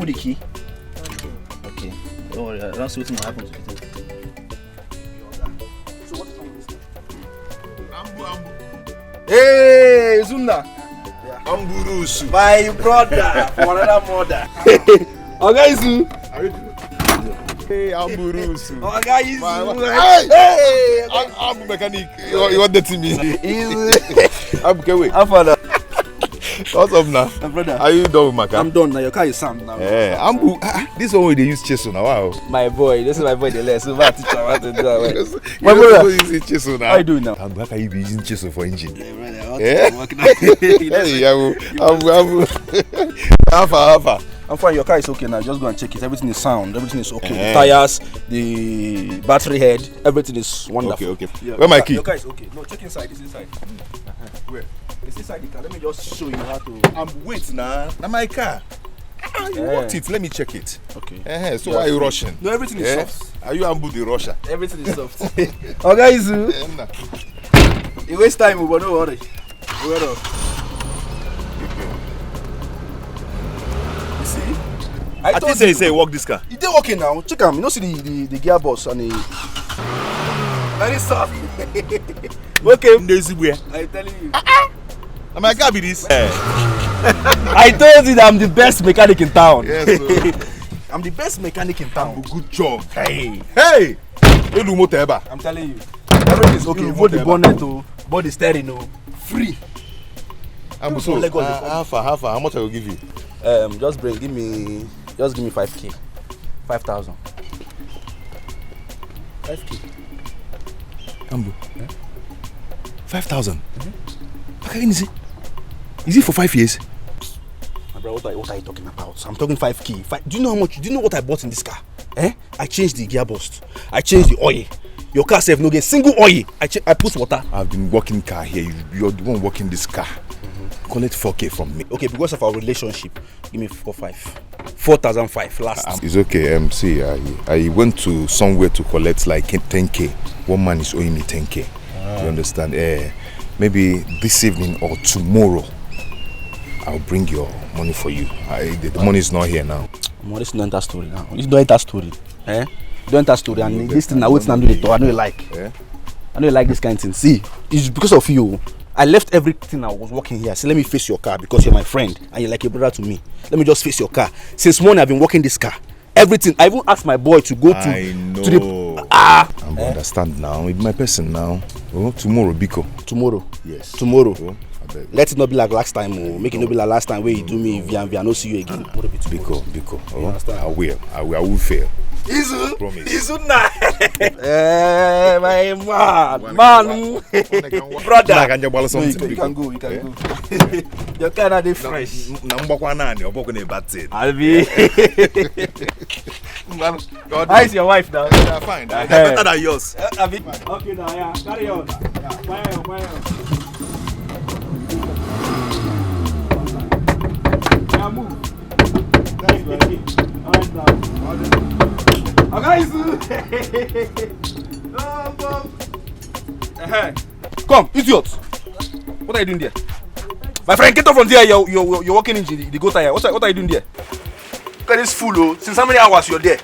the key? Okay. Don't worry, I don't see what's going to happen to it. So what is wrong with this? Ambu. Hey, Zunda. Ambrose. My brother for another mother. Okay, Zu. How you doing? Hey, Ambrose. Okay, Hey, I'm mechanic. You want that to me? I'm okay. How far now? What's up now? My brother. Are you done with my car? I'm done now. Your car is sound now. Yeah, Ambu. This one where they use chisel now. Wow. My boy, this is my boy. The less. So my teacher want to do that. My brother using chisel now. How you doing now? Ambu, how can you be using chisel for engine? Yeah, brother. Yeah. Hey, Ambu. Alpha. I'm fine. Your car is okay now. Just go and check it. Everything is sound. Everything is okay. The tires, the battery head, everything is wonderful. Okay. Yeah, Where my key? Your car is okay. No, check inside. It's inside. Where? It's inside the car. Let me just show you how to. Wait now. Now my car. You want it? Let me check it. Okay. So why are you rushing? No, everything is soft. Are you Ambu the rusher? Everything is soft. Okay, Izu. You waste time, but don't worry. Wait up. You see? I thought you say walk this car. It did working now. Check him. You know, see the gearbox and the. Very soft. Okay. I'm telling you. Now my car be this. I told you that I'm the best mechanic in town. Yes, I'm the best mechanic in town. Good job. Hey. I'm telling you. Everything is okay. Both the bonnet, both the steering, free. I'm so how much I will give you? Just give me 5K. 5,000. 5K. Ambu. 5,000. Okay, is it for 5 years? My brother, what are you talking about? I'm talking 5K. Do you know how much? Do you know what I bought in this car? I changed the gearbox. I changed the oil. Your car says no get single oil. I put water. I've been working car here. You're the one working this car. Collect 4K from me. Okay, because of our relationship, give me 4,500 last. It's okay. See, I went to somewhere to collect like 10K. One man is owing me 10K. You understand? Maybe this evening or tomorrow, I'll bring your money for you. The money is not here now. This is not enter story now. This don't enter story. Don't enter story. And this thing I wait and do it. I know you like. I know you like this kind of thing. See, it's because of you. I left everything I was working here. So let me face your car because you're my friend and you're like a brother to me. Let me just face your car. Since morning I've been working this car. Everything. I even asked my boy to go to the. I understand now. It's my person now. Oh, tomorrow, Biko. Tomorrow. Yes. Tomorrow. Oh, let it not be like last time. Make it not be like last time where you do me via no see you again. Biko. Oh, I will fail. Izu. Promise. Izu na. My man. Brother. No, you can go. Your car are fresh. Albi. How is your wife now? Yeah, fine. Better than yours. Okay now, yeah. Carry on. Fire on. Yeah, move. Alright now. Come, idiot! What are you doing there? My friend, get off from there. You're walking into the go tire. What are you doing there? Look at this fool, since how many hours you're there?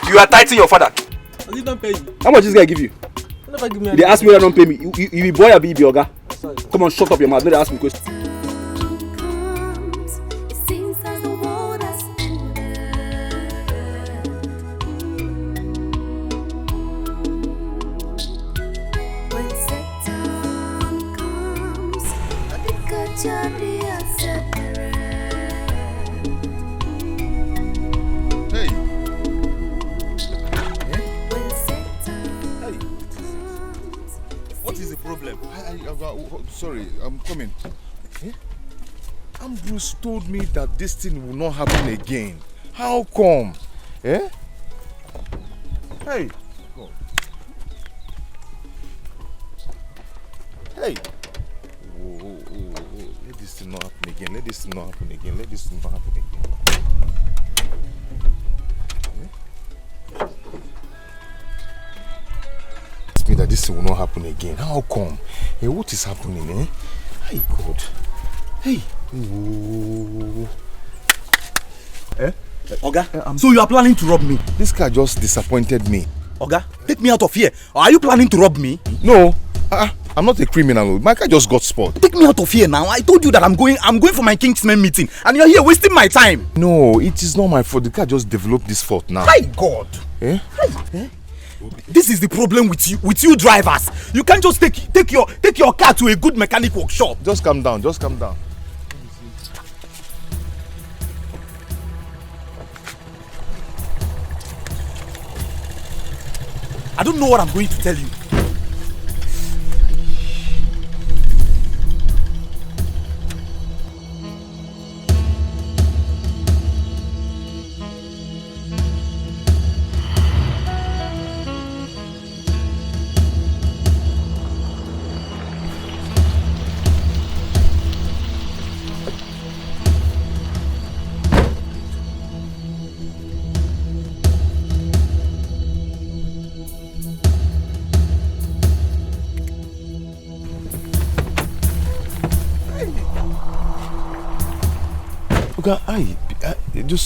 You are tightening your father. He don't pay you. How much this guy give you? Never give me. They ask me why don't pay me. You be boy or be oga? Come on, shut up your mouth. No, they ask me questions. Sorry, I'm coming. Ambrose told me that this thing will not happen again. How come? Hey! Oh. Hey! Oh. Let this thing not happen again. Let this thing not happen again. Me that this will not happen again. How come? Hey, what is happening? Hey, God. Hey. Ooh. Oga, so you are planning to rob me? This car just disappointed me. Oga, take me out of here. Or are you planning to rob me? No, I'm not a criminal. My car just got spoiled. Take me out of here now. I told you that I'm going for my Kingsman meeting, and you're here wasting my time. No, it is not my fault. The car just developed this fault now. My God. This is the problem with you drivers. You can't just take your car to a good mechanic workshop. Just calm down. Just calm down. I don't know what I'm going to tell you.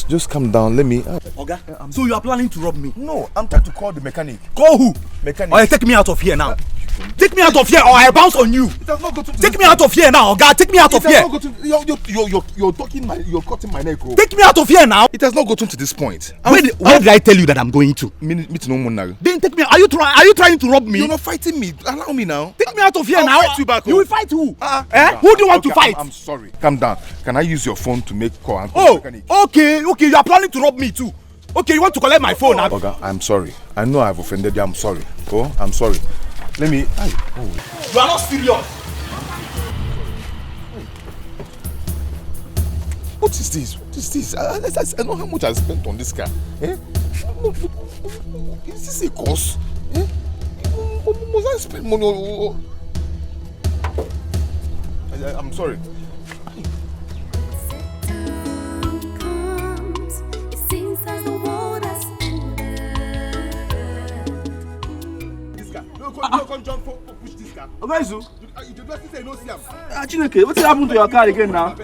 Just calm down. Let me. Oga, so you are planning to rob me? No, I'm trying to call the mechanic. Call who? Mechanic. Alright, take me out of here now. Take me out of here, or I bounce on you. It has not got to take me out of here now, Oga. Take me out of here. You're cutting my neck. Take me out of here now. It has not gotten to this point. Where did I tell you that I'm going to? Meet no more now. Then take me. Are you trying to rob me? You're not fighting me. Allow me now. Take me out of here now. I'll fight you back. You will fight who? Who do you want to fight? I'm sorry. Calm down. Can I use your phone to make call? Okay. You are planning to rob me too. Okay, you want to collect my phone now? Okay, I'm sorry. I know I've offended you. I'm sorry. I'm sorry. Let me. You are not serious. What is this? I know how much I spent on this car. Is this a cost? Must I spend money? I'm sorry. Come jump push this car. Guys, you just say no see am. Chineke, what happened to your car again now?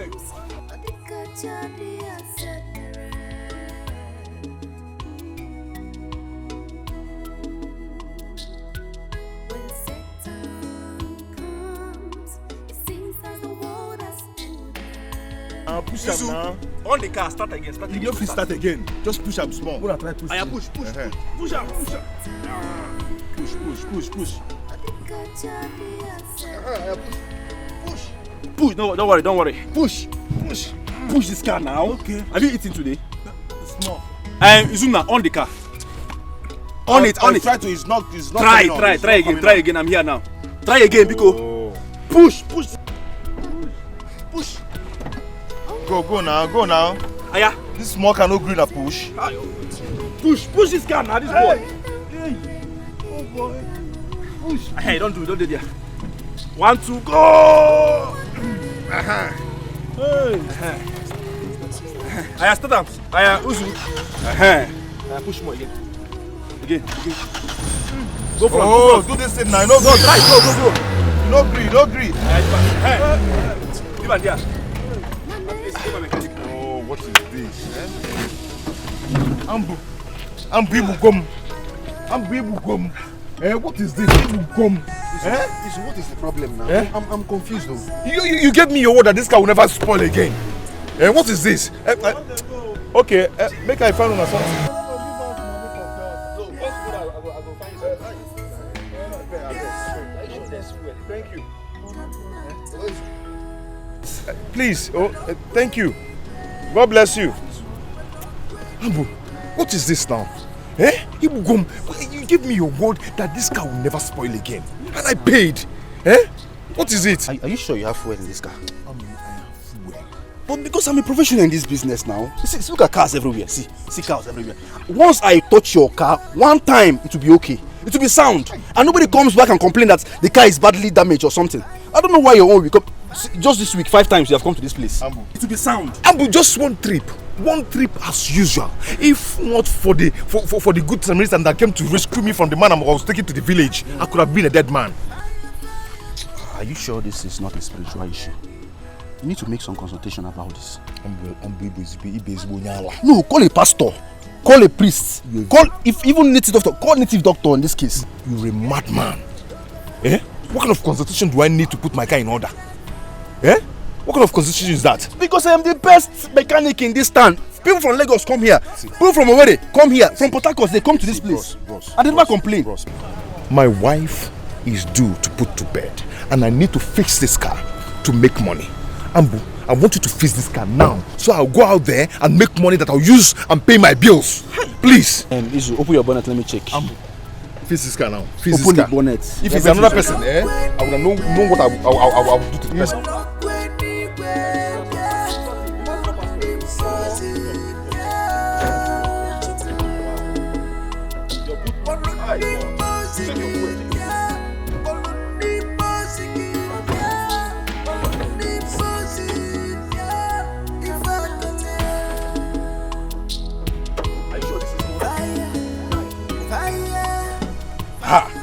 Push am now. On the car, start again. You don't fit start again. Just push am small. Gonna try push. Push am. Push. Push. No, don't worry. Push this car now. Okay. Have you eaten today? Small. Izuna, on the car. On it. Try to. It's not. Try again. I'm here now. Try again, because push. Go now. Aya. This small car no green a push. Push this car now. This boy. Hey. Oh boy. Push. Hey, don't do there. 1, 2, go. Hey. Aya, start up. Aya, Uzu. Aya, push more again. Go for it. Do this thing now. No, go. Try. Go. No green. Hey. Give an there. Oh, what is this? Ambu Ibugom. What is this? Ibugom. What is the problem now? I'm confused though. You gave me your word that this car will never spoil again. What is this? Okay, make I find on something. Thank you. Please, thank you. God bless you. Ambu, what is this now? Ibugom, you gave me your word that this car will never spoil again. And I paid. What is it? Are you sure you have fuel in this car? I have fuel. But because I'm a professional in this business now, see, look at cars everywhere. See cars everywhere. Once I touch your car, one time it will be okay. It will be sound. And nobody comes back and complain that the car is badly damaged or something. I don't know why your own will come. Just this week, 5 times you have come to this place. Ambu. It will be sound. Ambu, just one trip as usual. If not for the good Samaritan that came to rescue me from the man I was taken to the village, I could have been a dead man. Are you sure this is not a spiritual issue? You need to make some consultation about this. No, No, call a pastor. Call a priest. Call, if even native doctor, call native doctor in this case. you're a madman. Eh? What kind of consultation do I need to put my car in order? Eh? What kind of consultation is that? Because I am the best mechanic in this town. People from Lagos come here. People from Owerri come here. From Port Harcourt, they come to this place. Bros, I never complain. my wife is due to put to bed, and I need to fix this car to make money. Ambu, I want you to fix this car now, so I'll go out there and make money that I'll use and pay my bills. Please. Izu, open your bonnet, let me check. Ambu, fix this car now. Fix Open this the car. bonnet. If it's another person, I would know what I will do to the person.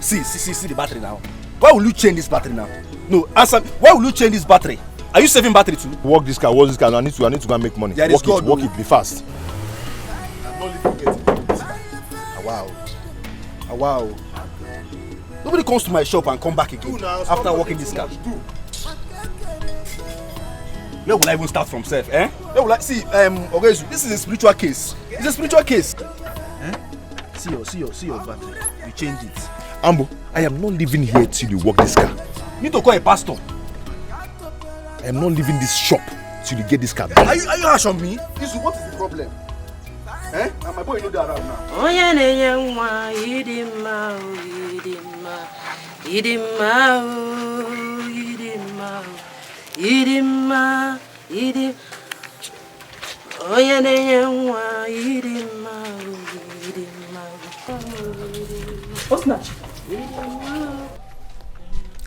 See the battery now. Why will you change this battery now? No, answer. Why will you change this battery? Are you saving battery too? Work this car. I need to go and make money. Yeah, work it, be fast. Wow. Nobody comes to my shop and come back again after working this car. Where will I even start from, self? Eh? Where will I see? Ogezu, this is a spiritual case. It's a spiritual case. Eh? See your battery. You change it. Ambo, I am not living here till you work this car. You need to call a pastor. I am not leaving this shop till you get this car back. Are you harsh on me? Isu, what is the problem? Eh? And my boy know that around now. Oh yeah,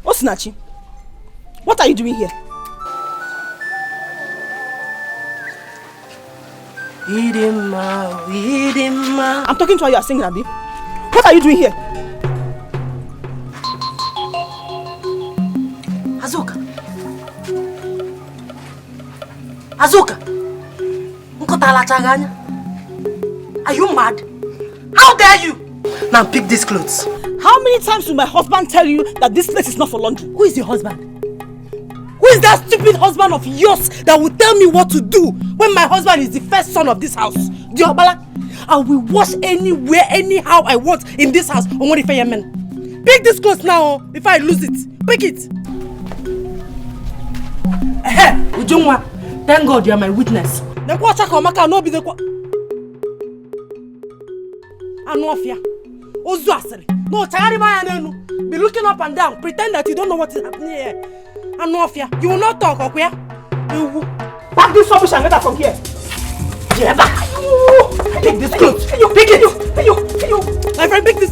Osinachi, what are you doing here? I'm talking to her, you are singing, Abi. What are you doing here? Azuka, are you mad? How dare you? Now pick these clothes. How many times will my husband tell you that this place is not for laundry? Who is your husband? Who is that stupid husband of yours that will tell me what to do when my husband is the first son of this house? Diobala, I will wash anywhere, anyhow I want in this house. Men. Pick this clothes now before I lose it. Pick it. Ujungwa, thank God you are my witness. No be the Anofia. Ozuasiri. No, be looking up and down, pretend that you don't know what is happening here. Anofia, you will not talk, okay? You will pack this rubbish and get out from here. Take this clothes. Pick it. My friend, pick this.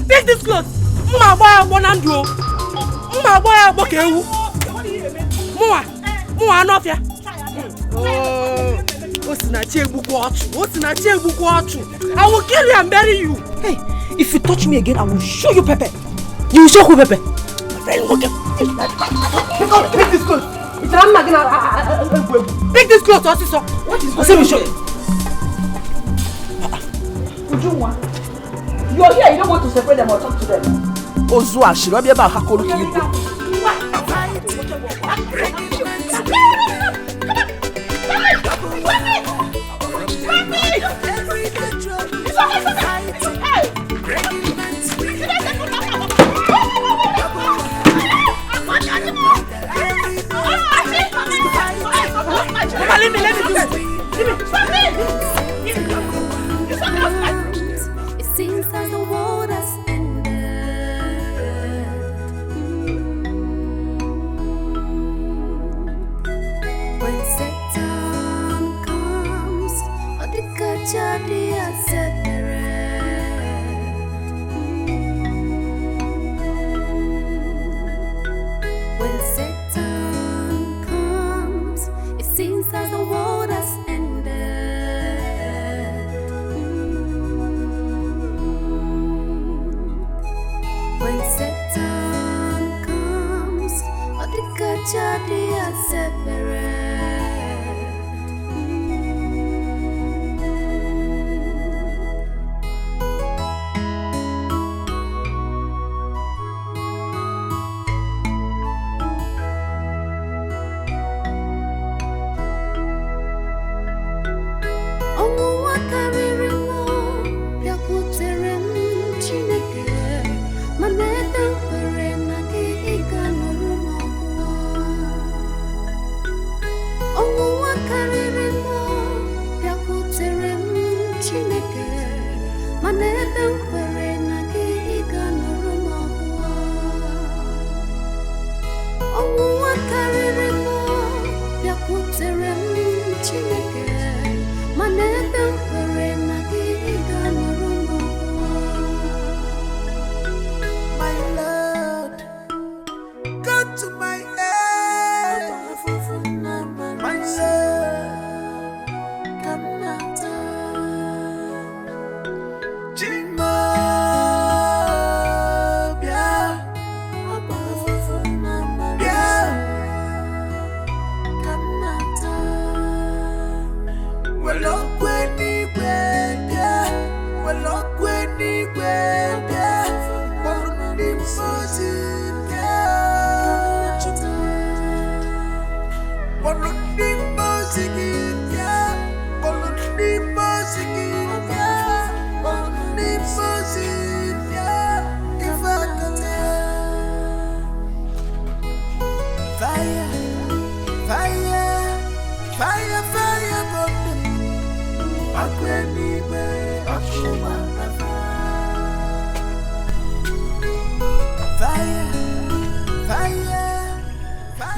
Pick this clothes. Anofia. I will kill you and bury you. Hey, if you touch me again, I will show you Pepe. You will show who Pepe? My friend, look at pick this clothes. Pick this clothes, also. What is going on? Ujungwa, you are here, you don't want to separate them or talk to them. Ozua, she will be about Hakolo. Let me do it. It seems that the world has ended.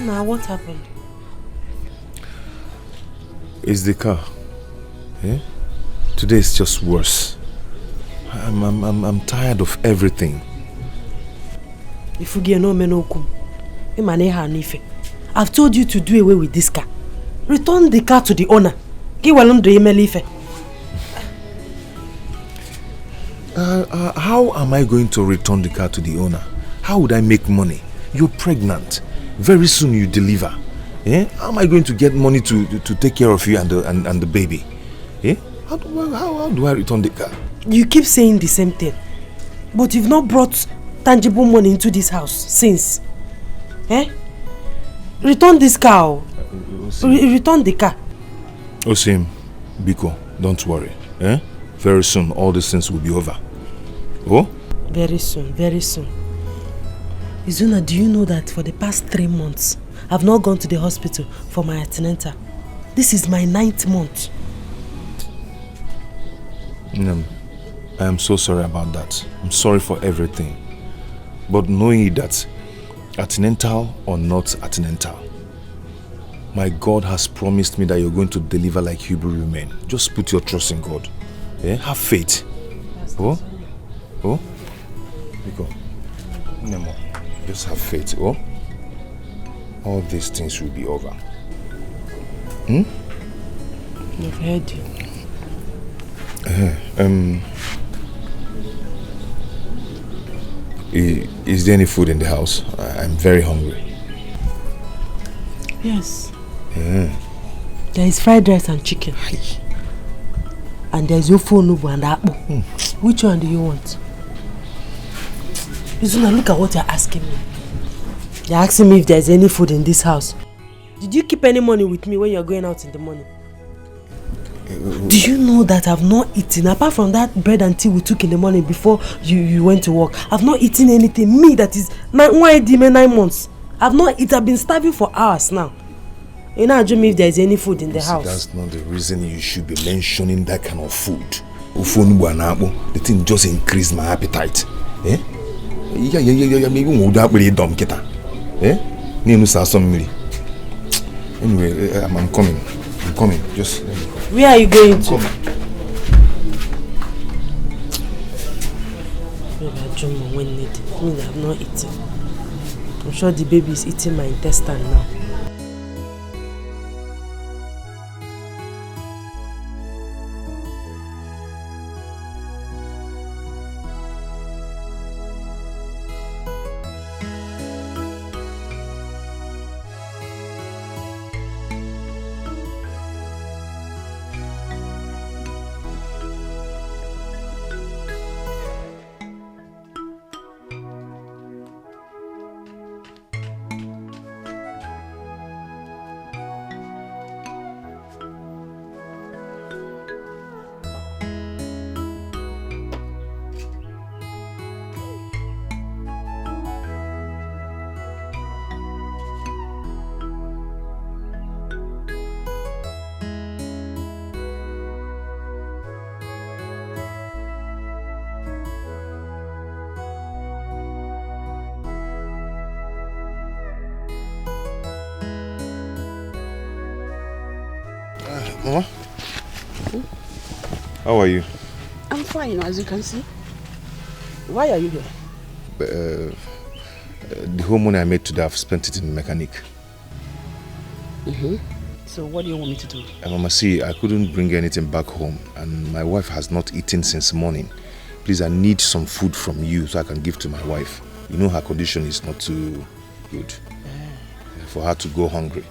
Now, what happened? It's the car. Yeah? Today is just worse. I'm tired of everything. If you get no menokum, I've told you to do away with this car. Return the car to the owner. How am I going to return the car to the owner? How would I make money? You're pregnant. Very soon you deliver. Eh? How am I going to get money to take care of you and the baby? Eh? How do I return the car? You keep saying the same thing. But you've not brought tangible money into this house since. Eh? Return this car. Return the car. Osim, Biko, don't worry. Eh? Very soon all these things will be over. Oh? Very soon, very soon. Izuna, do you know that for the past 3 months, I've not gone to the hospital for my antenatal? This is my 9th month. I am so sorry about that. I'm sorry for everything. But knowing that, antenatal or not antenatal, my God has promised me that you're going to deliver like Hebrew women. Just put your trust in God. Yeah? Have faith. Oh? Because Nemo, just have faith. Oh? All these things will be over. I've heard you. Is there any food in the house? I'm very hungry. Yes. There is fried rice and chicken. And there is ofu onubu and akpu. Which one do you want? Izuna, look at what you're asking me. You're asking me if there's any food in this house. Did you keep any money with me when you're going out in the morning? Do you know that I've not eaten, apart from that bread and tea we took in the morning before you went to work? I've not eaten anything. Me, that is 9 months. I've not eaten. I've been starving for hours now. You know, me if there's any food in the house. That's not the reason you should be mentioning that kind of food. The thing just increased my appetite. Eh? Anyway, I'm coming. Just where are you going to? Maybe I've not eaten. I'm sure the baby is eating my intestine now. Mama? How are you? I'm fine, as you can see. Why are you here? The whole money I made today, I've spent it in the mechanic. So what do you want me to do? Mama, see, I couldn't bring anything back home and my wife has not eaten since morning. Please, I need some food from you so I can give to my wife. You know her condition is not too good. For her to go hungry.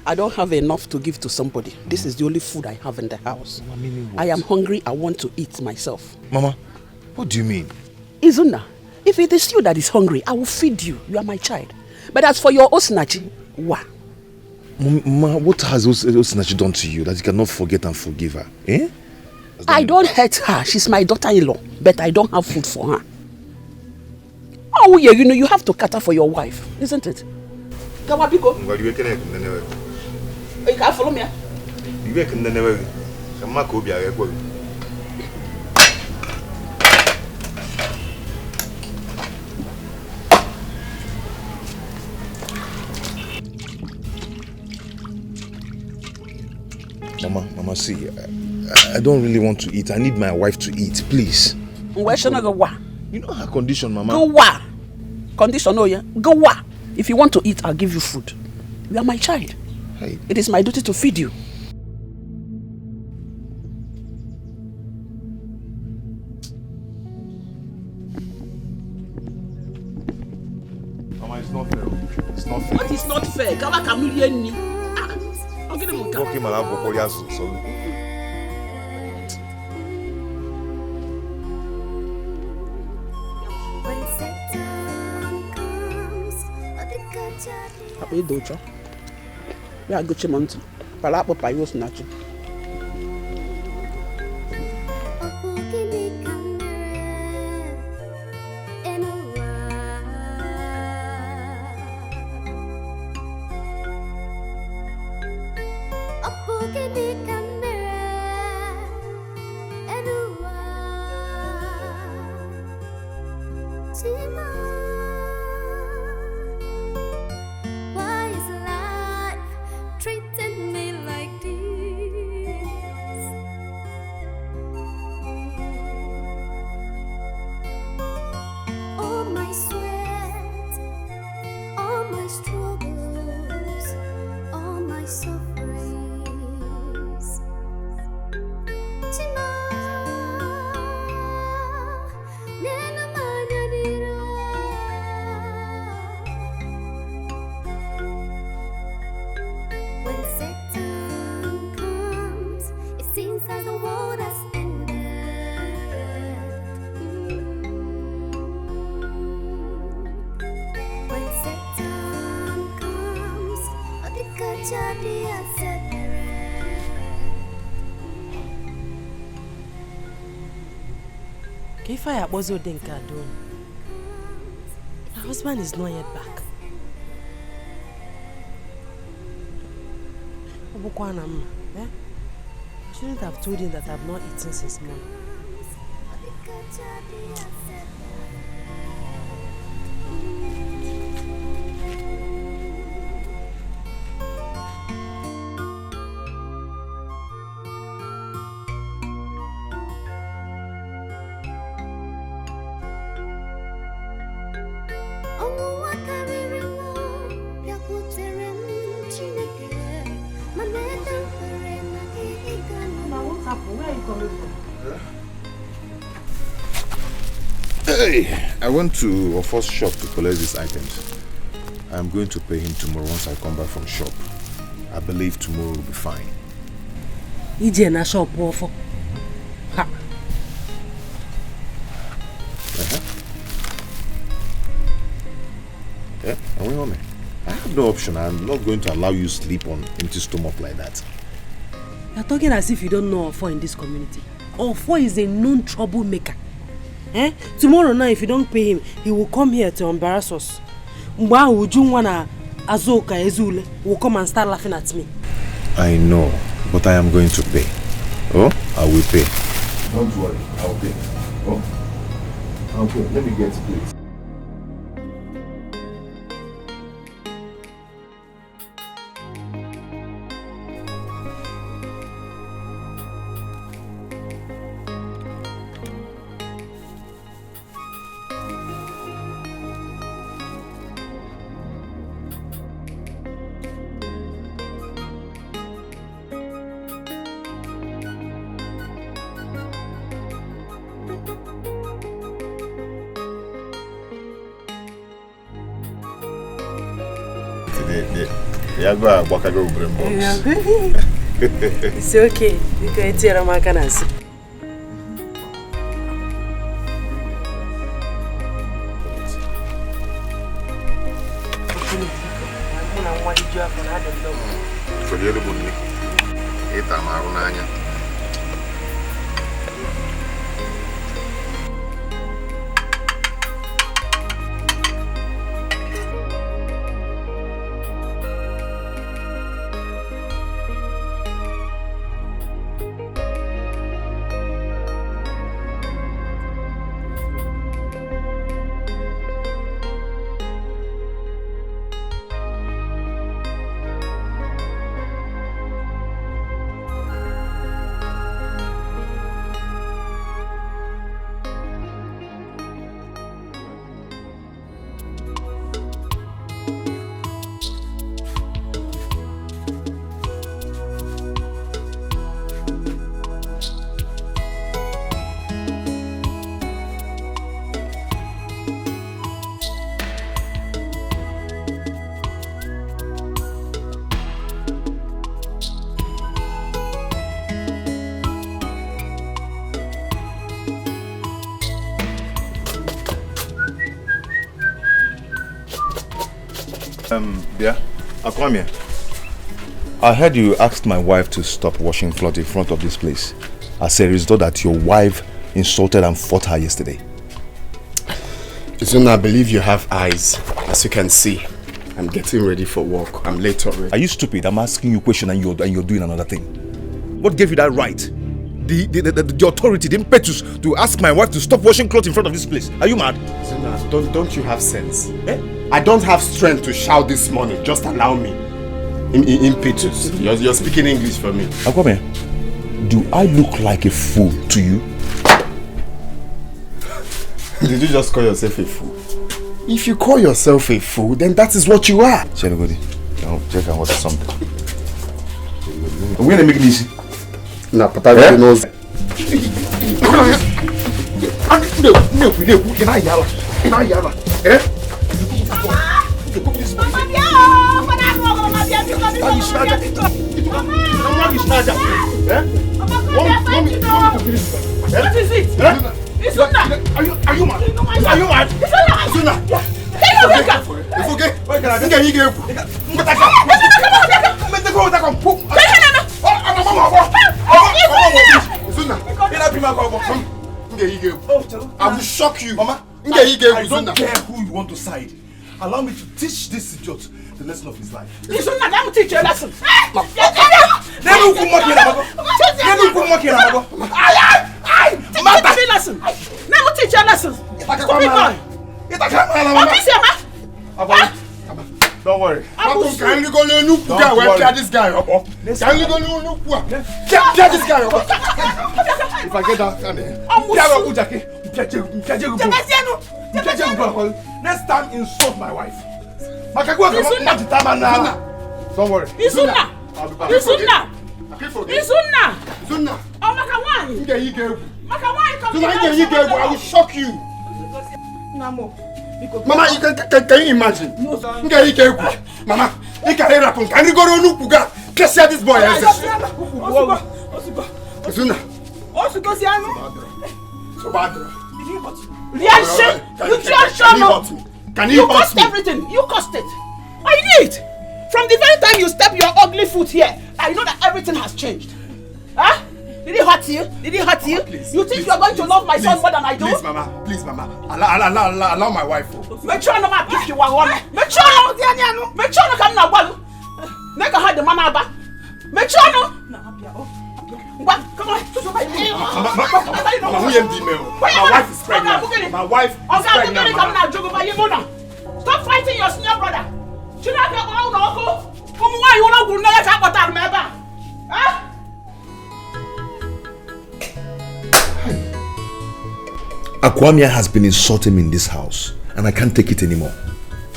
I don't have enough to give to somebody. This is the only food I have in the house. I am hungry. I want to eat myself. Mama, what do you mean? Izuna, if it is you that is hungry, I will feed you. You are my child. But as for your Osinachi, what? Mama, what has Osinachi done to you that you cannot forget and forgive her? Eh? I don't hurt her. She's my daughter-in-law. But I don't have food for her. Oh yeah, you know, you have to cater for your wife, isn't it? Kawabiko. You can't follow me. Mama, see, I don't really want to eat. I need my wife to eat, please. Where should I go? You know her condition, Mama. Go wa. Condition, oh yeah. Go wa. If you want to eat, I'll give you food. You are my child. Hey. It is my duty to feed you. Mama, it's not fair. It's not fair. What is not fair? Kama kamilieni ni. I'll get him. Okay, man, I'll go for you. So. Apa itu dojo? Ya go chimontu. Pala apa payos nacho. If I was Denka doing, my husband is not yet back. I shouldn't have told him that I've not eaten since morning. Hey, I went to a first shop to collect these items. I'm going to pay him tomorrow once I come back from shop. I believe tomorrow will be fine. Ije na shop ofo. Ha. Yeah, are we home? I have no option. I'm not going to allow you sleep on empty stomach like that. You're talking as if you don't know Ofo in this community. Ofo is a known troublemaker. Tomorrow night, if you don't pay him, he will come here to embarrass us. Mwa ujungwana azoka ezule will come and start laughing at me. I know, but I am going to pay. Oh, I will pay. Don't worry, I'll pay. Oh, I'll pay. Let me get it. It's okay. You can eat your macanas. Yeah, I'll come here. I heard you asked my wife to stop washing clothes in front of this place as a result that your wife insulted and fought her yesterday. Soon I believe you have eyes. As you can see, I'm getting ready for work. I'm late already. Are you stupid? I'm asking you a question and you're doing another thing. What gave you that right? The authority, the impetus to ask my wife to stop washing clothes in front of this place. Are you mad? Zuna, don't you have sense? Eh? I don't have strength to shout this morning. Just allow me. Impetus. You're speaking English for me. Akwame, do I look like a fool to you? Did you just call yourself a fool? If you call yourself a fool, then that is what you are. Chelugodi, check and order something. We're gonna make it easy. Nah, but I really knows. What is it? It's not. Are you mad? Are you mad? It's not. It's okay. Why can I get you? I will shock you. Mama, I don't care who you want to side. Allow me to teach this idiot the lesson of his life. This is not. Let me teach you a lesson. Let me teach you a lesson. Stupid boy. Don't worry. Can you go look at this guy? Can you go look at this guy? If I get that, next time insult my wife. Don't worry. Isuna. Oh, I will shock you. Mama, can you imagine? Mama, can you go to Nukuga? Can this boy? Reaction! You cost everything! You cost it! I knew it! From the very time you step your ugly foot here, I know that everything has changed. Huh? Did it hurt you? Did it hurt you? Please, you think you are going to love my son more than I do? Please, Mama. Allow my wife. Make sure no man pick you one. Make sure no come na one. Make her the mama back. Make sure no. What? Come on. My wife is pregnant. My wife is pregnant. Stop fighting your senior brother. Should I get out of why you want to let her go down, huh? Akwamia has been insulting me in this house and I can't take it anymore.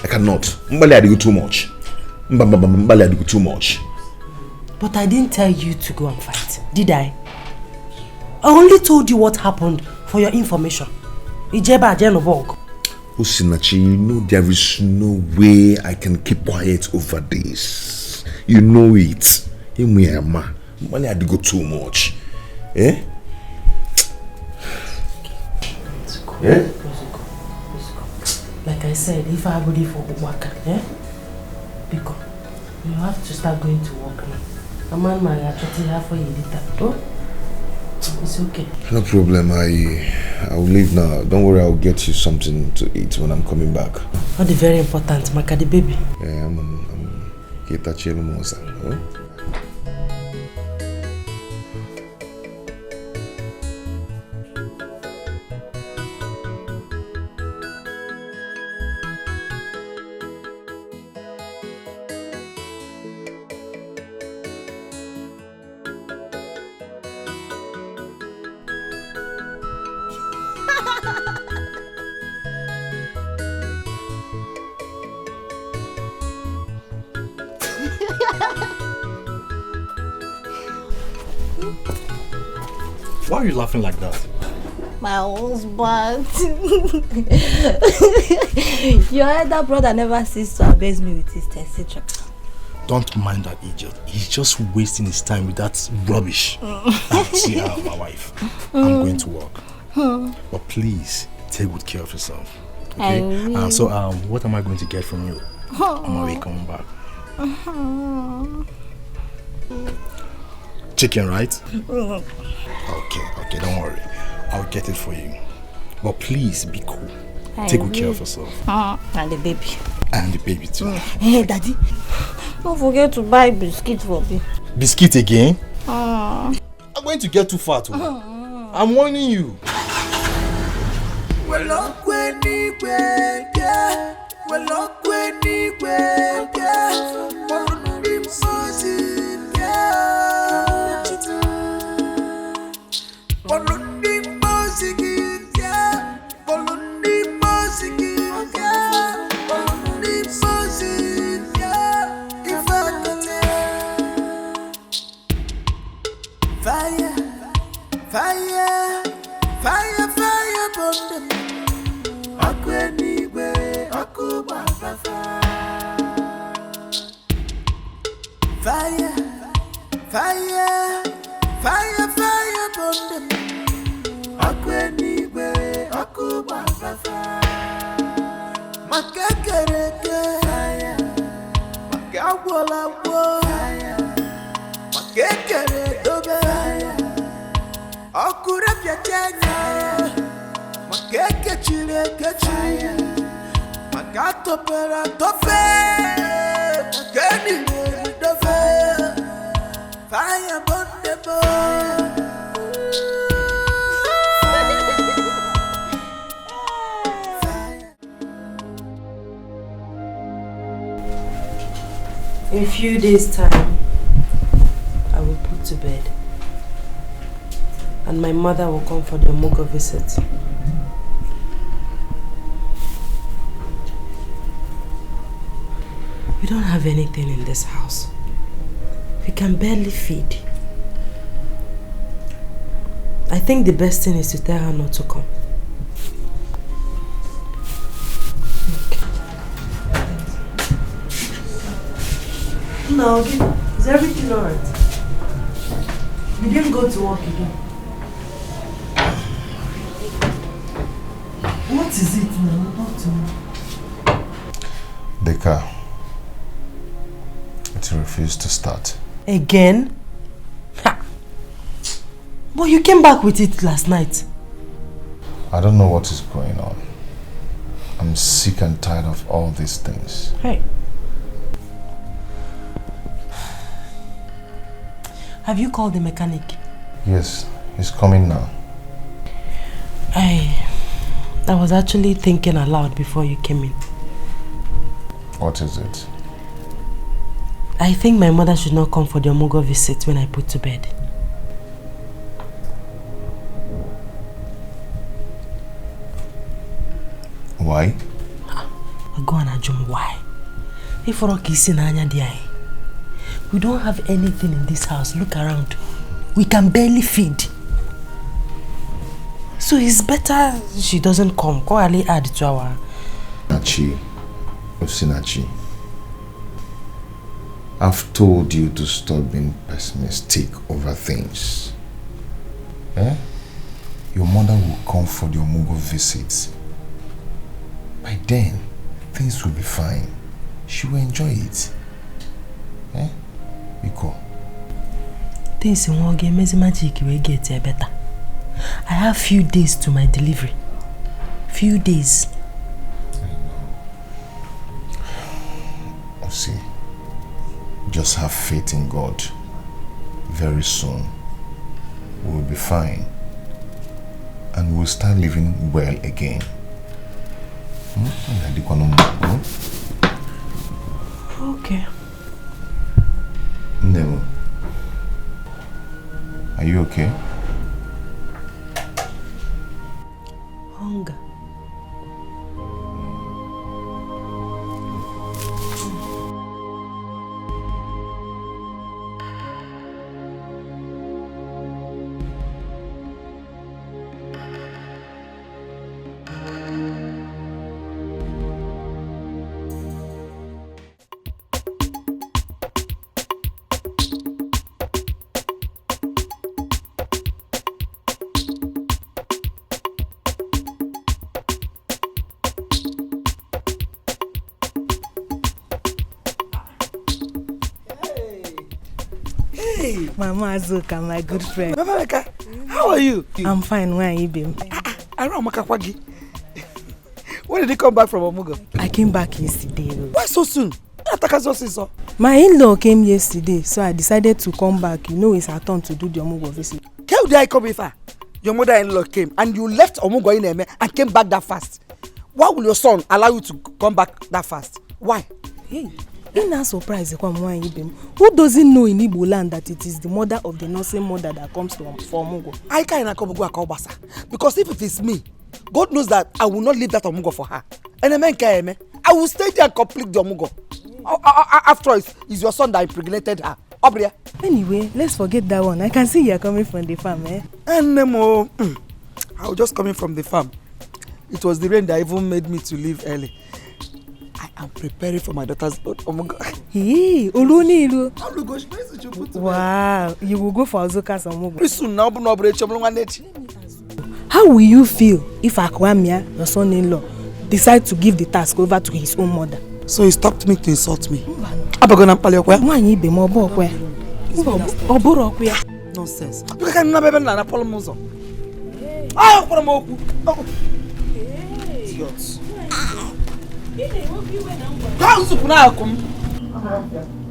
I cannot. Mbali, I do too much. Mbali, I do too much. But I didn't tell you to go and fight, did I? I only told you what happened for your information. Ijeba Jenobog. Osinachi, you know there is no way I can keep quiet over this. You know it. Mbali, I do too much. Eh? Yeah? Like I said, if I go for work, because you have to start going to work now. A man might actually have for you later. Oh? It's okay. No problem. I'll leave now. Don't worry, I'll get you something to eat when I'm coming back. Not the very important, Maka the baby. Yeah, I'm Why are you laughing like that? My husband. Your elder brother never ceased to abase me with his etc. Don't mind that idiot. He's just wasting his time with that rubbish. See her, my wife. I'm going to work. But please, take good care of yourself. Okay? So, what am I going to get from you? I'm already coming back. Chicken, right? Okay, don't worry. I'll get it for you. But please be cool. Take good care of yourself. And the baby. And the baby too. Hey, Daddy. Don't forget to buy biscuit for me. Biscuit again? I'm going to get too fat. I'm warning you. In a few days' time, I will put to bed. And my mother will come for the Omogo visit. We don't have anything in this house. We can barely feed. I think the best thing is to tell her not to come. No, is everything alright? You didn't go to work again. What is it now? Talk to me. The car. It refused to start. Again? Ha! But you came back with it last night. I don't know what is going on. I'm sick and tired of all these things. Hey. Have you called the mechanic? Yes, he's coming now. I was actually thinking aloud before you came in. What is it? I think my mother should not come for the Omogo visit when I put to bed. Why? Go on, Ajum, why? If we're kissing Anya Diai. We don't have anything in this house. Look around. We can barely feed. So it's better she doesn't come. Go Ali add to our... Nachi, Osinachi, I've told you to stop being pessimistic over things. Eh? Your mother will come for the Omogo visits. By then, things will be fine. She will enjoy it. Eh? Biko. Things in one game, magic will get better. I have few days to my delivery. Few days. See, just have faith in God. Very soon, we'll be fine. And we'll start living well again. Okay. Nemo, are you okay? Hunger. Hey, Mama Azuka, my good friend. Mama Meka, how are you? I'm fine. Where are you been? I don't know. When did you come back from Omugo? I came back yesterday. Why so soon? My in-law came yesterday, so I decided to come back. You know, it's our turn to do the Omugo visit. How did I come here? Your mother-in-law came and you left Omugo in Eme and came back that fast. Why will your son allow you to come back that fast? Why? Hey, ain't that surprised? Who doesn't know in Igbo land that it is the mother of the nursing mother that comes to Omugo? I can't come to Akobasa because if it is me, God knows that I will not leave that Omugo for her. And I will stay there and complete the Omugo. After all, it's your son that impregnated her. Anyway, let's forget that one. I can see you're coming from the farm, eh? And I was just coming from the farm. It was the rain that even made me to leave early. I am preparing for my daughter's Omugo. Hey, wow, you will go for Azuka's Omugo. How will you feel if Akwamia, your son-in-law, decides to give the task over to his own mother? So he stopped me to insult me. Nonsense. You can't never be a polomozo. Ah, idiots.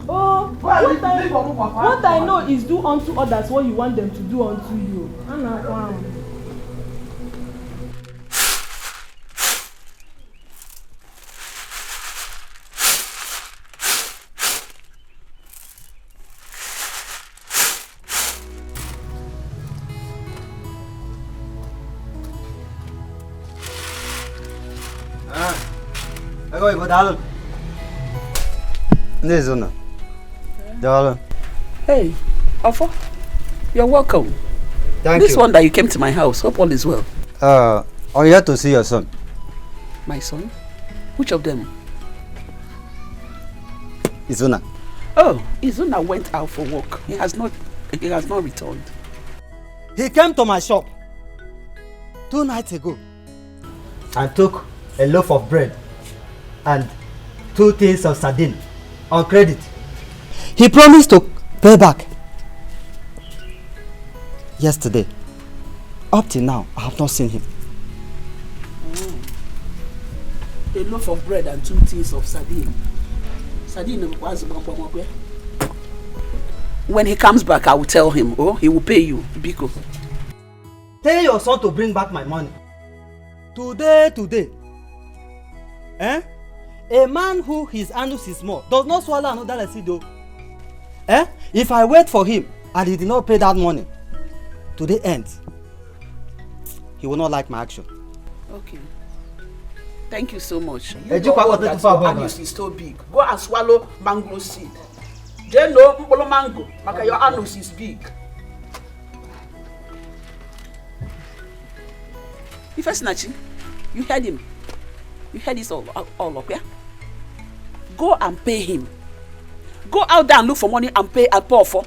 Oh, what I know is do unto others what you want them to do unto you. Hey, Ofo, you're welcome. Thank this you. One that you came to my house, hope all is well. I'm here to see your son. My son? Which of them? Izuna. Oh, Izuna went out for work. He has not returned. He came to my shop 2 nights ago and took a loaf of bread and 2 tins of sardine on credit. He promised to pay back yesterday. Up till now, I have not seen him. A loaf of bread and 2 tins of sardine. Sardine was when he comes back, I will tell him. Oh, he will pay you, Biko. Tell your son to bring back my money. Today. Eh? A man who his anus is small does not swallow another lesido. Eh? If I wait for him and he did not pay that money, to the end, he will not like my action. Okay. Thank you so much. Hey, you know that your anus is so big. Go and swallow mango seed. Then no mbolo mango, maka your anus is big. Ifesinachi, you heard him. You heard this all up, yeah? Go and pay him. Go out there and look for money and pay and pour for.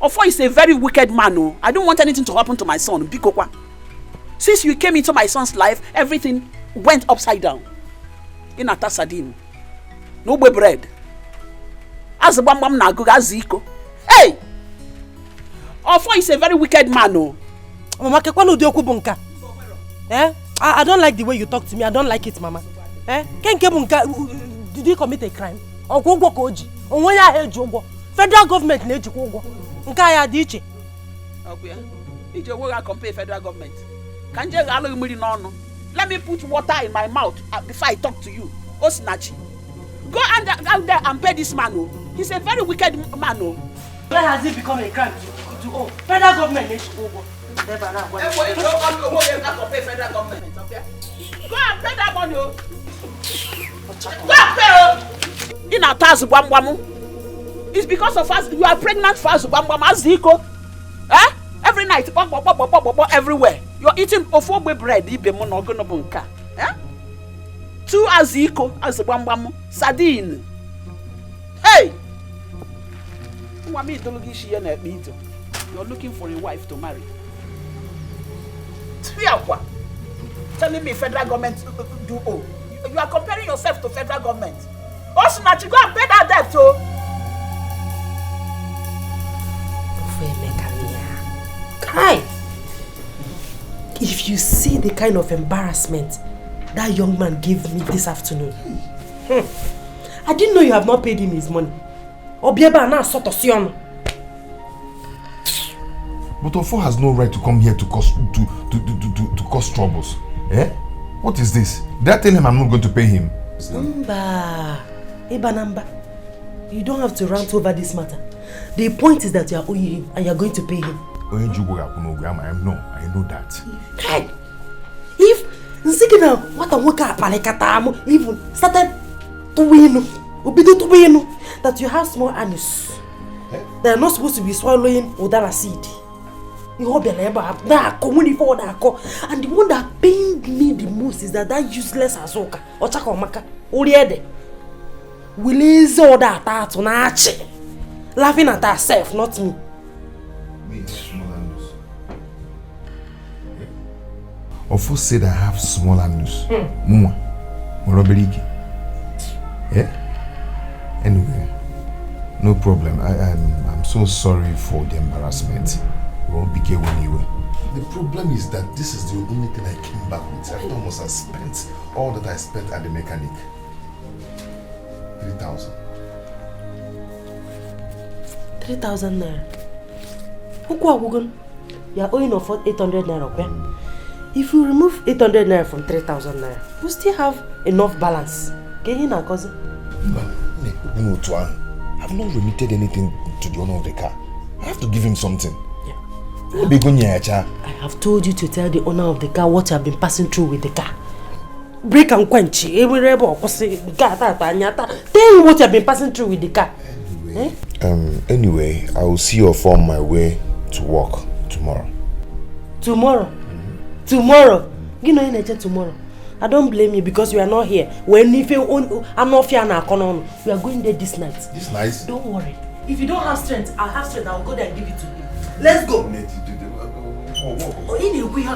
Ofo is a very wicked man. Oh. I don't want anything to happen to my son. Bikokwa. Since you came into my son's life, everything went upside down. In a sardine. No bread. As a bam na go aziko. Hey! Ofo is a very wicked man. Oh. Mama, eh? I don't like the way you talk to me. I don't like it, Mama. Eh? Did he commit a crime? Federal government needs to Nkaya diche. Okay. If you work compare federal government. Can you allow me no? Let me put water in my mouth before I talk to you. Osinachi. Go out there and pay this man. Oh. He's a very wicked man. Oh. Where has it become a crime to owe? Federal government needs to go. Go and pay that money. Go and pay. In a task, it's because of us. You are pregnant for us. Eh? Every night, everywhere. You're eating ofo bread. Eh? 2 aziko as sardine. Hey! You're looking for a wife to marry. Telling me federal government do owe. You are comparing yourself to federal government. Also, now you go and pay that debt, oh. Kai! If you see the kind of embarrassment that young man gave me this afternoon. I didn't know you have not paid him his money. Obieba na sort of sion. But Ofo has no right to come here to cause troubles. Eh? What is this? Did I tell him I'm not going to pay him? Namba. You don't have to rant over this matter. The point is that you are owing him and you are going to pay him. I know that. Hey, if Nzigina what a worker palekatamu even started to win, that you have small anus. They are not supposed to be swallowing without a seed. You hope and the one that pained me the most is that useless Azoka or Chakomaka Uriede will ease all that on Archie, laughing at herself, not me. Ofo said I have small anus. Muma, robbery. Yeah. Anyway, no problem. I'm so sorry for the embarrassment. We won't be careful anyway. The problem is that this is the only thing I came back with. After almost I spent all that I spent at the mechanic. 3,000. 3,000 naira. You are owing of 800 naira. Okay? If you remove 800 naira from 3,000 naira, you still have enough balance. Can you not, cousin? No, Tuan. I've not remitted anything to the owner of the car. I have to give him something. I have told you to tell the owner of the car what you have been passing through with the car. Break and quench. Tell him what you have been passing through with the car. Anyway, I will see you off on my way to work tomorrow. Tomorrow? Tomorrow? You know tomorrow. I don't blame you because you are not here. When if I'm not here now, we are going there this night. This night? Don't worry. If you don't have strength, I'll have strength. I'll go there and give it to you. Let's go.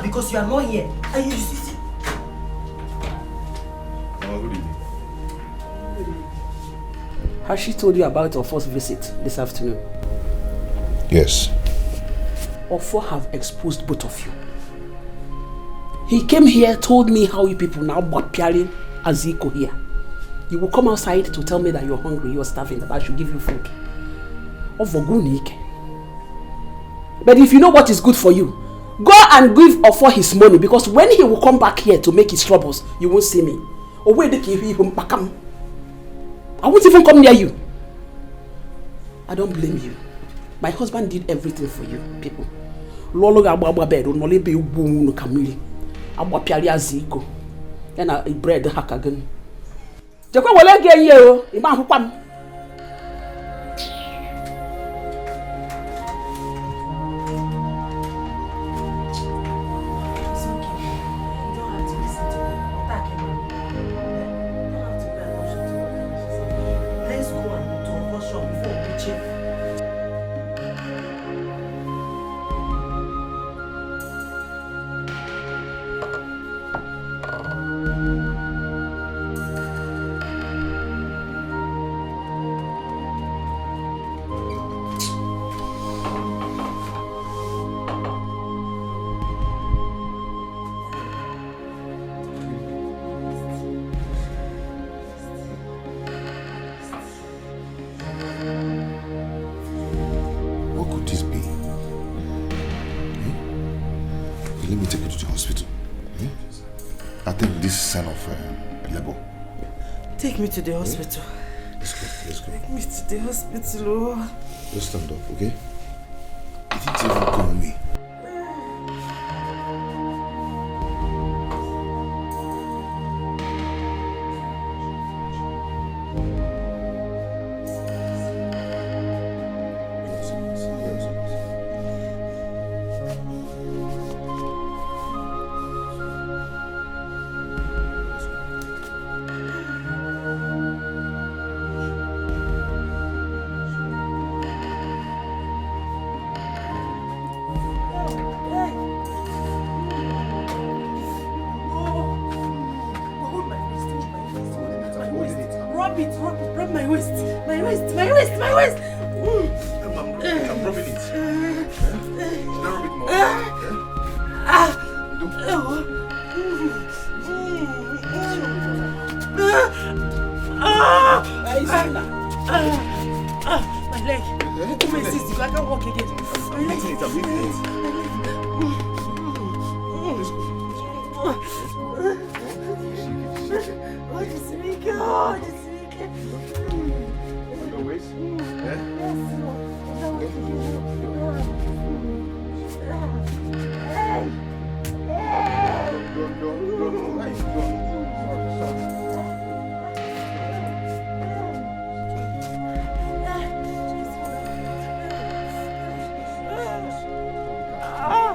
Because you are not here. And you see. Good evening. Has she told you about our first visit this afternoon? Yes. Ofo have exposed both of you. He came here, told me how you people now bought Piarin Aziko here. You will come outside to tell me that you're hungry, you're starving, that I should give you food. But if you know what is good for you, go and give Ofo his money, because when he will come back here to make his troubles, you won't see me. I won't even come near you. I don't blame you. My husband did everything for you, people. Lolo gababa bed on Molebe Boom Camille. Abwa Piaria Zico. And I bread hack again. Jacko will I get you, Imam Pam. Take me to the hospital. Let's go. Take me to the hospital. Just stand up, okay? You didn't even call me. I'm dropping it. Now a bit more. My leg. Come and sit. I can't walk again. I'm eating it.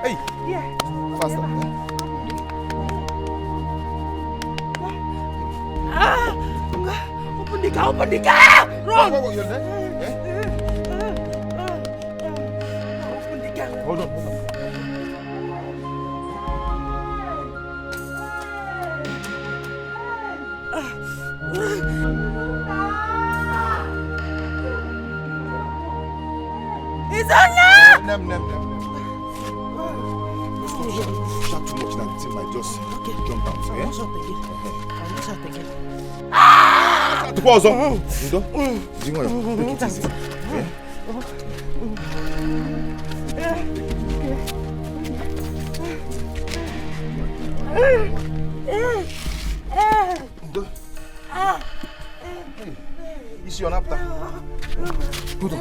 Hey! Yeah. Faster. Open the car! Open the car! Run! What, you're there? Yeah? Open the car! Hold on. It's on now! Shout too much that thing might just jump out. I'll shout again. Pause on. Take it easy. It's your napta. Hold on.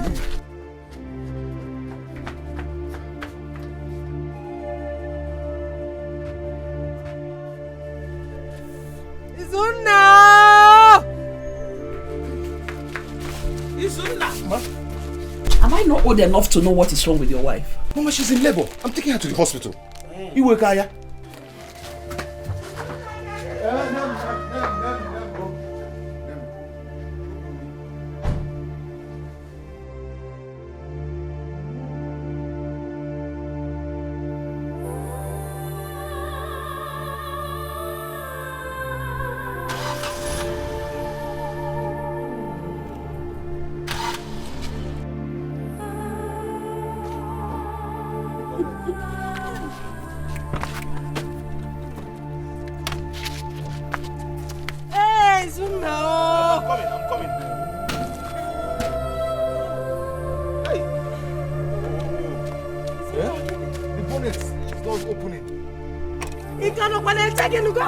Am I not old enough to know what is wrong with your wife? Mama, she's in labor. I'm taking her to the hospital. You work, Aya?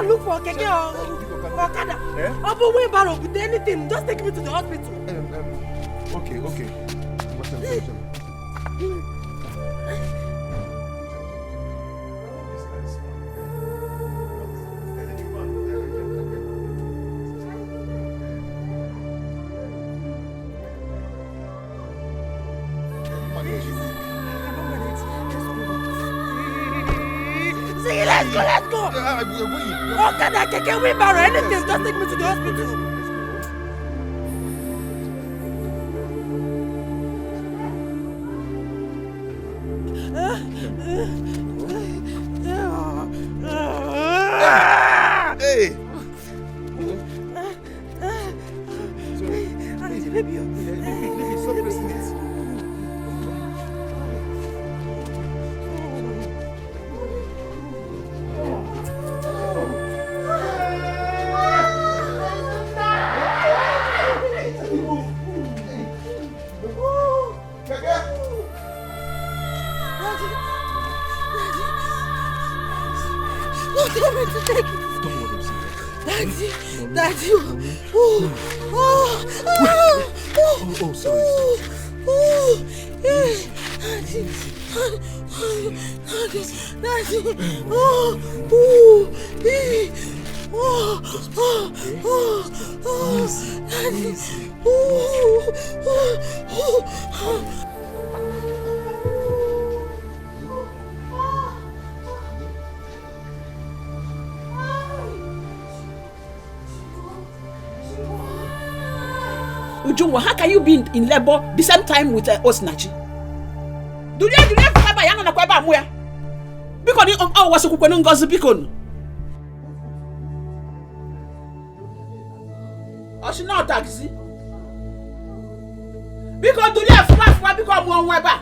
Look for Keke or Okada. Or wheelbarrow with anything. Just take me to the hospital. Okay. Let's go! Okada, Keke, wheelbarrow, anything. Just take me to the hospital. Hey! Sorry. Baby, stop pressing it. Daddy. Sorry. Ujunwa, how can you be in labor the same time with Osinachi? Do you have a young Nakwaba Muya? Because I was a coupon gossip beacon. Or she not taxi? Because do you have fast because one weber?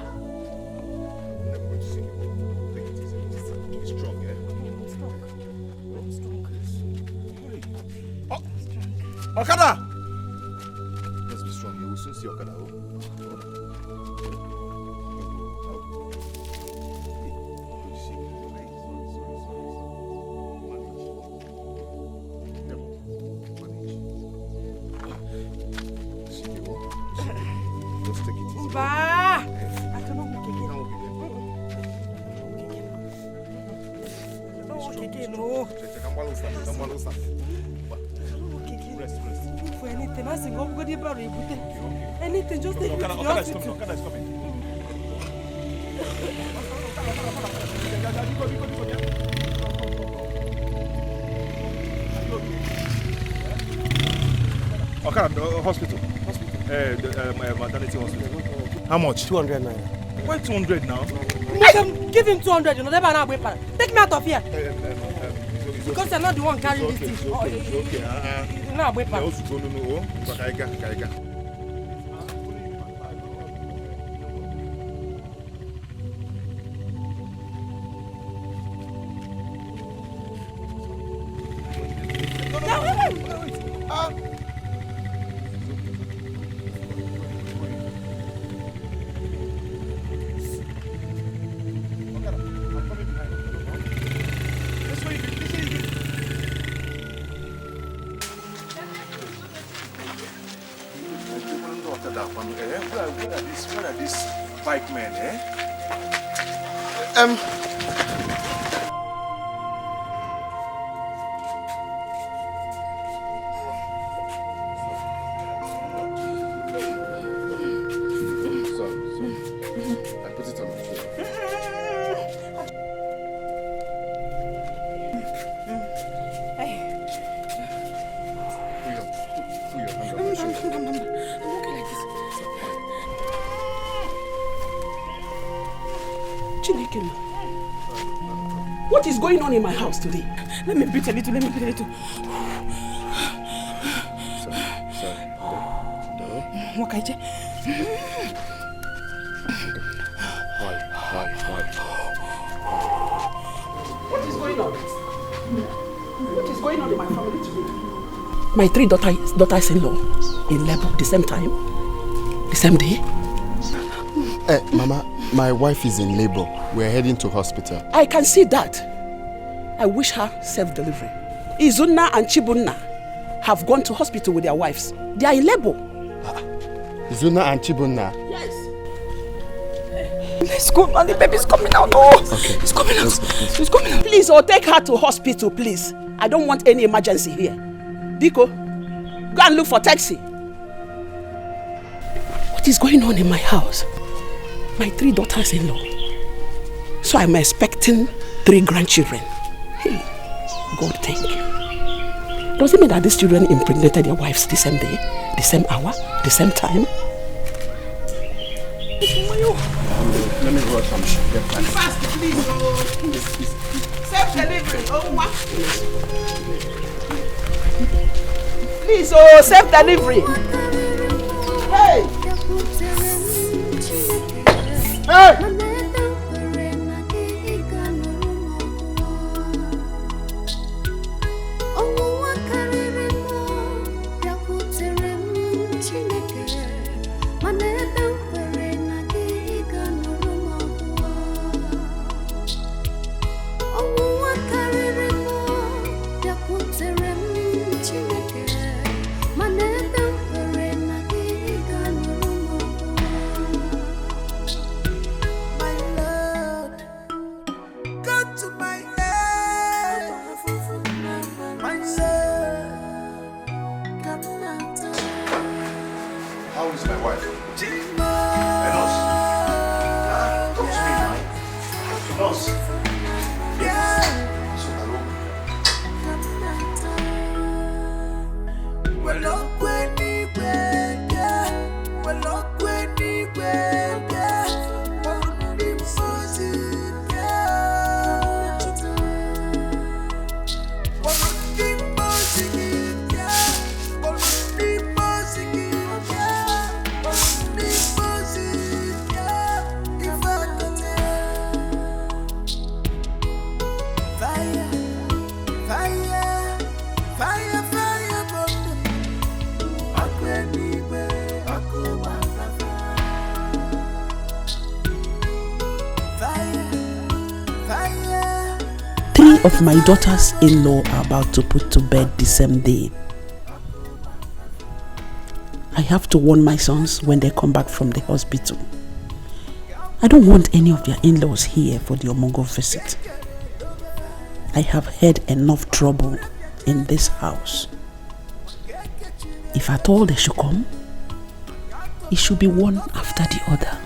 Okada! Let's be strong. You will soon see Okada. Just take it easy. I cannot walk again. I don't walk again, no. Rest. For anything, I sing up good about it. Anything, just take me to the hospital. Okada is coming. Okada, hospital. Maternity hospital. How much? 200 naira. Why 200 now? Madam, give him 200, you know, never now wait. Take me out of here. Because you're not the one carrying this thing. It's okay. No, wait. No. Kaiga. Where are these bike men, eh? I put it on the floor. Put your hand on my shoulder. What is going on in my house today? Let me breathe a little. Sorry. Wakaije. Why? What is going on? What is going on in my family today? My 3 daughters-in-law in labor the same time, the same day. Mama, my wife is in labor. We're heading to hospital. I can see that. I wish her safe delivery. Izuna and Chibunna have gone to hospital with their wives. They are in labor. Izuna and Chibunna? Yes. Let's go, man. The baby's coming out. Oh, okay. It's coming out. Let's It's coming out. Please, take her to hospital, please. I don't want any emergency here. Biko, go and look for taxi. What is going on in my house? My 3 daughters-in-law. So I'm expecting 3 grandchildren. Hey, God, thank you. Does it mean that these children impregnated their wives the same day, the same hour, the same time? Let me go out some shit. Fast, please. Self-delivery. Please, self-delivery. Hey! Hey! of my daughter's in-law are about to put to bed the same day. I have to warn my sons when they come back from the hospital. I don't want any of their in-laws here for the Omogo visit. I have had enough trouble in this house. If at all they should come, it should be one after the other.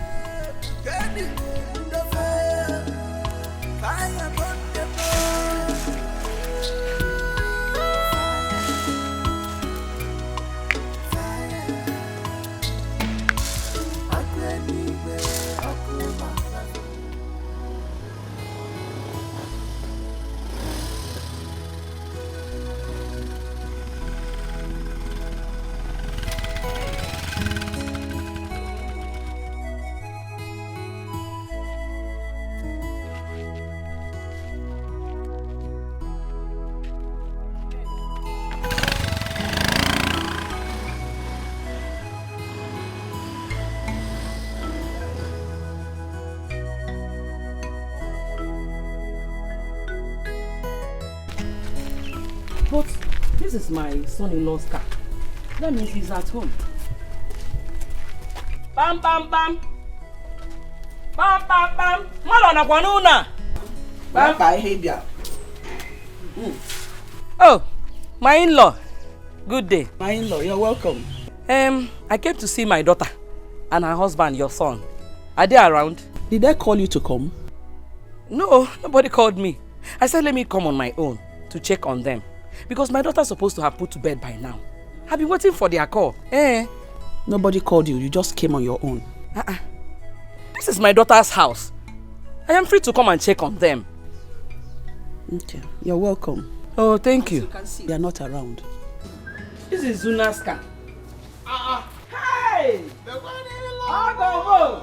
But this is my son-in-law's car. That means he's at home. Bam bam bam. Bam bam bam. Malona kwanuna. Bam behavior. Oh, my in-law. Good day. My in-law, you're welcome. I came to see my daughter and her husband, your son. Are they around? Did they call you to come? No, nobody called me. I said let me come on my own to check on them. Because my daughter's supposed to have put to bed by now. I've been waiting for their call. Nobody called you, you just came on your own. This is my daughter's house. I am free to come and check on them. Okay, you're welcome. Oh, thank you. As you can see, they're not around. This is Zuna's car. Hey! Agabo!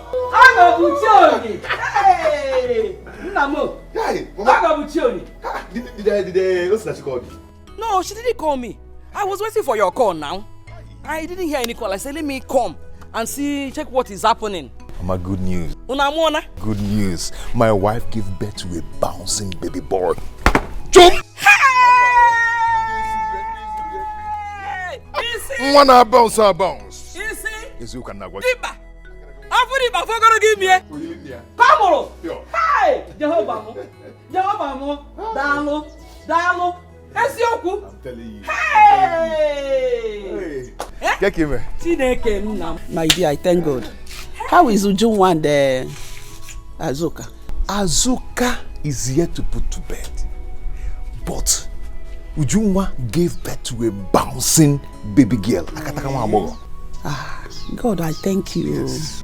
Hey! Namo! Hey! Did what's that she called you? No, she didn't call me. I was waiting for your call now. I didn't hear any call. I said, let me come and check what is happening. Mama, good news. Unamona? Good news. My wife gave birth to a bouncing baby boy. Jump! Hey! Easy! Wanna bounce or bounce? Easy! Easy, you can now go. Diba! Afuriba for gonna give me. Come on! Hey! Jehovah mo! Jehovah mo! Dalo! Dalo! Esioku! I'm telling you. Hey! Get him. My dear, I thank God. How is Ujunwa and Azuka? Azuka is here to put to bed. But Ujunwa gave birth to a bouncing baby girl. God, I thank you. Yes.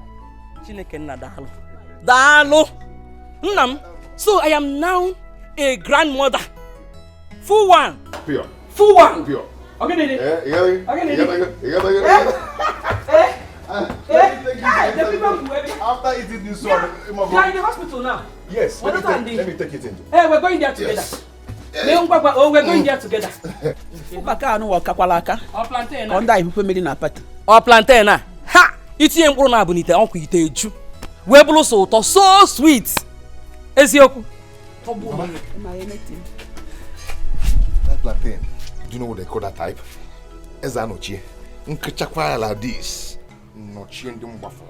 So I am now a grandmother. Full one. Pure. Full one. Pure. Okay, Didi. The people who after eating this one, they are in the hospital now. Yes, let me take it in. Hey, we're going there together. Yes. We're going there together. Or plantain. Or plantain. Ha! Iti embro na abunite onku ite eju. We bulu so to so sweet. Ezioku. That plantain, do you know what they call that type? Ezanochi. Nkechakwa like this. Nochi ndum bafu.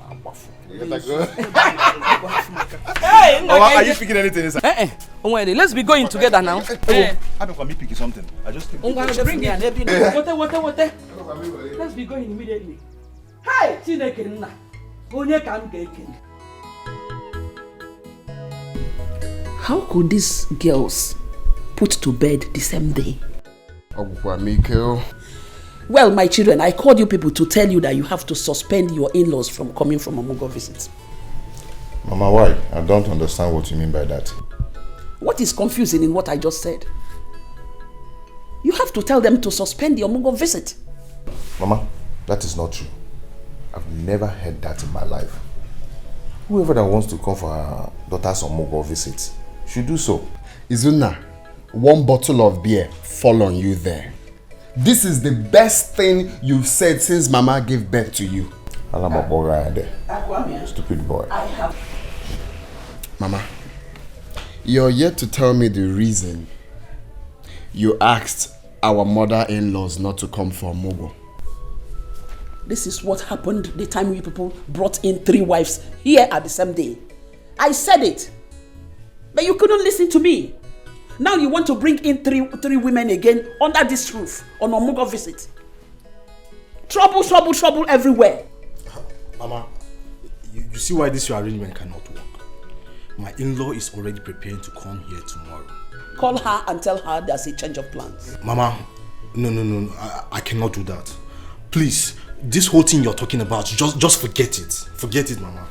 Hey, are you picking anything inside? Let's be going together now. I don't want me picking something. I just think. Bring it. What? Let's be going immediately. Hey, Chineke nna. Onye ka m ga-eken. How could these girls put to bed the same day? Well, my children, I called you people to tell you that you have to suspend your in-laws from coming from Omugo visits. Mama, why? I don't understand what you mean by that. What is confusing in what I just said? You have to tell them to suspend the Omugo visit. Mama, that is not true. I've never heard that in my life. Whoever that wants to come for her daughter's Omugo visit should do so. Izuna, one bottle of beer fall on you there. This is the best thing you've said since Mama gave birth to you. Stupid boy. Mama, you're yet to tell me the reason you asked our mother-in-laws not to come for Mogo. This is what happened the time you people brought in 3 wives here at the same day. I said it, but you couldn't listen to me. Now you want to bring in three women again under this roof on a Mogo visit. Trouble, trouble, trouble everywhere. Mama, you see why this your arrangement cannot work. My in-law is already preparing to come here tomorrow. Call her and tell her there's a change of plans. Mama, no, I cannot do that. Please, this whole thing you're talking about, just forget it. Forget it, Mama.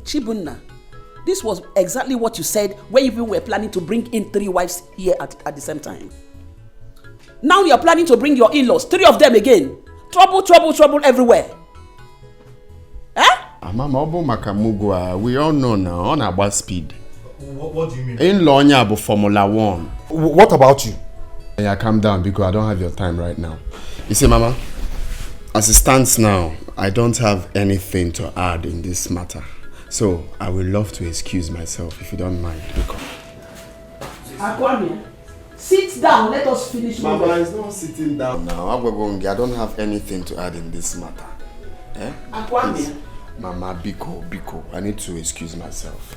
Chibunna, this was exactly what you said when you were planning to bring in 3 wives here at the same time. Now you're planning to bring your in-laws, 3 of them again. Trouble, trouble, trouble everywhere. Mama, we all know now on about speed. What do you mean? In-law nyabo Formula 1. What about you? Yeah, calm down because I don't have your time right now. You see, Mama, as it stands now, I don't have anything to add in this matter. So I would love to excuse myself if you don't mind. Akwame, sit down. Let us finish. Mama, it's not sitting down now. I don't have anything to add in this matter. Akwame. Mama, Biko, I need to excuse myself.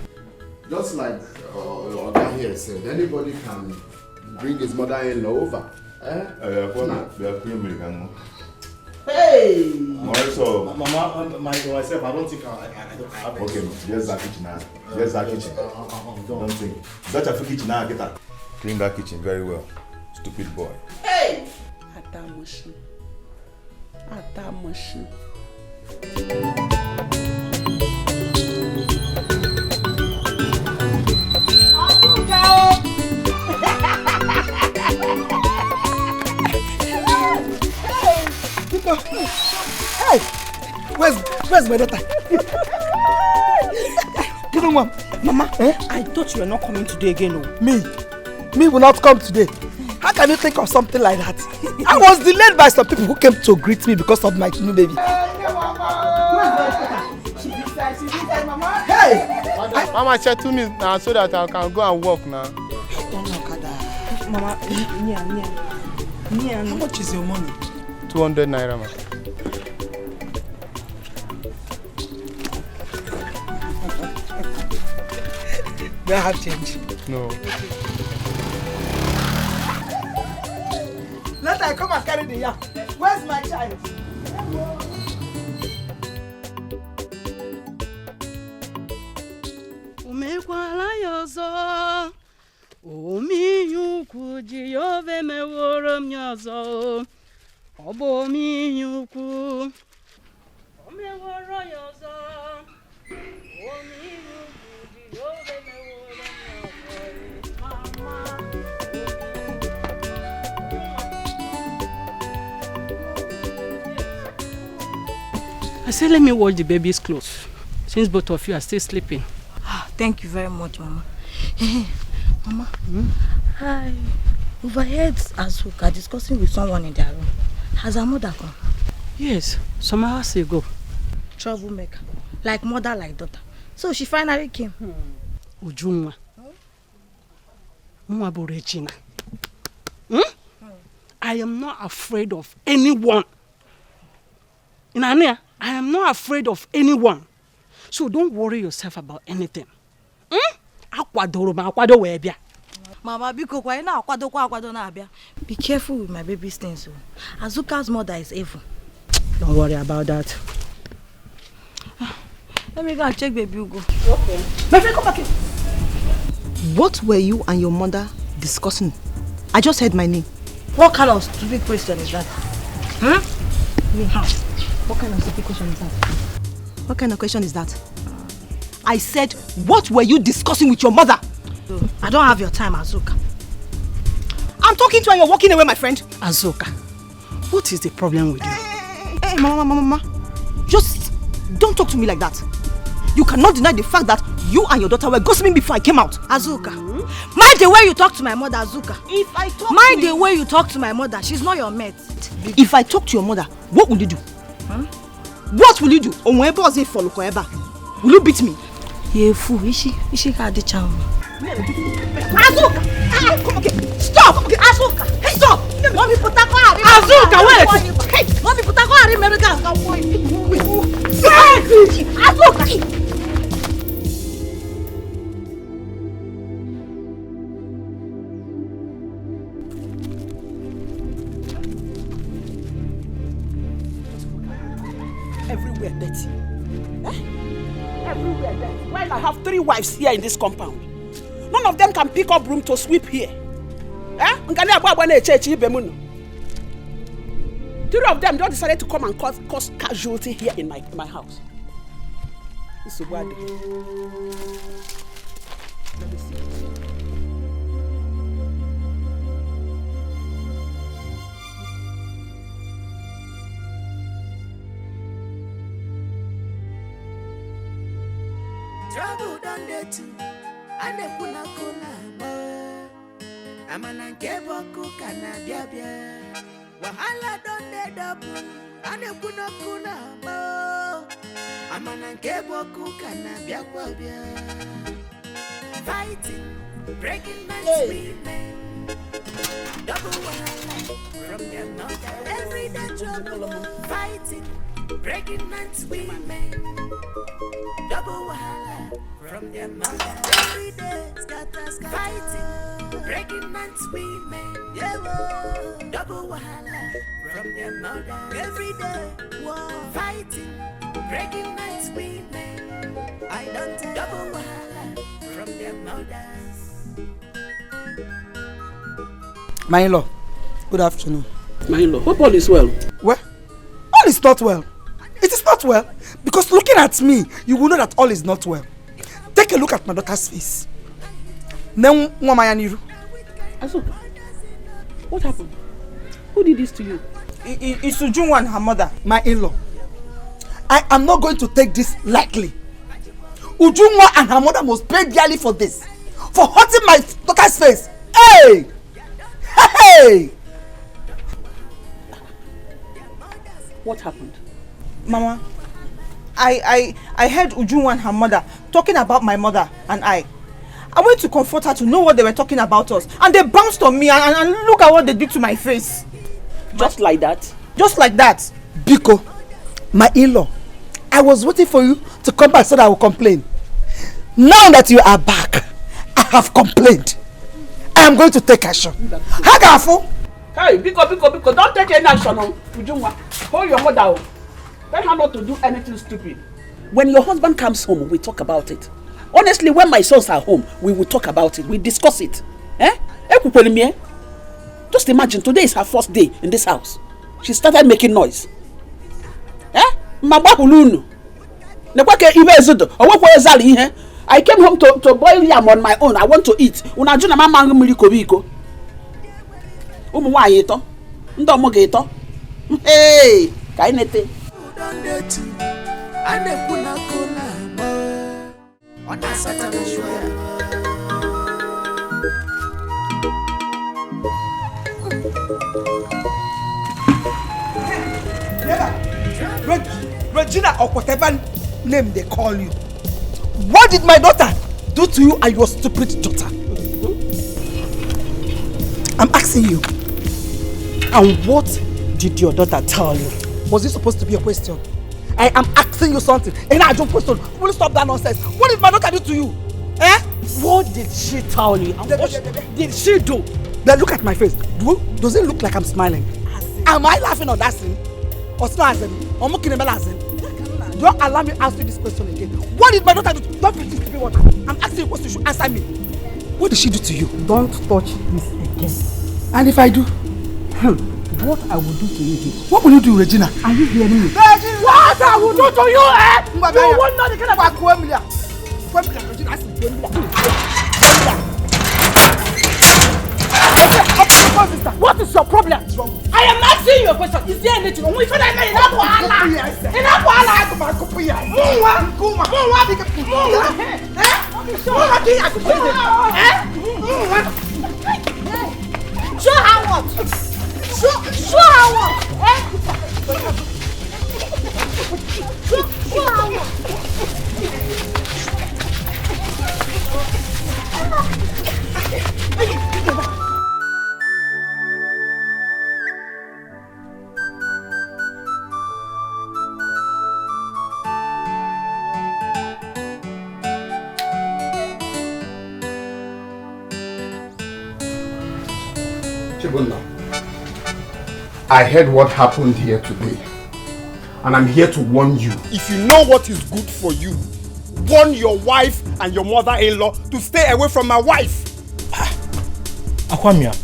Just like Oga here said, anybody can bring his mother-in-law over. Hey! Mama, myself, I don't think I have. Okay, there's that kitchen now. There's that kitchen. Don't think. Such a kitchen now, get that. Clean that kitchen very well. Stupid boy. Hey! Atamushi. Hey, where's my daughter? Give me one. Mama, I thought you were not coming today again. Me will not come today. How can you think of something like that? I was delayed by some people who came to greet me because of my new baby. Hey! Mama said to me now so that I can go and work now. Mama, how much is your money? 200 naira, ma. Do I have change? No. Let I come and carry the yam. Where's my child? Umekwala yozo. Omiyuku jiyove meworo myozo. Obo miyuku. Omeworo yozo. Omiyuku jiyove meworo myozo. Mama. I said, let me wash the baby's clothes, since both of you are still sleeping. Thank you very much, Mama. Mama, I overheard Asuka discussing with someone in their room. Has her mother come? Yes, some hours ago. Troublemaker. Like mother, like daughter. So she finally came. Ujunwa. Regina. I am not afraid of anyone. Inania, I am not afraid of anyone. So don't worry yourself about anything. Mama, be careful with my baby's things. Azuka's mother is evil. Don't worry about that. Let me go and check baby Ugo. Okay. My friend, come back here. What were you and your mother discussing? I just heard my name. What kind of stupid question is that? What kind of stupid question is that? What kind of question is that? I said, what were you discussing with your mother? I don't have your time, Azuka. I'm talking to you and you're walking away, my friend. Azuka, what is the problem with you? Hey, Mama. Just don't talk to me like that. You cannot deny the fact that you and your daughter were gossiping before I came out. Azuka, mind the way you talk to my mother, Azuka. If I talk mind the way you talk to my mother, she's not your mate. If I talk to your mother, what will you do? What will you do? Will you beat me? You're a fool. Is she got the charm? Azuka! Come again! Stop! Azuka! Stop! Mommy, put that car. Azuka, wait! Hey, mommy, put that car. America. Azuka! Everywhere dirty. Eh? Everywhere dirty. While I have 3 wives here in this compound, none of them can pick up broom to sweep here. Eh? 3 of them just decided to come and cause casualty here in my house. This is what. Let me see. Trouble done there too, and they put a cola. I'm an unkebo kana biabia. Wahala done there double, and they put a cola. I'm an unkebo kana biabia. Fighting, breaking my screaming. Double wahala from their mouth. Every day trouble, fighting, breaking and swimming. Double wahala from their mother. Every day, scatter, fighting, breaking and swimming. Yeah, double wahala from their mother. Every day, fighting, breaking and swimming. I don't take double wahala from their mothers. My in-law, good afternoon. My in-law, hope all is well. Well, all is not well. It is not well. Because looking at me, you will know that all is not well. Take a look at my daughter's face. What happened? Who did this to you? It's Ujunwa and her mother, my in-law. I am not going to take this lightly. Ujunwa and her mother must pay dearly for this. For hurting my daughter's face. Hey! Hey! What happened? Mama, I heard Ujunwa and her mother talking about my mother and I. I went to comfort her to know what they were talking about us. And they bounced on me and look at what they did to my face. Just like that? Just like that. Biko, my in-law, I was waiting for you to come back so that I will complain. Now that you are back, I have complained. I am going to take action. Hagafu! Hey, Biko, don't take any action on Ujunwa. Hold your mother. Tell her not to do anything stupid. When your husband comes home, we talk about it. Honestly, when my sons are home, we will talk about it. We discuss it. Eh? Just imagine, today is her first day in this house. She started making noise. Eh? I came home to boil yam on my own. I want to eat. Hey, kainete. Regina or whatever name they call you. What did my daughter do to you and your stupid daughter? I'm asking you. And what did your daughter tell you? Was this supposed to be a question? I am asking you something. And I don't question. Will you stop that nonsense? What did my daughter do to you? Eh? What did she tell you? And what did she do? Then look at my face. Does it look like I'm smiling? Am I laughing on that scene? Or not? Don't allow me to ask you this question again. What did my daughter do? Don't pretend to be what I'm asking you a question. You should answer me. What did she do to you? Don't touch this again. And if I do? What I will do to you is... What will you do, Regina? Are you hearing me? Regina! What I will do to you, eh? You won't know the kind of Regina. What is your problem? I am asking you a question. Is there anything? We should have made enough wahala. Enough wahala. Show her what? Show her what? Show her what? Chibunna, I heard what happened here today. And I'm here to warn you. If you know what is good for you, warn your wife and your mother-in-law to stay away from my wife. Akwamia,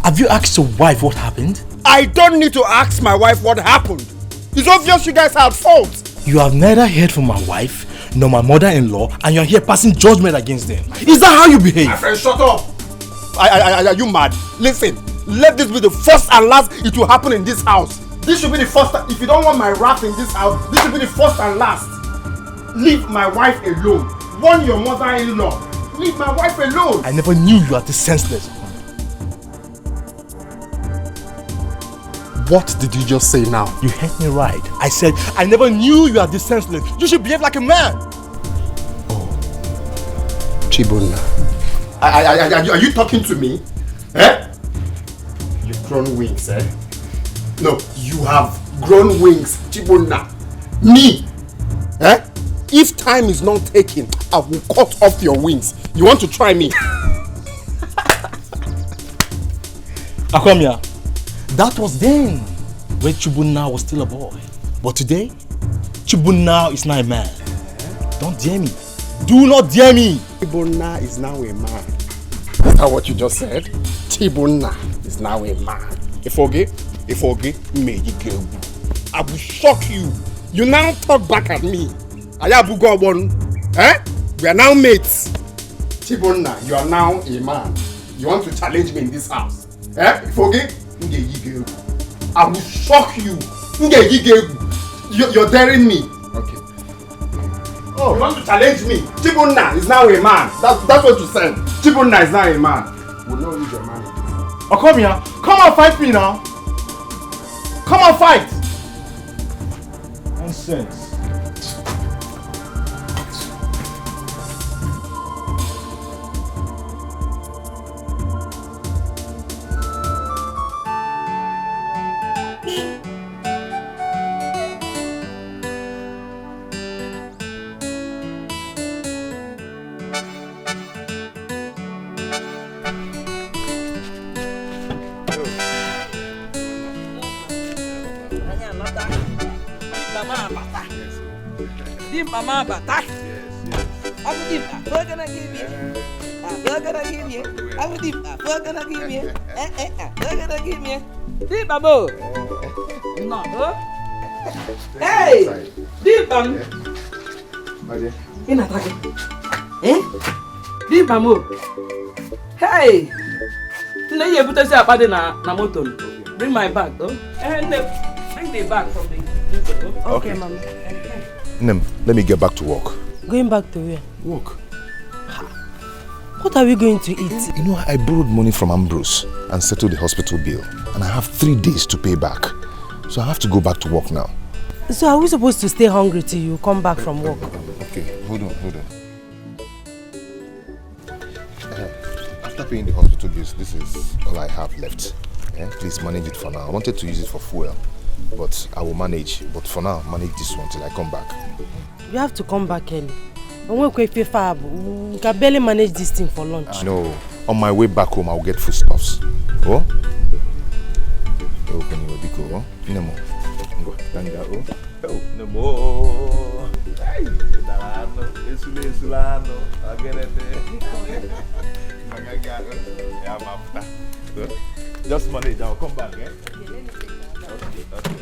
have you asked your wife what happened? I don't need to ask my wife what happened. It's obvious you guys are at fault. You have neither heard from my wife nor my mother-in-law, and you're here passing judgment against them. Is that how you behave? My friend, shut up. Are you mad? Listen, let this be the first and last it will happen in this house. This should be the first. If you don't want my wrath in this house, this should be the first and last. Leave my wife alone. Warn your mother-in-law. Leave my wife alone. I never knew you were this senseless. What did you just say now? You heard me right. I said, I never knew you were this senseless. You should behave like a man. Oh. Chibunna. Are you talking to me? Eh? You've grown wings, eh? No, you have grown wings, Chibunna. Me? Eh? If time is not taken, I will cut off your wings. You want to try me? Akwamia, that was then, when Chibunna was still a boy. But today, Chibunna is now a man. Don't dare me. Do not dare me. Chibunna is now a man. Is that what you just said? Chibunna is now a man. If me you go. I will shock you. You now talk back at me. Ayabugobon. Eh? We are now mates. Chibunna, you are now a man. You want to challenge me in this house? Eh? I will shock you. You're daring me. Okay. Oh, you want to challenge me? Chibunna is now a man. That's what you said. Chibunna is now a man. We'll not use your man. Oh, come here. Come and fight me now. Come and fight. Nonsense. Mama Bata. I will give a burger give you. A burger give you. I will give a burger give you. Burger give me. Deep babo. No. Hey! Deep bam. In attack. Eh? Deep bamo. Hey! No, you put us up at na motor. Bring my bag, though. And bring the bag from the. Okay, Mama. Nem, let me get back to work. Going back to where? Work. What are we going to eat? You know, I borrowed money from Ambrose and settled the hospital bill. And I have 3 days to pay back. So I have to go back to work now. So are we supposed to stay hungry till you come back from work? Okay, hold on. After paying the hospital bills, this is all I have left. Yeah? Please manage it for now. I wanted to use it for fuel, but I will manage. But for now, manage this one till I come back. You have to come back early. We can barely manage this thing for lunch. No, on my way back home, I'll get foodstuffs. Oh? Open your biko, oh? Nemo. Go, Tanga, oh? Oh, Nemo. Hey, Sulano, just manage, I'll come back, eh? Okay.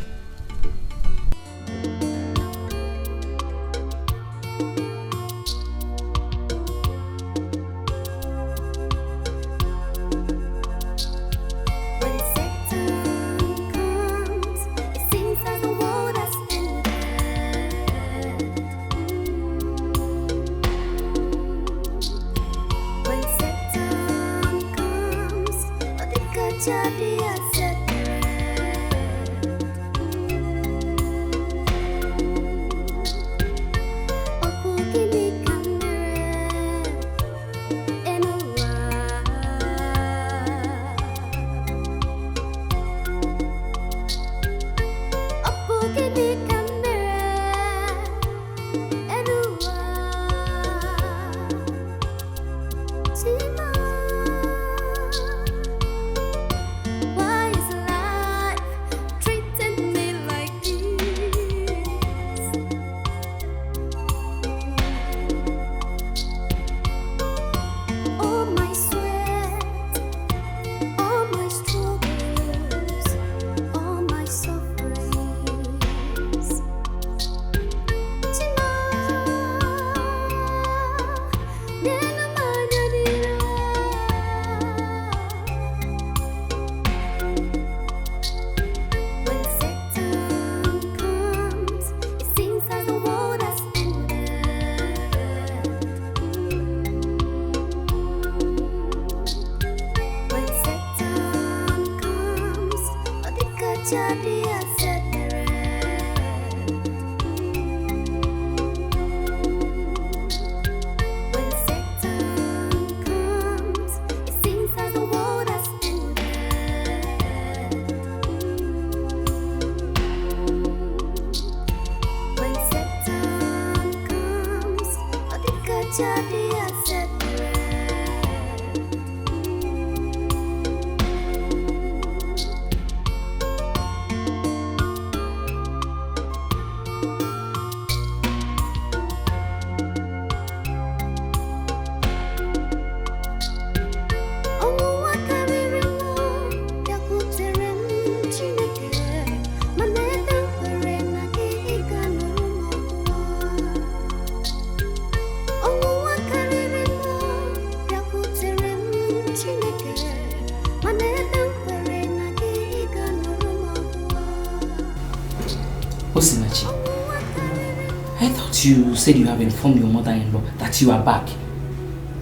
I thought you said you have informed your mother-in-law that you are back.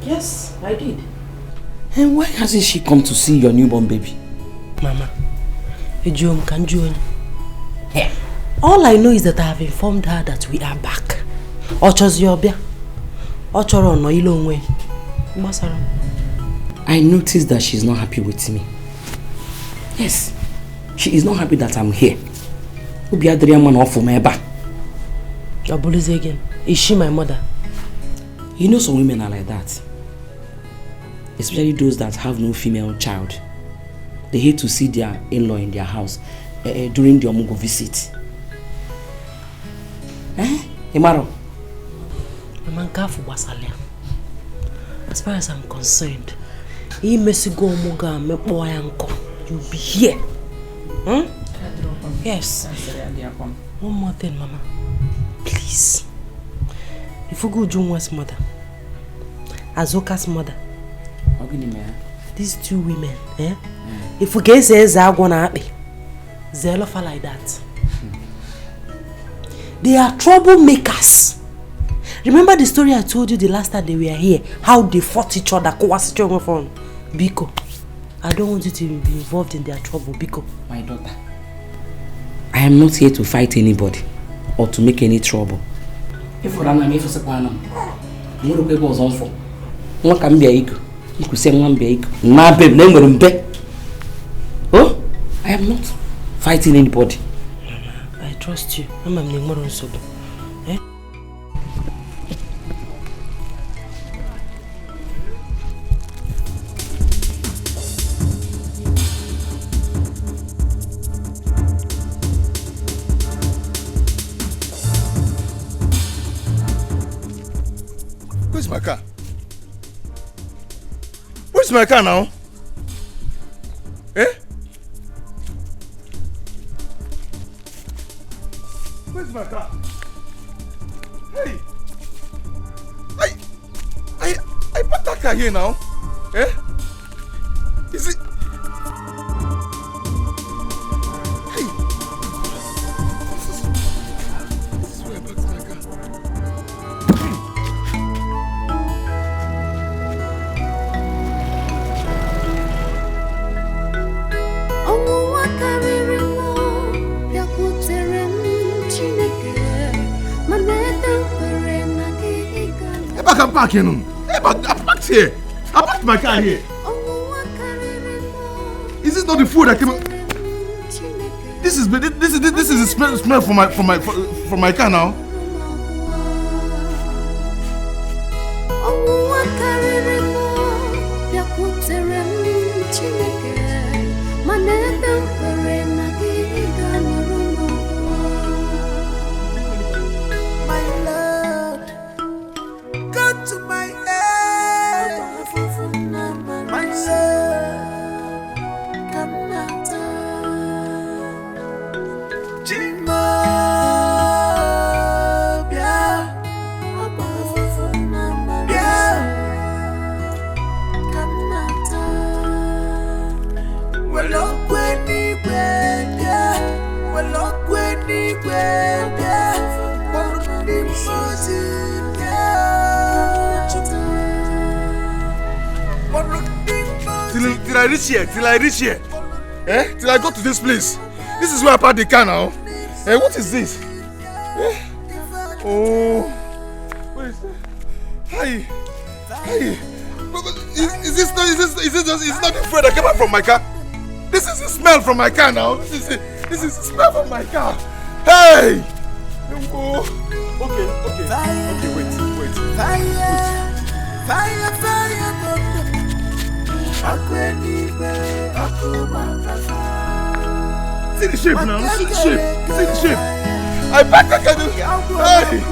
Yes, I did. And why hasn't she come to see your newborn baby? Mama, all I know is that I have informed her that we are back. I noticed that she's not happy with me. Yes, she is not happy that I'm here. Again. Is she my mother? You know some women are like that. Especially those that have no female child. They hate to see their in-law in their house during the Omugo visit. Imaro? As far as I'm concerned, you'll be here. Hmm? Yes. One more thing, Mama. Please. If you go Junwa's mother, Azoka's mother, these two women, if you get say Zagwana happy, Zelofa like that. They are troublemakers. Remember the story I told you the last time they were here? How they fought each other? Biko, I don't want you to be involved in their trouble, Biko. My daughter, I am not here to fight anybody or to make any trouble. If you run away for Sapanam, you will be on for. What can be a you could say one big, my babe, name. Oh, I am not fighting anybody. I trust you. I'm a Nigerian FREE. Eh? Where's my car? Where's my car now? Eh? Where's my car? Hey! I parked that car here now. Eh? Is it? Hey! This is where I parked my car. I can park here. I parked here. I parked my car here. Is this not the food that came? This is the smell from my car now. Till I reach here. Eh? Till I go to this place. This is where I parked the car now. Eh? What is this? Eh? Oh. What is that? Hi. Is this not the food that came out from my car? This is the smell from my car now. This is the smell from my car. Hey! Oh. Okay, wait. Fire, fire, see the shape now, see the shape, see the shape. I back I can do. Hey,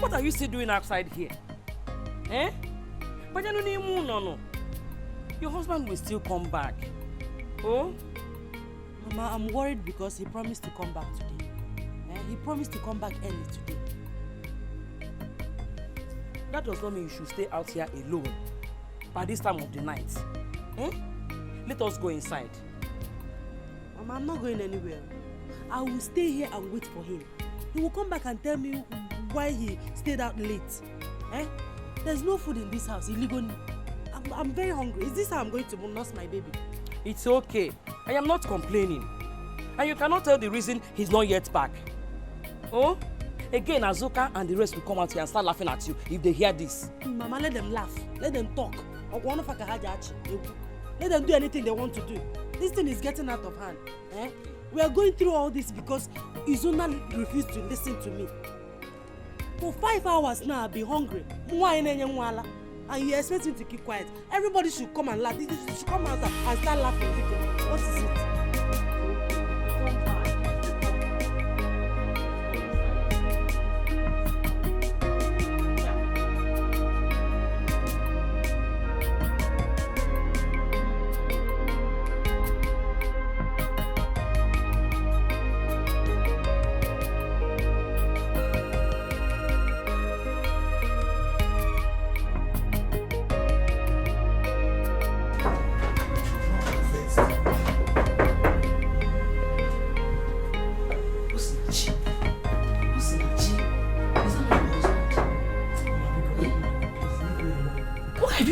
What are you still doing outside here? Eh? But no. Your husband will still come back. Oh? Mama, I'm worried because he promised to come back today. He promised to come back early today. That does not mean you should stay out here alone by this time of the night. Eh? Let us go inside. Mama, I'm not going anywhere. I will stay here and wait for him. He will come back and tell me why he stayed out late. Eh? There's no food in this house illegally. I'm very hungry. Is this how I'm going to nurse my baby? It's okay. I am not complaining. And you cannot tell the reason he's not yet back. Oh? Again, Azuka and the rest will come out here and start laughing at you if they hear this. Mama, let them laugh. Let them talk. Let them do anything they want to do. This thing is getting out of hand. Eh? We are going through all this because Izuna refused to listen to me. For 5 hours now, I've been hungry. And you expect me to keep quiet. Everybody should come and laugh. They should come out and start laughing. What is it?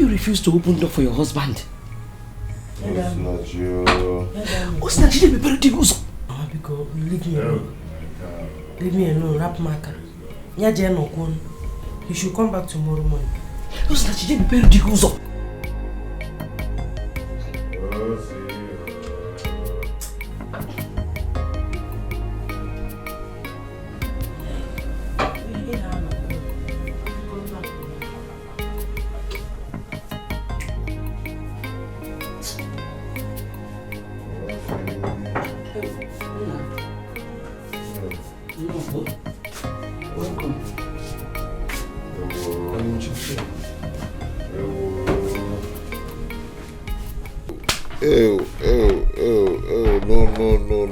Refuse to open door for your husband. What's not you? Because leave me alone. Leave me alone, rap marker. He should come back tomorrow morning. What's not you? Be very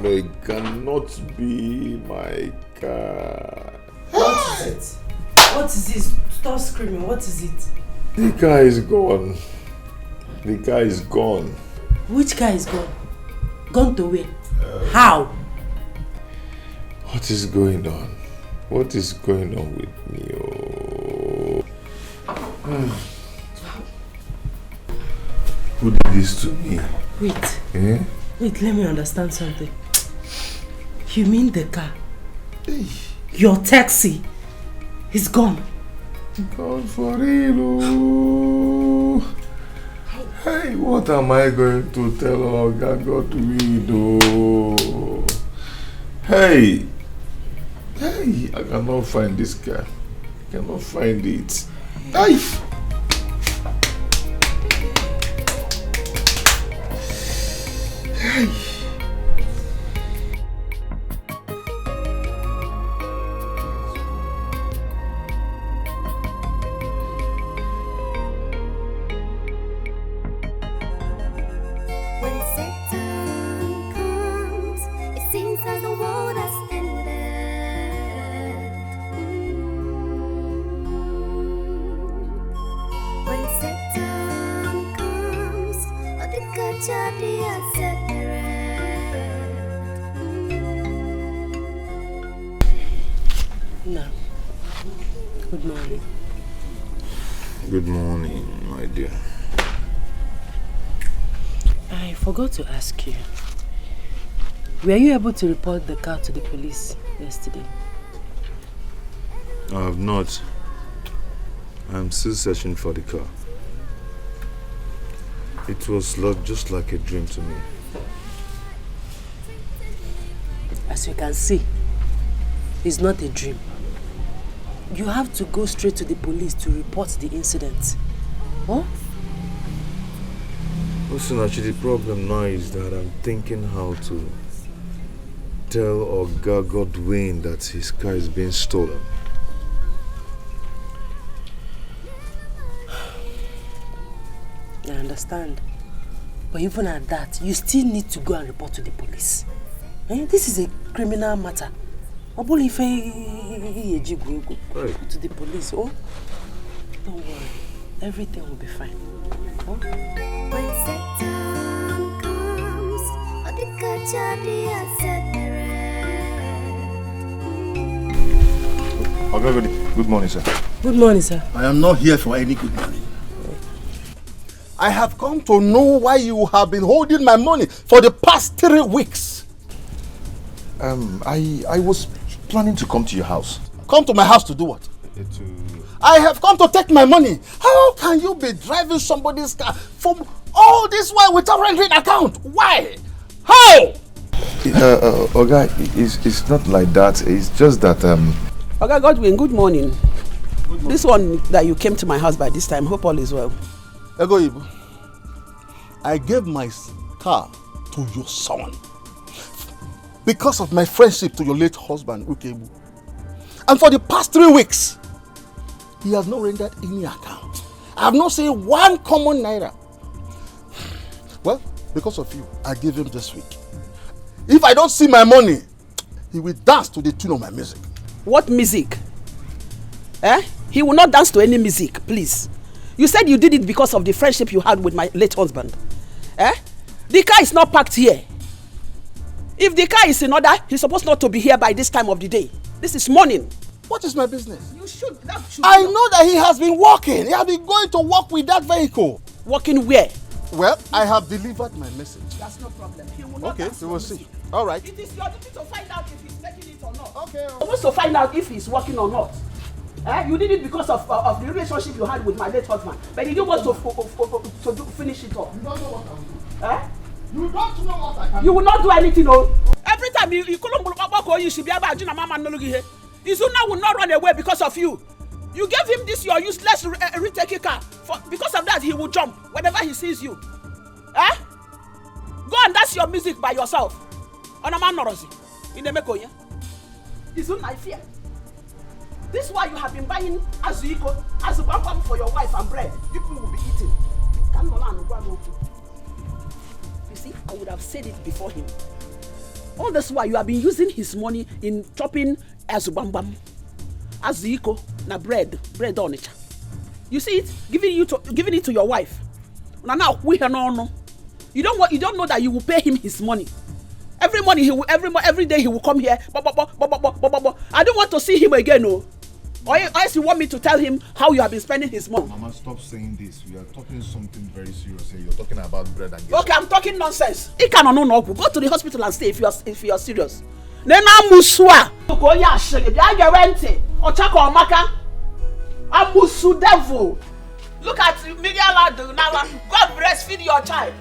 No, it cannot be my car. What is it? What is this? Stop screaming, what is it? The car is gone. The car is gone. Which car is gone? Gone to where? How? What is going on? What is going on with me? Who did this to me? Wait. Eh? Wait, let me understand something. You mean the car? Your taxi is gone? Gone for real. Hey, what am I going to tell Oga God we do? Hey, I cannot find this car. I cannot find it. Hey. Hey. When Satan No. Good morning. Good morning, my dear. I forgot to ask you. Were you able to report the car to the police yesterday? I have not. I'm still searching for the car. It was just like a dream to me. As you can see, it's not a dream. You have to go straight to the police to report the incident. Huh? Listen, actually, the problem now is that I'm thinking how to tell Oga Godwin that his car is being stolen. I understand. But even at that, you still need to go and report to the police. This is a criminal matter. Right. To the police. Oh, don't worry. Everything will be fine. Huh? When Satan comes, Good morning, sir. Good morning, sir. I am not here for any good morning. I have come to know why you have been holding my money for the past 3 weeks. I was planning to come to your house. Come to my house to do what? I have come to take my money. How can you be driving somebody's car from all this while without rendering account? Why? How? Oga, it's not like that. It's just that Oga Godwin, good morning. This one that you came to my house by this time, hope all is well. Egoibu, I gave my car to your son because of my friendship to your late husband, Uche. And for the past 3 weeks, he has not rendered any account. I have not seen one common naira. Well, because of you, I gave him this week. If I don't see my money, he will dance to the tune of my music. What music? He will not dance to any music, please. You said you did it because of the friendship you had with my late husband. The car is not parked here. If the car is in order, he's supposed not to be here by this time of the day. This is morning. What is my business? You should. I know that he has been walking. He has been going to work with that vehicle. Working where? Well, I have delivered my message. That's no problem. He will not. Okay, we will see. All right. It is your duty to find out if he's taking it or not. Okay. You're supposed to find out if he's working or not. You did it because of the relationship you had with my late husband, but you didn't want to finish it off. You don't know what I'm doing. You don't know what I can do. You will not do anything, no. Every time you should be able to mama Izuna will not run away because of you. You gave him this your useless retake car. Because of that, he will jump whenever he sees you. Go and dance your music by yourself. On a man norozi. In the Mekoya. Izuna, I fear. This is why you have been buying azuiko, azubambam for your wife and bread. People will be eating. You see, I would have said it before him. All this while you have been using his money in chopping azubambam, azuiko, na bread on it. You see it, giving it to your wife. Now we no. You don't know that you will pay him his money. Every day he will come here. I don't want to see him again, no. Or else you want me to tell him how you have been spending his money. Mama, stop saying this. We are talking something very serious here. You're talking about bread and gas. Okay, I'm talking nonsense. Go to the hospital and stay if you are serious. Nena muswa. Okoya shege. Biaga wente. Ochako omaka. Amusu devil. Look at Miguel Adu now. God breastfeed your child.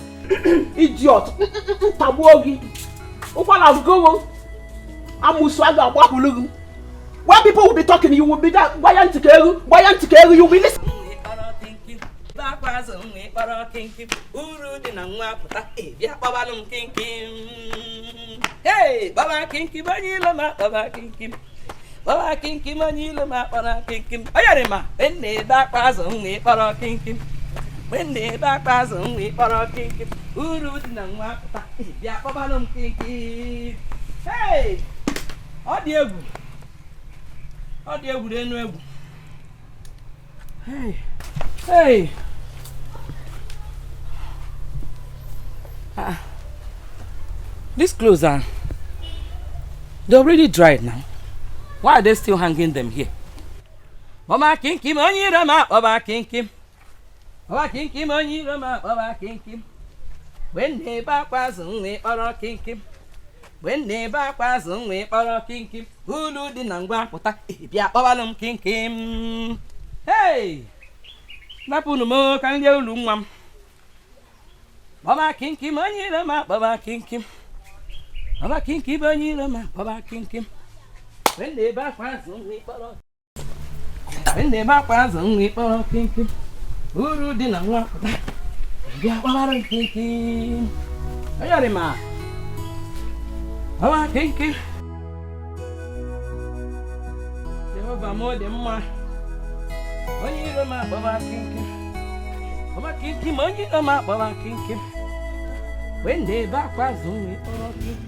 Idiot. Tabuogi. Upala go. Amusu aga wahulugu. When people will be talking, you will be that Bayantikelu, you will be listening. Hey, Baba Kinky Manila, Baba Kinky. Baba Kinky Manila, Baba Kinky. Ayarima, when they back was only para Kinky. When they back was only para Kinky. Uru Nangwapata, Yapabalum Kinky. Hey, audio. Hey. These clothes are... They're already dried now. Why are they still hanging them here? Baba kinkim onyi rama, baba kinkim. Baba kinkim onyi rama, baba kinkim. When they back was only or kinkim. When they back was only or kinkim. Ulu di nangwa pota, bia babalum kinkim. Hey! Napunu mo kan ye ulumam. Baba kinkim onyi rama, baba kinkim. Baba kinkim onyi rama, baba kinkim. When they back was only or when they back was only or kinkim. Ulu di nangwa pota. Bia babalum kinkim. Ayari ma. Baba kinkim. Jehovah mo de ma. Onyi rama baba kinkim. Baba kinkim onyi rama baba kinkim. When they back was only or kinkim.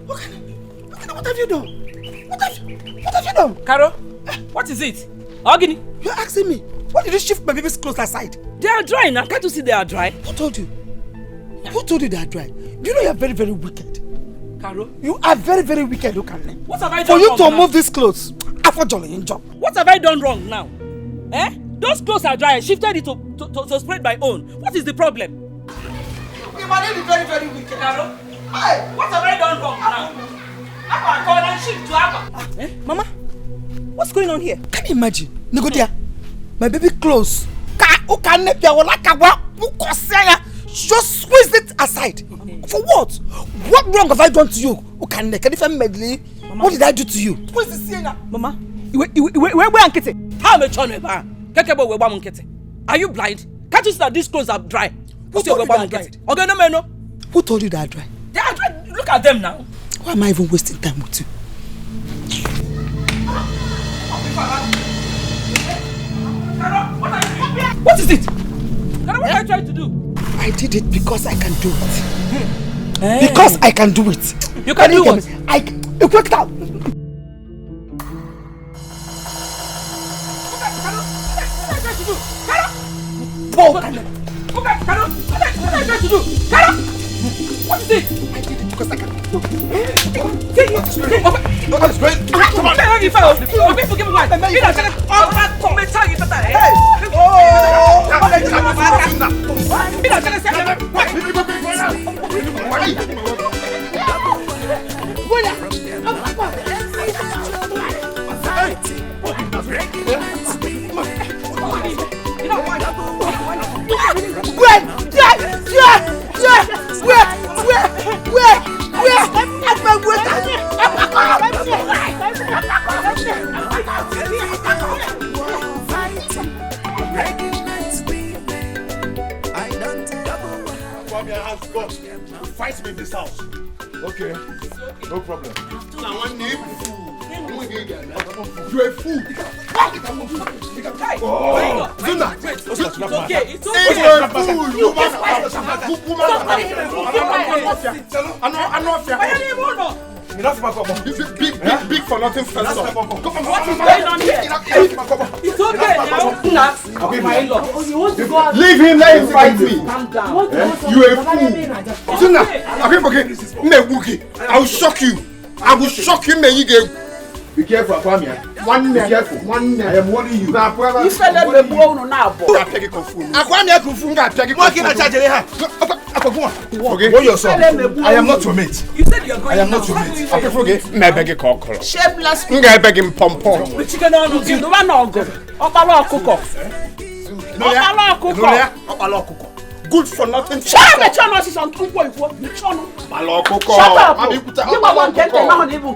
What have you done? What have you done? Caro, what is it? Ogini, you're asking me. Why did you shift my baby's clothes aside? They are dry now. Can't you see they are dry? Who told you? Who told you they are dry? Do you know you are very, very wicked? Caro, you are very, very wicked. Look at me. What have I done wrong? For you to now? move these clothes, after jolly job. What have I done wrong now? Eh? Those clothes are dry. I shifted it to spread my own. What is the problem? You might be very, very wicked. Caro, hey, what have I done wrong now? Abba, call and shift to Abba. Mama, what's going on here? Can you imagine? Negodia, my baby clothes. Just squeeze it aside. For what? What wrong have I done to you? What did I do to you? Mama, where Nkete? How much on it? Are you blind? Can't you see that these clothes are dry? Who told you they are dry? Who told you they are dry? They are dry. Look at them now. Why am I even wasting time with you? What is it? What are you trying to do? I did it because I can do it. Because I can do it. You can do what? You worked out. What are you trying to do? What is it? I did it because I can do it. Nobody's great. Come on. Fight me in this house. Okay, no problem. Now one name. You're a fool. Oh, Zuna. It's okay. It's okay. You're a fool. You enough, this is big for nothing first. What is going on here? It's okay now. Okay, my in-law. Leave him, let him fight me. You a fool. Zuna, I will shock you. I will shock you, man. Be careful, Akwamia. Be careful. I am warning you. You fell in the bone now. Akwamia Kufunga, okay, what your son? I am not your mate. You said you're going. I am not your mate. I forget. Me beg a cockle. Shameless. I beg him pom pom. The chicken on you. The one on go. Okaro cook. Okaro cook. Good for nothing. Shut up, is on two boys. Shut up. You want to even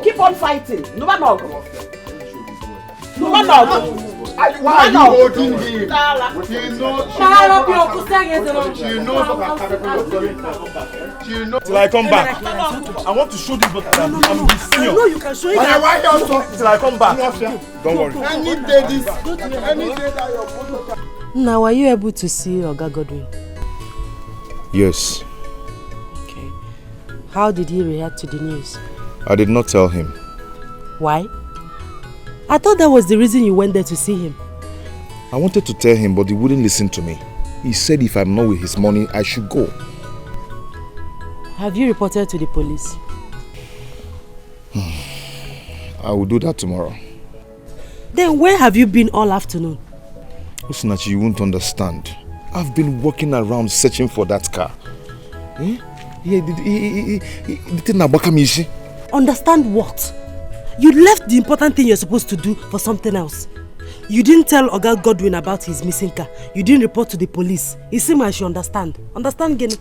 keep on fighting. No one know. No one know. Why are you holding him? She knows. Till I come back. I want to show this, but I'm his senior. No, you can show it. Why also? Till I come back. Don't worry. Any day that you're. Now, were you able to see Oga Godwin? Yes. Okay. How did he react to the news? I did not tell him. Why? I thought that was the reason you went there to see him. I wanted to tell him, but he wouldn't listen to me. He said if I'm not with his money, I should go. Have you reported to the police? I will do that tomorrow. Then where have you been all afternoon? Osinachi, you won't understand. I've been walking around searching for that car. Understand what? You left the important thing you're supposed to do for something else. You didn't tell Oga Godwin about his missing car. You didn't report to the police. It seems I should understand. Understand, Gene?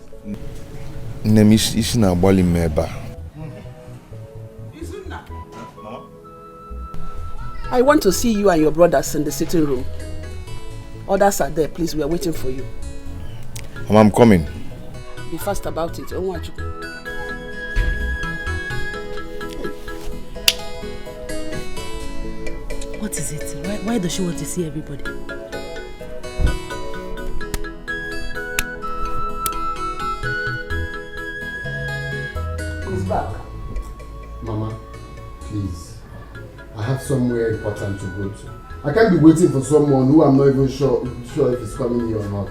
I want to see you and your brothers in the sitting room. Others are there, please. We are waiting for you. Mama, I'm coming. Be fast about it. What is it? Why does she want to see everybody? Who's back? Mama, please. I have somewhere important to go to. I can't be waiting for someone who I'm not even sure if he's coming here or not.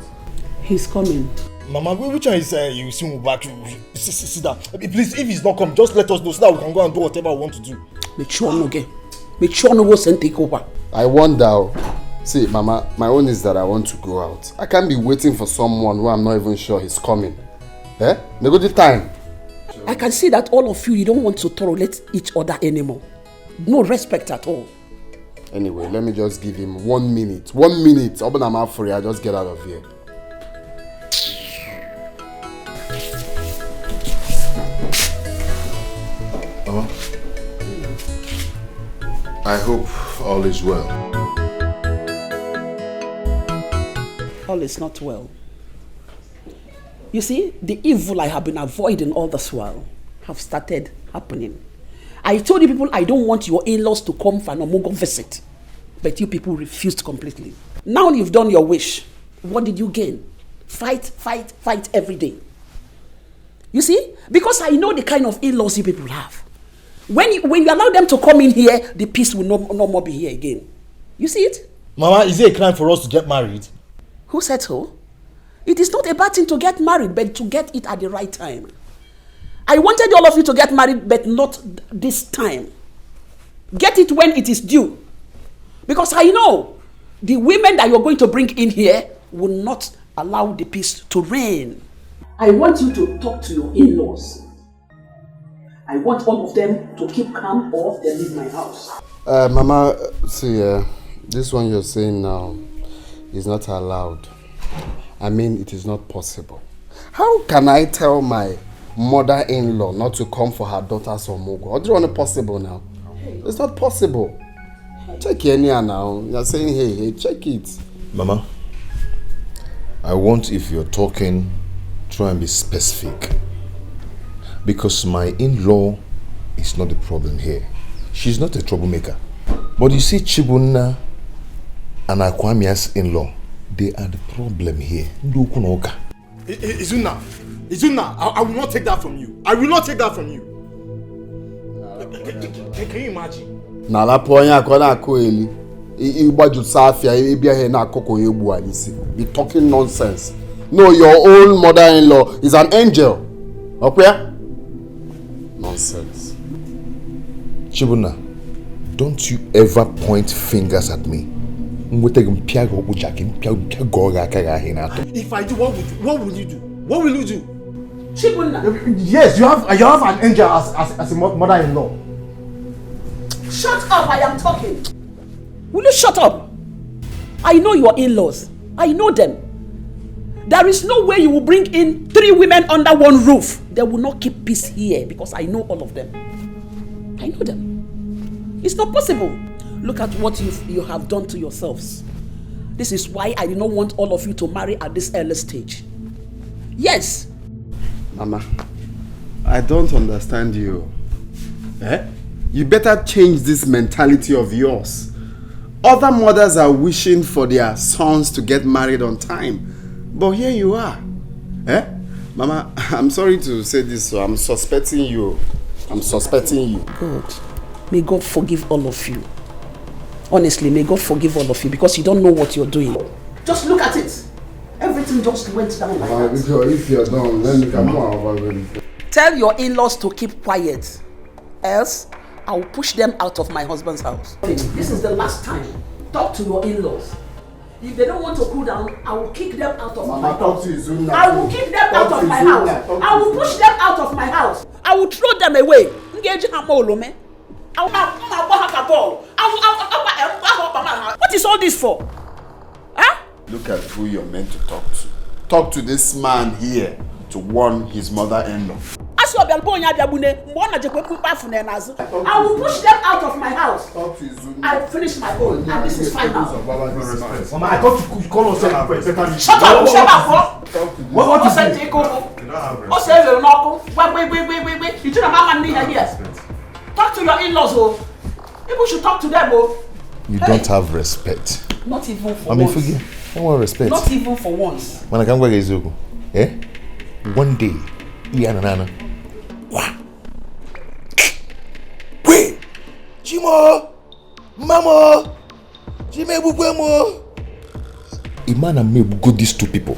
He's coming. Mama, which one is you see me back? Sit down. Please, if he's not coming, just let us know so that we can go and do whatever we want to do. Make sure no get. Make sure no go send take over. I wonder. See, Mama, my own is that I want to go out. I can't be waiting for someone who I'm not even sure he's coming. Eh? Nego the time. I can see that all of you don't want to tolerate each other anymore. No respect at all. Anyway, let me just give him 1 minute. 1 minute. Open my mouth for you. I just get out of here. I hope all is well. All is not well. You see, the evil I have been avoiding all this while have started happening. I told you people I don't want your in-laws to come for an Omogo visit. But you people refused completely. Now you've done your wish. What did you gain? Fight, fight, fight every day. You see? Because I know the kind of in-laws you people have. When you allow them to come in here, the peace will no more be here again. You see it? Mama, is it a crime for us to get married? Who said so? It is not a bad thing to get married, but to get it at the right time. I wanted all of you to get married, but not this time. Get it when it is due. Because I know the women that you're going to bring in here will not allow the peace to reign. I want you to talk to your in-laws. I want all of them to keep calm or they leave my house. Mama, see, this one you're saying now is not allowed. I mean, it is not possible. How can I tell my mother-in-law not to come for her daughter's Omogo? How do you want it possible now? It's not possible. Check here now. You're saying, hey, check it. Mama, I want, if you're talking, try and be specific. Because my in-law is not the problem here. She's not a troublemaker. But you see, Chibunna and Akwamia's in-law, they are the problem here. Izuna, I will not take that from you. I will not take that from you. Can you imagine? Nala ponya kona koeli. Igbaju safia ebia he na akoko egbu alisi. Be talking nonsense. No, your own mother-in-law is an angel. Okay? Nonsense. Chibuna, don't you ever point fingers at me. If I do, what will you do? What will you do? Chibuna. Yes, you have an angel as a mother-in-law. Shut up, I am talking. Will you shut up? I know your in-laws. I know them. There is no way you will bring in 3 women under one roof. They will not keep peace here because I know all of them. I know them. It's not possible. Look at what you have done to yourselves. This is why I do not want all of you to marry at this early stage. Yes. Mama, I don't understand you. You better change this mentality of yours. Other mothers are wishing for their sons to get married on time. But here you are. Mama, I'm sorry to say this, so I'm suspecting you. God, may God forgive all of you. Honestly, may God forgive all of you because you don't know what you're doing. Just look at it. Everything everything just went down like that. If you're done, let me come on. Tell your in-laws to keep quiet, else I will push them out of my husband's house. This is the last time. Talk to your in-laws. If they don't want to cool down, I will kick them out of my house. I will kick them out of my house. I will push them out of my house. I will throw them away. What is all this for? Huh? Look at who you're meant to talk to. Talk to this man here to warn his mother-in-law. I will push them out of my house. I finished my own, and this is final. Mama, I thought you call us first. Shut up, shut up. What is it? Wait. You don't have money here. Talk to your in-laws, oh. People should talk to them, oh. You don't have respect. Not even for I mean, once. forget. I want respect. Not even for once. When I come back, one day, Nana. Wait! Jimo! Mama! Jime Bugwemo! A man and me will go these two people.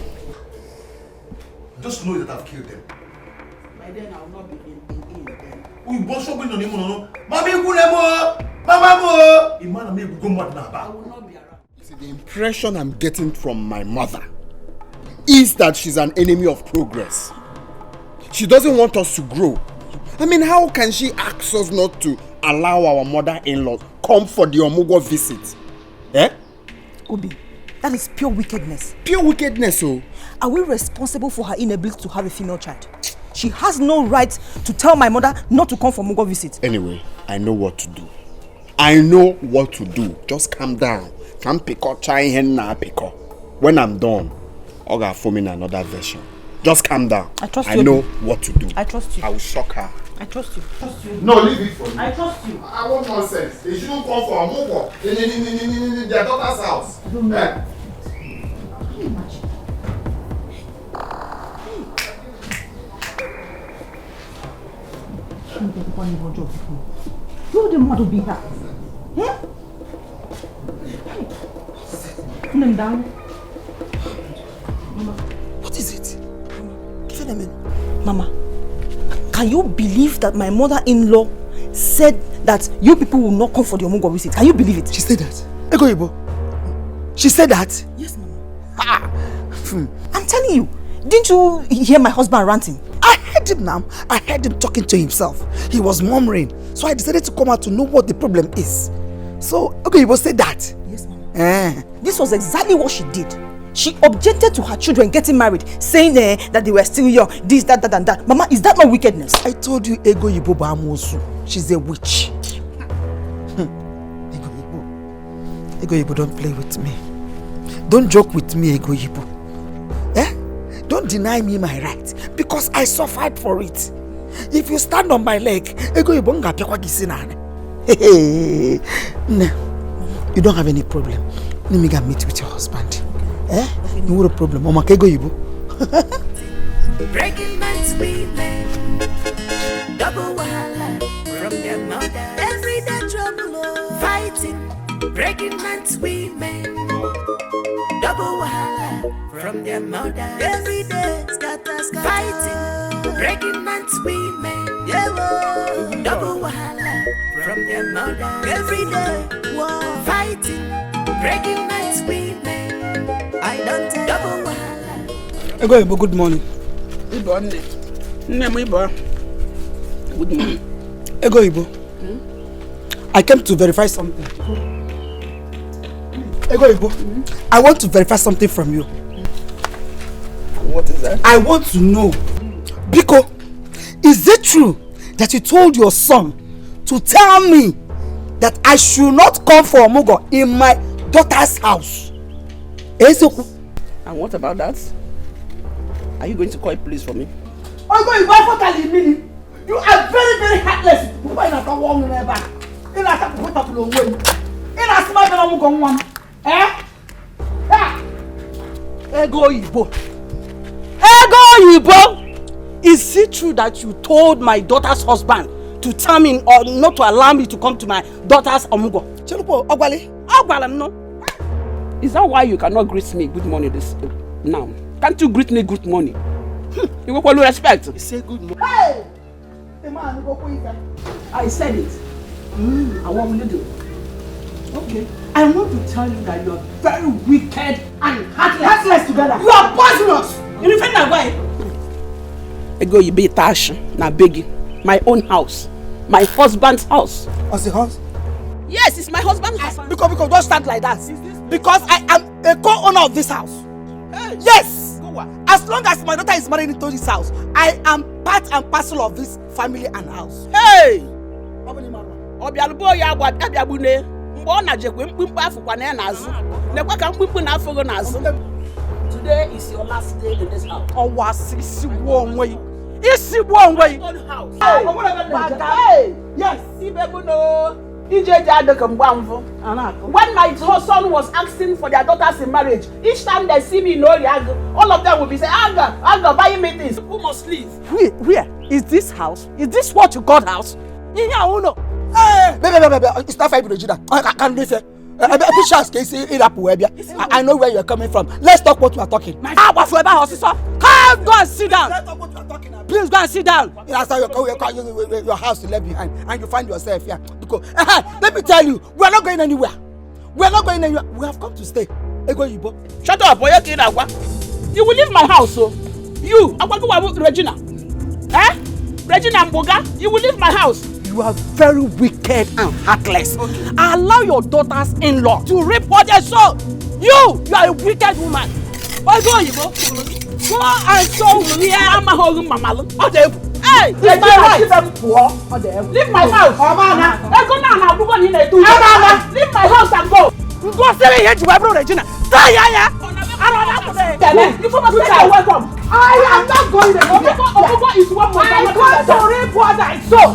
Just know that I've killed them. By then I will not be in then. We both should be on him, no? Mama Gulemo! Mama! A man and me will go mad now. I will not be around. See, the impression I'm getting from my mother is that she's an enemy of progress. She doesn't want us to grow. I mean, how can she ask us not to allow our mother-in-law come for the Omugo visit? Eh? Obi, that is pure wickedness. Pure wickedness, oh. Are we responsible for her inability to have a female child? She has no right to tell my mother not to come for Omugo visit. Anyway, I know what to do. I know what to do. Just calm down. Can't pick up try henna pick up. When I'm done, I'll go form in another version. Just calm down. I trust you. I know what to do. I trust you. I will shock her. I trust you. No, leave it for me. I trust you. I want nonsense. They shouldn't come for a move in their daughter's house. I don't know. Eh? Can you imagine? You the mother be here. Put them down. Mama. What is it? Give it a minute. Mama, can you believe that my mother-in-law said that you people will not come for the Omugo visit? Can you believe it? She said that? Ego Ibo. She said that? Yes, Mama. I'm telling you. Didn't you hear my husband ranting? I heard him now. I heard him talking to himself. He was murmuring. So I decided to come out to know what the problem is. So, Ego Ibo said that? Yes, Mama. This was exactly what she did. She objected to her children getting married, saying that they were still young, this, that, and that. Mama, is that not wickedness? I told you Ego Ibo Bamosu. She's a witch. Ego Ibo, don't play with me. Don't joke with me, Ego Ibo. Eh? Don't deny me my right, because I suffered for it. If you stand on my leg, Ego Ibo nga piakwa gisinane. Hey, no, you don't have any problem. Let me go meet with your husband. Eh? No a problem. Mama, Ego Ibo. Breaking nights we make double wahala from their mother. Everyday trouble, fighting. Breaking nights we make double wahala from their mother. Every day scatter, fighting. Breaking nights we make double wahala from their mother. Every day fighting. Breaking nights we make. I don't take double wahala. Ego Ibo, good morning. Good morning. Good morning. Ego Ibo. I came to verify something. Ego Ibo, I want to verify something from you. What is that? I want to know, Biko, is it true that you told your son to tell me that I should not come for Omugo in my daughter's house? And what about that? Are you going to call police for me? Ogo Ibo, you are very, very heartless. Ego Ibo. Ego Ibo! Is it true that you told my daughter's husband to tell me or not to allow me to come to my daughter's Omugo? Chelupo, Ogwale? Ogwale, no. Is that why you cannot greet me good morning this now? Can't you greet me good morning? You go with respect. You say good morning. Hey! The man go quick. I said it. And what will you do? Okay. I want to tell you that you are very wicked and heartless. Heartless together. You are poisonous. You defend that way. I go you be tash na begi. My own house. My husband's house. What's the house? Yes, it's my husband's house. Because don't stand like that. Because I am a co-owner of this house. Hey. Yes. As long as my daughter is married into this house, I am part and parcel of this family and house. Hey! Obialubo ya gwa abiabune. Mgbe ọ na-jekwe mkpimkpe afụkwa na ya n'azụ. Nekwa ka mkpimkpe na-afụgo n'azụ. Today is your last day in this house. Ọwa isi gbuo onwe yi. Isi gbuo onwe yi. Hey! Yes, Ibebuno. When my son was asking for their daughters in marriage, each time they see me in Oriago, all of them will be saying, Aga, buy me this. Who must leave? Where? Is this house? Is this what you call house? Hey! Baby, it's not 5 Regina. I can't live here. I know where you're coming from. Let's talk what we are talking. Come, go and sit down. Let's talk what we are talking about. Please go and sit down. That's how your house is left behind, and you find yourself here. Because let me tell you, we are not going anywhere. We are not going anywhere. We have come to stay. Shut up, boy. You will leave my house, so you, Regina. Regina Mboga, you will leave my house. You are very wicked and heartless. Okay. Allow your daughters-in-law to reap what they sow. You are a wicked woman. Why go and show me. Hey, leave my house. Leave my house. Leave my house and go. Go stay here to Ebele, Regina. Stay here. I am not going to Ogogo is one more. I come to reap what I sow.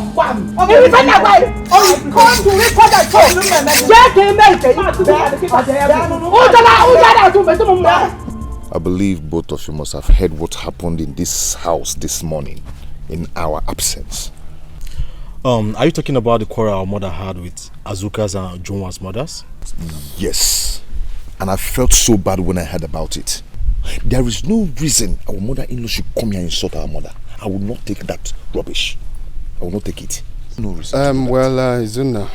I believe both of you must have heard what happened in this house this morning in our absence. Are you talking about the quarrel our mother had with Azuka's and Junwa's mothers? Yes. And I felt so bad when I heard about it. There is no reason our mother-in-law should come here and insult our mother. I will not take that rubbish. I will not take it. No reason. Izuna,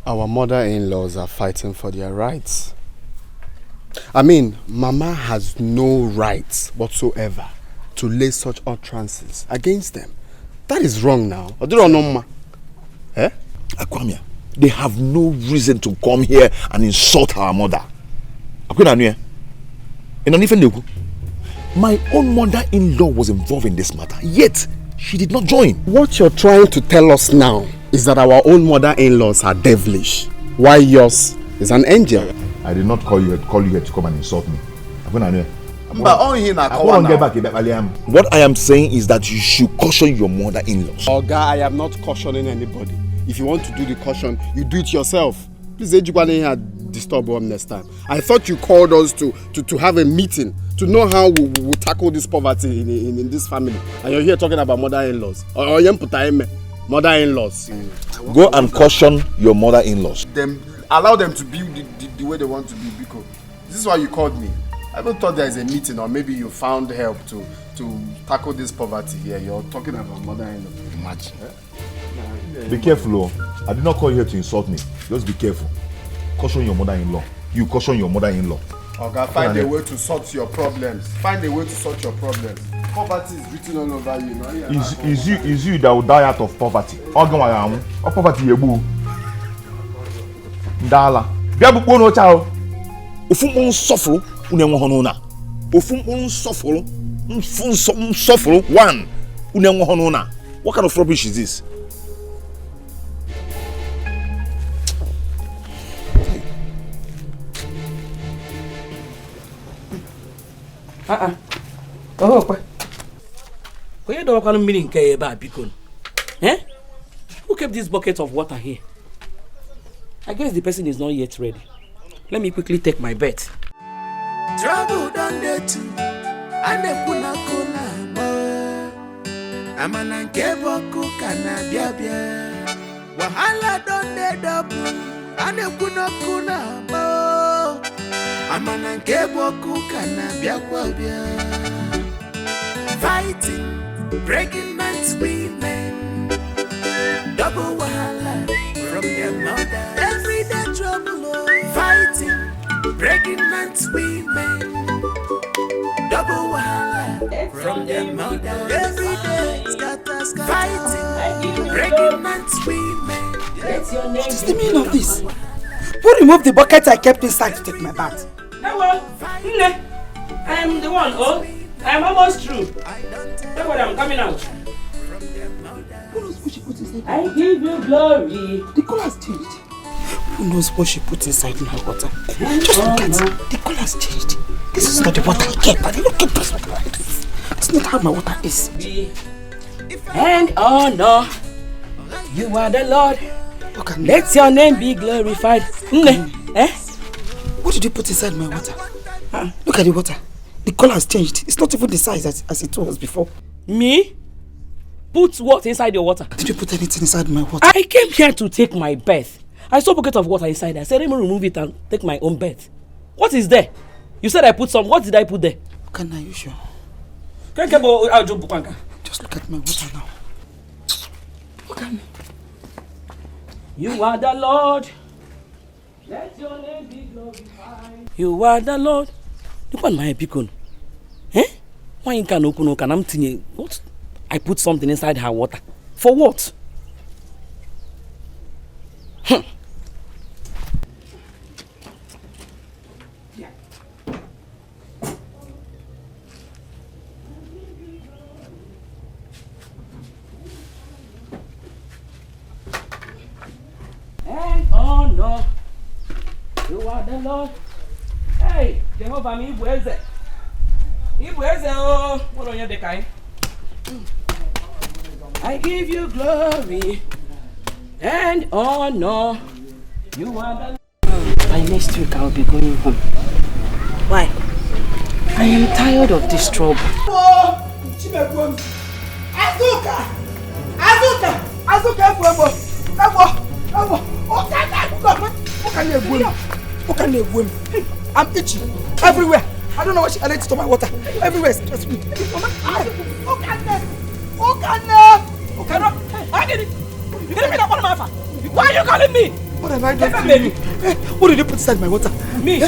our mother-in-laws are fighting for their rights. I mean, Mama has no rights whatsoever to lay such utterances against them. That is wrong now. Akwamia, they have no reason to come here and insult our mother. My own mother-in-law was involved in this matter, yet she did not join. What you're trying to tell us now is that our own mother-in-laws are devilish, while yours is an angel. I did not call you here to come and insult me. What I am saying is that you should caution your mother-in-laws. Oga, I am not cautioning anybody. If you want to do the caution, you do it yourself. Please, disturb us next time. I thought you called us to have a meeting to know how we will tackle this poverty in this family. And you're here talking about mother-in-laws. Mother-in-laws. Go and caution your mother-in-laws. Allow them to be the way they want to be, because this is why you called me. I even thought there is a meeting, or maybe you found help to tackle this poverty here. You're talking about mother-in-law. Imagine. Be careful, I did not call you here to insult me. Just be careful. Caution your mother-in-law. You caution your mother-in-law. Okay, find a way to sort your problems. Find a way to sort your problems. Poverty is written all over you. Is you that will die out of poverty? Poverty yebu. Ndala. Bia bukwo no chao. Ofun suffer unenwo hono na. Ofun suffer. Suffer one unenwo hono na. What kind of rubbish is this? Who kept this bucket of water here? I guess the person is not yet ready. Let me quickly take my bet. Trouble done there too. And the kuna Amana keboku kana bia. Wahala done there double. And the kuna Amana keboku kana biakwabia. Fighting, breaking man's women. Double wahala from their mother. Everyday trouble. Fighting, breaking man's women. Double wahala from their mother. Every day, scatter, fighting, breaking man's women. What is the meaning of this? Who removed the bucket I kept inside to take my bath? Hello, Nne. I am the one. Oh, I am almost through. Don't worry, I'm coming out. Who knows what she put inside? I give you glory. The color has changed. Who knows what she put inside my water? Just look at it. The color has changed. This is not the water I kept. I didn't keep this water like this. It's not how my water is. And honor, you are the Lord. Let your name be glorified. Eh? What did you put inside my water? Look at the water. The color has changed. It's not even the size as it was before. Me? Put what inside your water? Did you put anything inside my water? I came here to take my bath. I saw a bucket of water inside. I said, let me remove it and take my own bath. What is there? You said I put some. What did I put there? Are you sure? Just look at my water now. Look at me. You are the Lord. Let your name be glorified. You are the Lord. Look at my beacon. Eh? Why you can't open what? I put something inside her water. For what? And honor, you are the Lord. Hey, Jehovah, me Ibueze. Ibueze, oh, what on your decay? I give you glory and honor. You are the Lord. By next week, I'll be going home. Why? I am tired of this trouble. I'm itchy everywhere. I don't know what she added to my water. Everywhere is stress me. Why are you calling me? What have I done to you? What did you put inside my water? Me?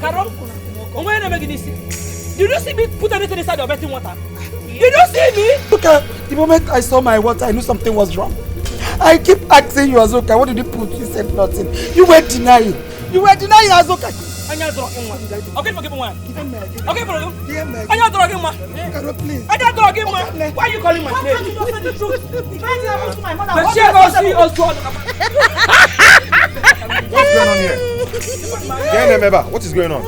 Karo, did you see me put anything inside your bathing water? Did you see me? Look at the moment I saw my water, I knew something was wrong. I keep asking you, Azoka, what did you put? You said nothing. You were denying. Azoka. Okay, forgive me one. Okay, forgive me. Why are you calling my name? What's going on here? What is going on?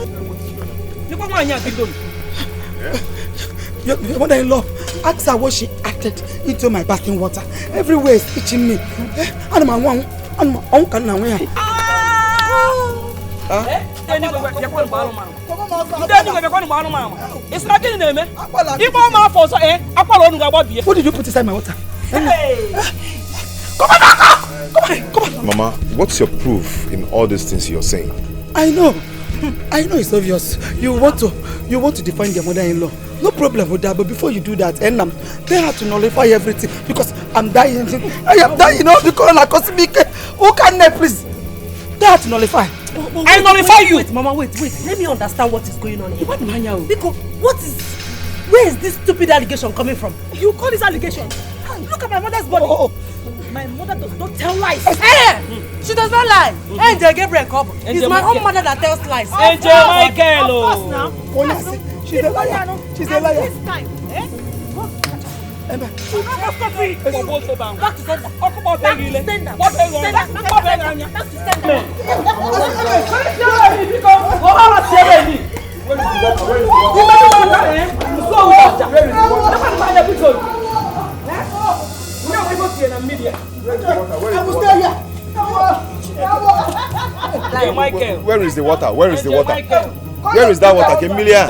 Your mother-in-law, ask her what she added into my bathing water. Everywhere is itching me. What did you put inside my water? Come on. Mama, what's your proof in all these things you're saying? I know it's obvious. You want to define your mother-in-law. No problem with that, but before you do that, they have to nullify everything because I'm dying. I am dying the corona cosmic. Who can please? They have to nullify. I nullify you. Wait, Mama, wait. Let me understand what is going on here. Because where is this stupid allegation coming from? You call this allegation? Look at my mother's body. My mother does not tell lies. Hey! She does not lie. Angel Gabriel Cobb. It's my own mother that tells lies. Angel Michael. Of course now. She's a liar. She's a liar. This time, Back to sender. Where is the water? Where is that water? Emilia.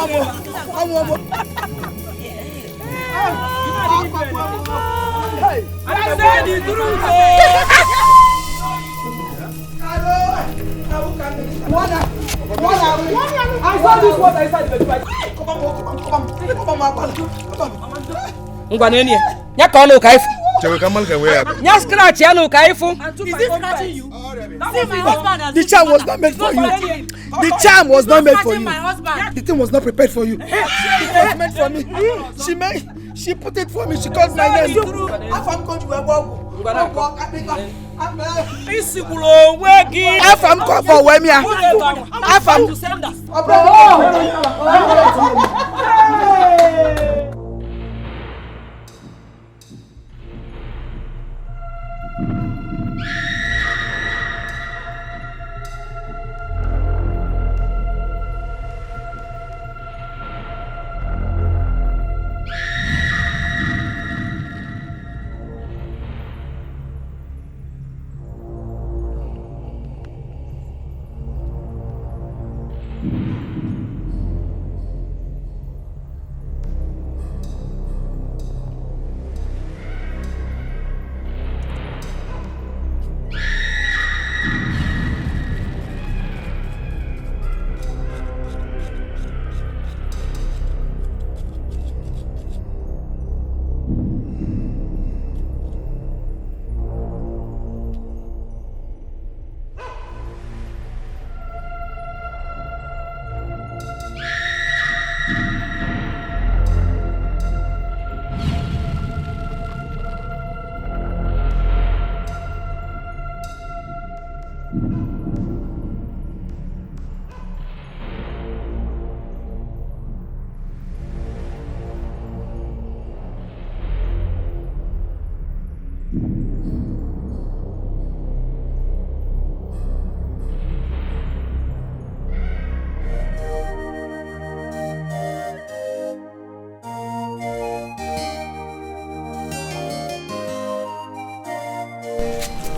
I said the truth. I saw this water inside the bed. Ngwana eni. Nya ka onu ka ifu. Chewe kamal ka where? Nya scratch ya no ka ifu. Is this scratching you? See my husband. The charm was not meant for you. The charm was not meant for you. My husband. The thing was not prepared for you. It was meant for me. She put it for me. She called my name. Isikulo weki. Afam call for Wemia. Afam.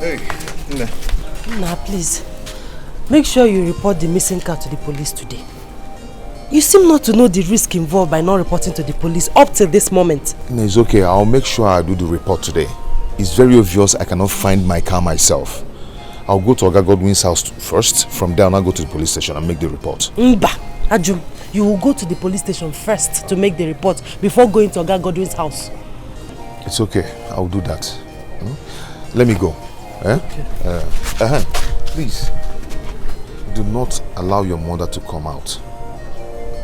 Hey, Nah, please. Make sure you report the missing car to the police today. You seem not to know the risk involved by not reporting to the police up till this moment. No, it's okay. I'll make sure I do the report today. It's very obvious I cannot find my car myself. I'll go to Oga Godwin's house first. From there, I'll go to the police station and make the report. Mba, Ajum, you will go to the police station first to make the report before going to Oga Godwin's house. It's okay. I'll do that. Let me go. Eh? Okay. Please, do not allow your mother to come out.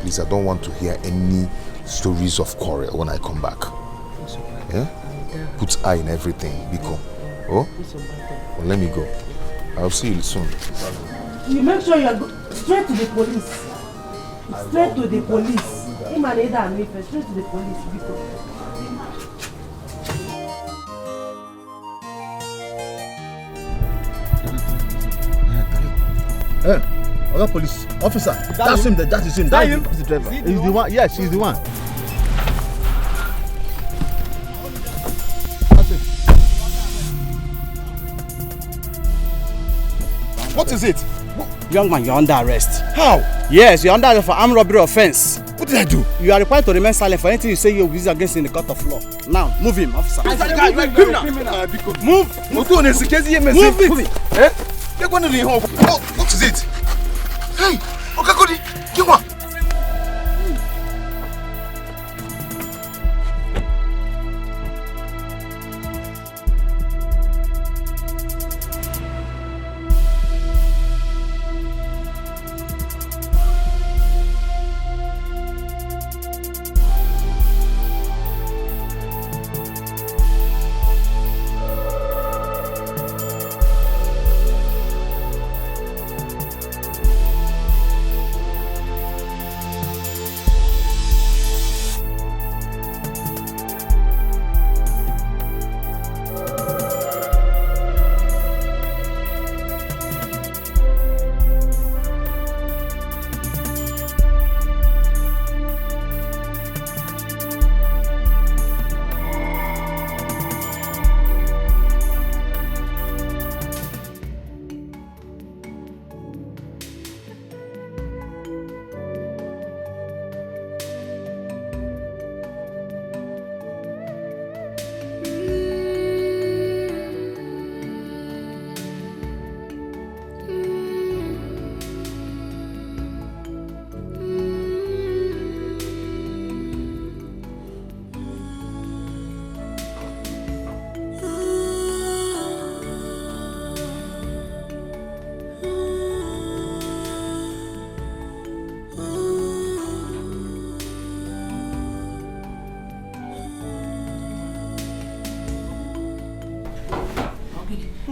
Please, I don't want to hear any stories of quarrel when I come back. Yeah? Put eye in everything, Biko. Oh? Well, let me go. I'll see you soon. You make sure you are straight to the police. Straight to the police. Straight to the police, Biko. Hey, other police officer. That's him. That is him. That is the driver. He's the one. Yes, he's the one. What is it? Young man, you're under arrest. How? Yes, you're under arrest for armed robbery offense. What did I do? You are required to remain silent for anything you say you're using against in the court of law. Now, move him, officer. Move it. Eh? What is it? Hey, Okakodi, Kiwa.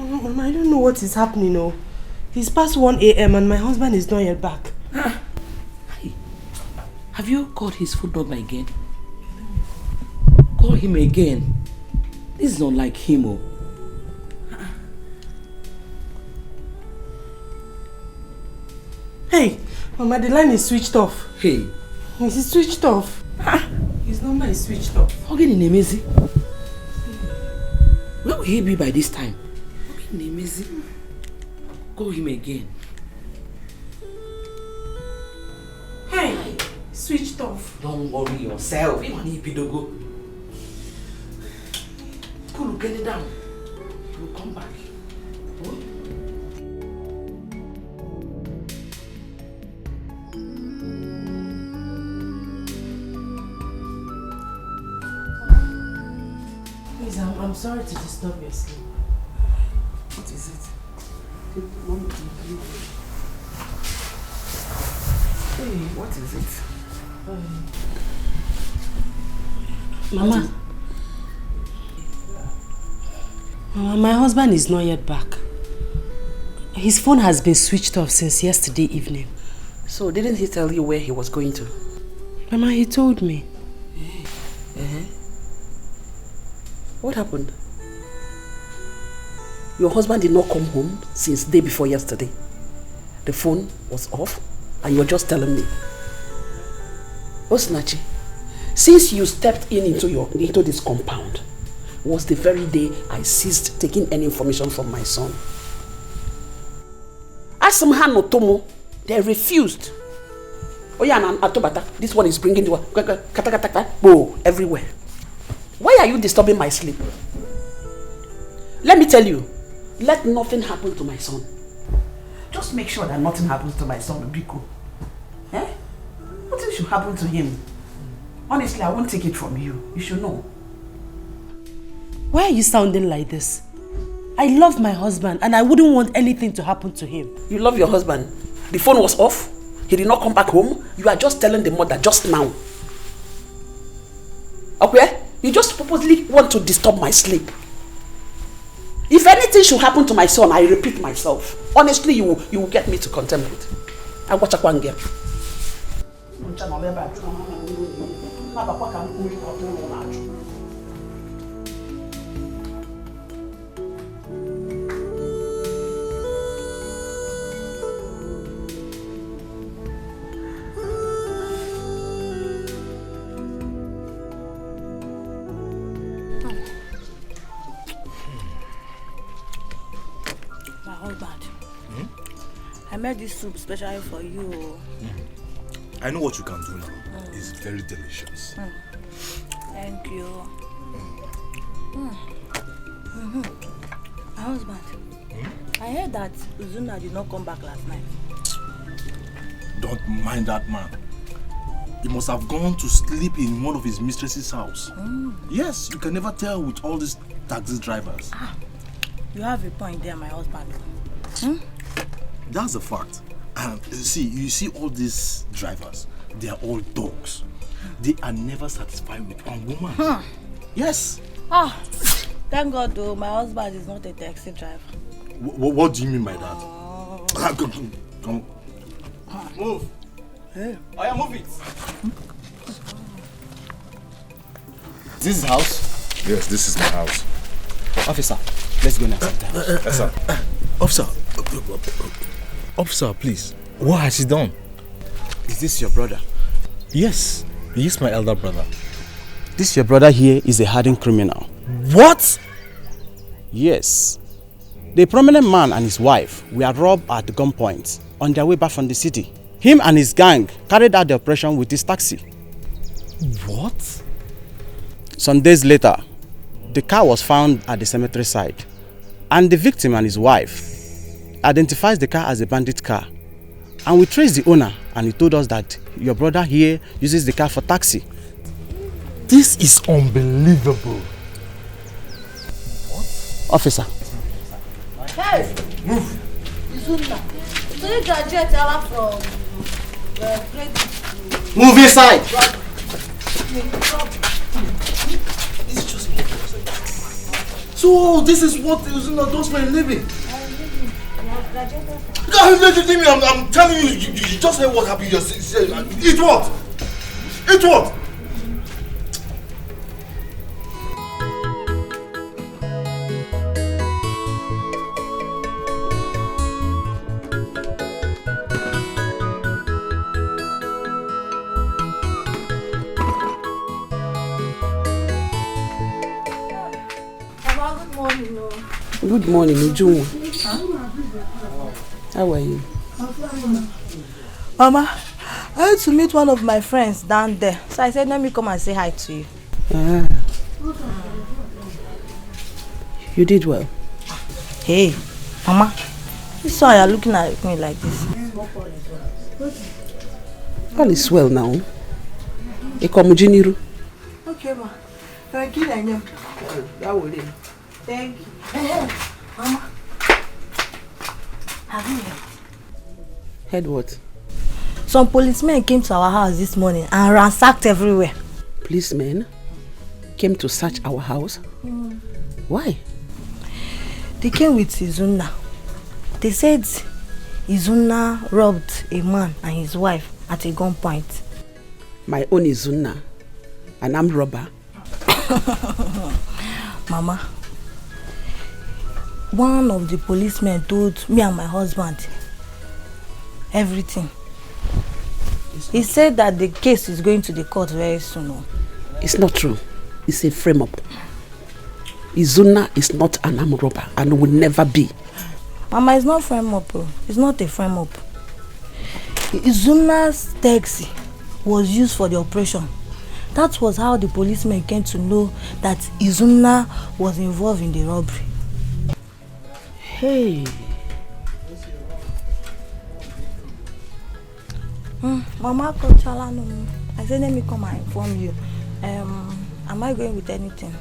Mama, I don't know what is happening. Oh. It's past 1 a.m. and my husband is not yet back. Have you called his phone number again? Call him again. This is not like him. Oh. Hey, Mama, the line is switched off. Hey. It's switched off. His number is switched off. Again in Emezi. Where will he be by this time? In Emezi. Call him again. Hey, switched off. Don't worry yourself. You need to go. Cool, get it down. He will come back. Oh? Please, I'm sorry to disturb your sleep. What is it? Hey, what is it? Mama. Mama, my husband is not yet back. His phone has been switched off since yesterday evening. So, didn't he tell you where he was going to? Mama, he told me. What happened? Your husband did not come home since the day before yesterday. The phone was off and you're just telling me. Osinachi, since you stepped into this compound, was the very day I ceased taking any information from my son. Ask them Hanotomo, they refused. Oh yeah, Atobata, this one is bringing the everywhere. Why are you disturbing my sleep? Let me tell you, let nothing happen to my son. Just make sure that nothing happens to my son, Biko. Eh? Nothing should happen to him. Honestly, I won't take it from you. You should know. Why are you sounding like this? I love my husband and I wouldn't want anything to happen to him. You love your husband? The phone was off? He did not come back home? You are just telling the mother just now. Okay? You just purposely want to disturb my sleep. If anything should happen to my son, I repeat myself. Honestly, you will get me to contemplate. I watch a one girl. I made this soup specially for you. I know what you can do now. It's very delicious. Thank you. My husband, I heard that Uzuna did not come back last night. Don't mind that man. He must have gone to sleep in one of his mistress's house. Yes, you can never tell with all these taxi drivers. You have a point there, my husband. That's a fact. And you see all these drivers, they are all dogs. They are never satisfied with one woman. Yes. Thank God though, my husband is not a taxi driver. What do you mean by that? Come. Move. Hey. Move it. This is house? Yes, this is my house. Officer, let's go now. Yes, sir. Officer, please. What has he done? Is this your brother? Yes, he is my elder brother. This your brother here is a hardened criminal. What? Yes. The prominent man and his wife were robbed at gunpoint on their way back from the city. Him and his gang carried out the operation with his taxi. What? Some days later, the car was found at the cemetery site, and the victim and his wife identifies the car as a bandit car. And we traced the owner, and he told us that your brother here uses the car for taxi. This is unbelievable. What? Officer. Hey! Move! Izuna, so you graduate from Creditors. Move inside! So this is what Izuna does for a living? I'm telling you, you just heard what happened. Eat what? Eat what? Good morning, Uju. How are you? Mama, I had to meet one of my friends down there. So I said, let me come and say hi to you. Ah. You did well. Hey, Mama, this why you're looking at me like this. All is well now. Ekomujiniru. Okay, ma. Thank you. Thank you. Mama, have you heard what? Some policemen came to our house this morning and ransacked everywhere. Policemen came to search our house? Why? They came with Izuna. They said Izuna robbed a man and his wife at a gunpoint. My own Izuna, an armed robber? Mama, one of the policemen told me and my husband everything. He said that the case is going to the court very soon. It's not true. It's a frame-up. Izuna is not an armed robber and will never be. Mama, it's not frame-up. It's not a frame-up. Izuna's taxi was used for the operation. That was how the policemen came to know that Izuna was involved in the robbery. Hey. Mama, I said let me come and inform you. Am I going with anything?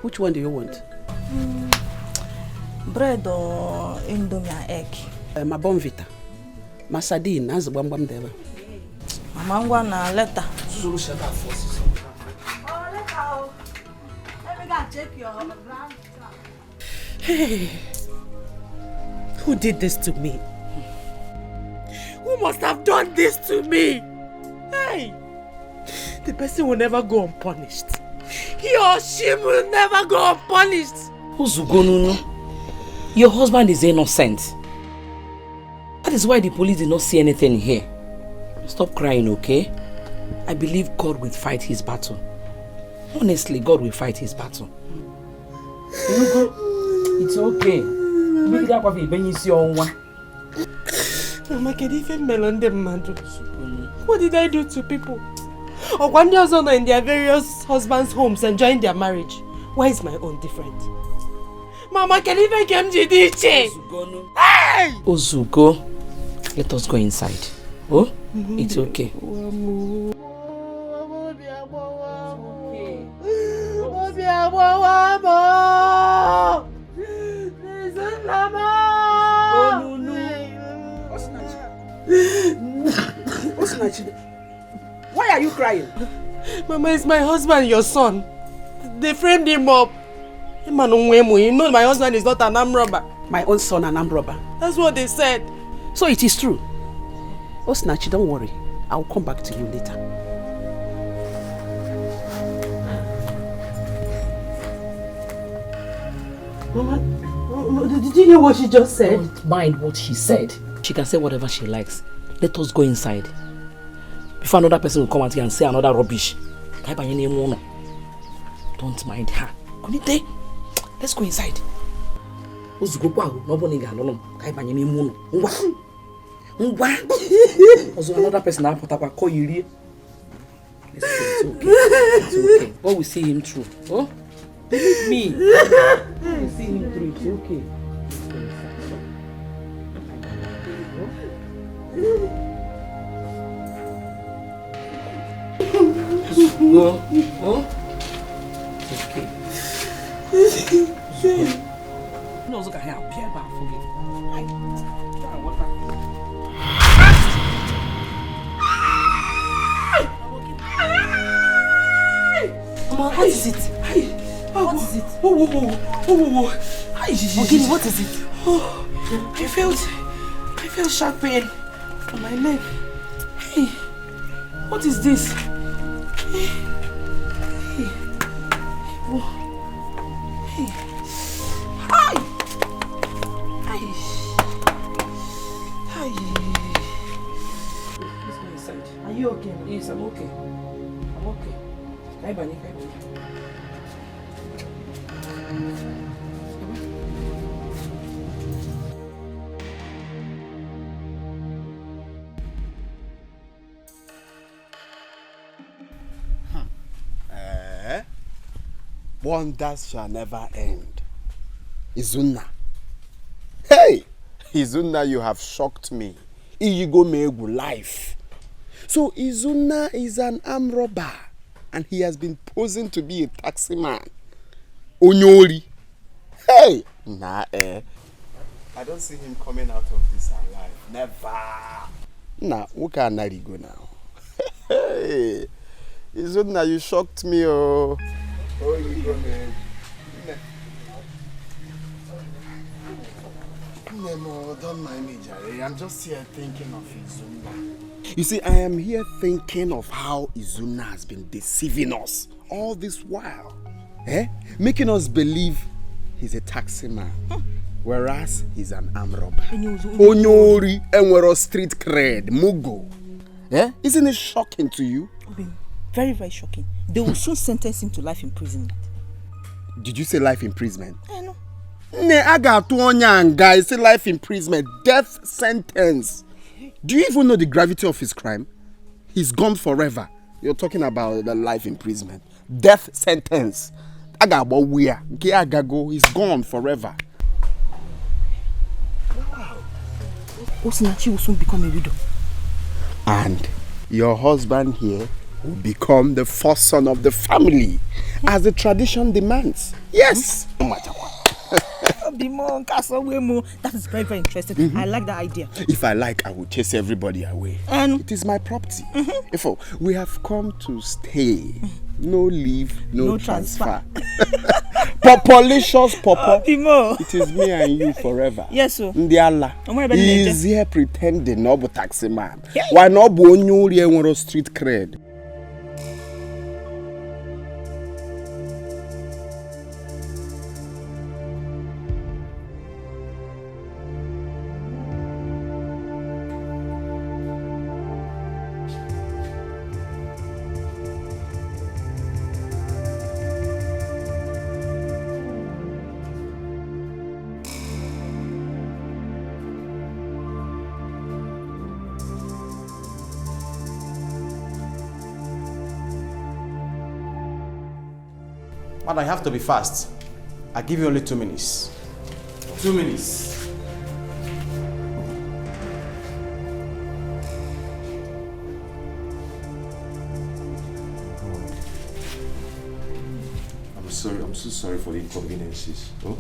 Which one do you want? Bread or indomie and egg? My bonvita. My sardine, as the bam there. Mama, I'm going to letter. Let me go check your brand. Hey, who did this to me? Who must have done this to me? Hey, the person will never go unpunished. He or she will never go unpunished. Uzugonunu, your husband is innocent. That is why the police did not see anything here. Stop crying, okay? I believe God will fight his battle. Honestly, God will fight his battle. It's okay. Mama, can you even melon them, man? What did I do to people? Or one day also in their various husbands' homes enjoying their marriage. Why is my own different? Mama, can you even come to Uche? Hey! Ozugo, let us go inside. Oh, it's okay. Why are you crying? Mama, it's my husband, your son. They framed him up. You know my husband is not an armed robber. My own son, an armed robber. That's what they said. So it is true. Osinachi, don't worry. I'll come back to you later. Mama, did you hear what she just said? Don't mind what she said. She can say whatever she likes. Let us go inside. Before another person will come out here and say another rubbish. Don't mind her. Let's go inside. Also another person now put up a call you. It's okay. It's okay. God will see him through. Oh? Believe me. God will see him through. It's okay. Go. Oh? It's okay. No, look at how Pierre back for me. Mama, what is it? What is it? Ogini, what is it? Oh, I felt sharp pain on my leg. Hey, what is this? Hey. Oh. Hey. Hi. Hi. Hi. Let's go inside. Are you okay? Yes, I'm okay. I'm okay. Kai bani. Wonders shall never end. Izuna. Hey! Izuna, you have shocked me. Iyigo megu life. So Izuna is an armed robber and he has been posing to be a taxi man. Onyori. Hey! Nah, I don't see him coming out of this alive. Never. Nah, who can I go now? Hey! Izuna, you shocked me, oh. Oh, you go, man. No, don't mind me, Jerry. I'm just here thinking of Izuna. You see, I am here thinking of how Izuna has been deceiving us all this while. Making us believe he's a taxi man, whereas he's an armed robber. Onyori, and we're a street cred, Mugo. Isn't it shocking to you? Very, very shocking. They will soon sentence him to life imprisonment. Did you say life imprisonment? I know. I got two onion guys. Say life imprisonment, death sentence. Do you even know the gravity of his crime? He's gone forever. You're talking about the life imprisonment, death sentence. I got about where? He's gone forever. Wow. Osinachi will soon become a widow. And your husband here will become the first son of the family, as the tradition demands. Yes. No matter what. That is very, very interesting. I like that idea. If I like, I will chase everybody away. It is my property. Therefore, we have come to stay. No leave, no transfer. Populicious Papa. It is me and you forever. Yes, sir. Ndiala. He is here pretending no but taxi man. Why not bo nyuri and street cred? But I have to be fast. I give you only 2 minutes. 2 minutes. I'm sorry. I'm so sorry for the inconveniences. Oh,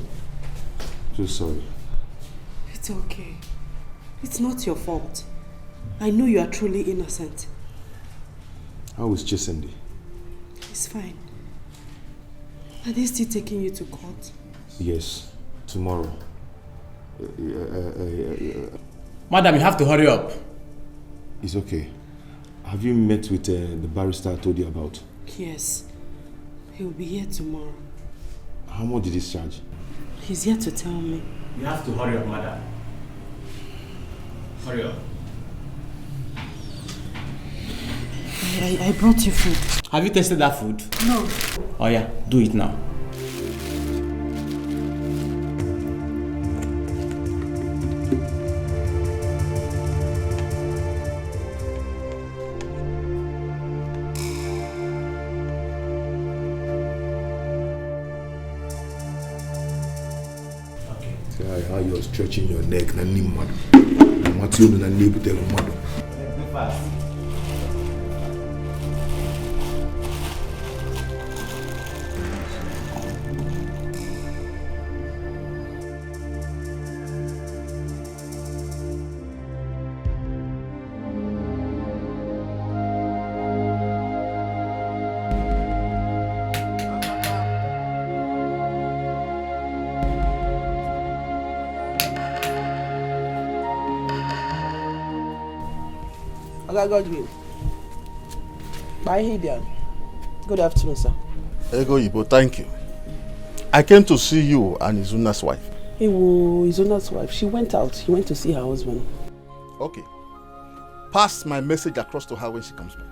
so sorry. It's okay. It's not your fault. I know you are truly innocent. How is Chesende? It's fine. Are they still taking you to court? Yes, tomorrow. Madam, you have to hurry up. It's okay. Have you met with the barrister I told you about? Yes. He will be here tomorrow. How much did he charge? He's here to tell me. You have to hurry up, madam. Hurry up. I brought you food. Have you tasted that food? No. Oh yeah, do it now. See how you're stretching your neck, na ni mad. What you do na ni butelo mad. Oga Godwin. Bye, Hidian. Good afternoon, sir. Ego Ibo, thank you. I came to see you and Izuna's wife. Izuna's wife. She went out. She went to see her husband. Okay. Pass my message across to her when she comes back.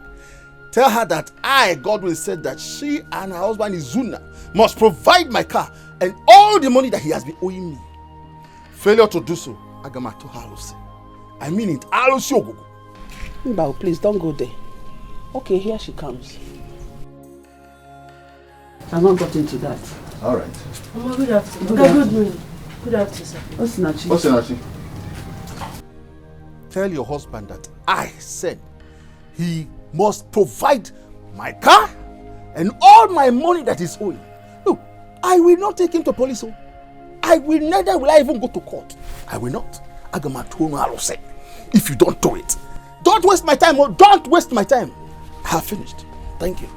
Tell her that I, Godwin, said that she and her husband Izuna must provide my car and all the money that he has been owing me. Failure to do so, Agamato Halose. I mean it, Halose Ogogo. Mbao, please don't go there. Okay, here she comes. I've not got into that. All right. Mama, good afternoon. Good morning. Good afternoon, sir. Osinachi. Tell your husband that I said he must provide my car and all my money that is owing. Look, I will not take him to police. Neither will I even go to court. I will not. If you don't do it, don't waste my time. Don't waste my time. I have finished. Thank you.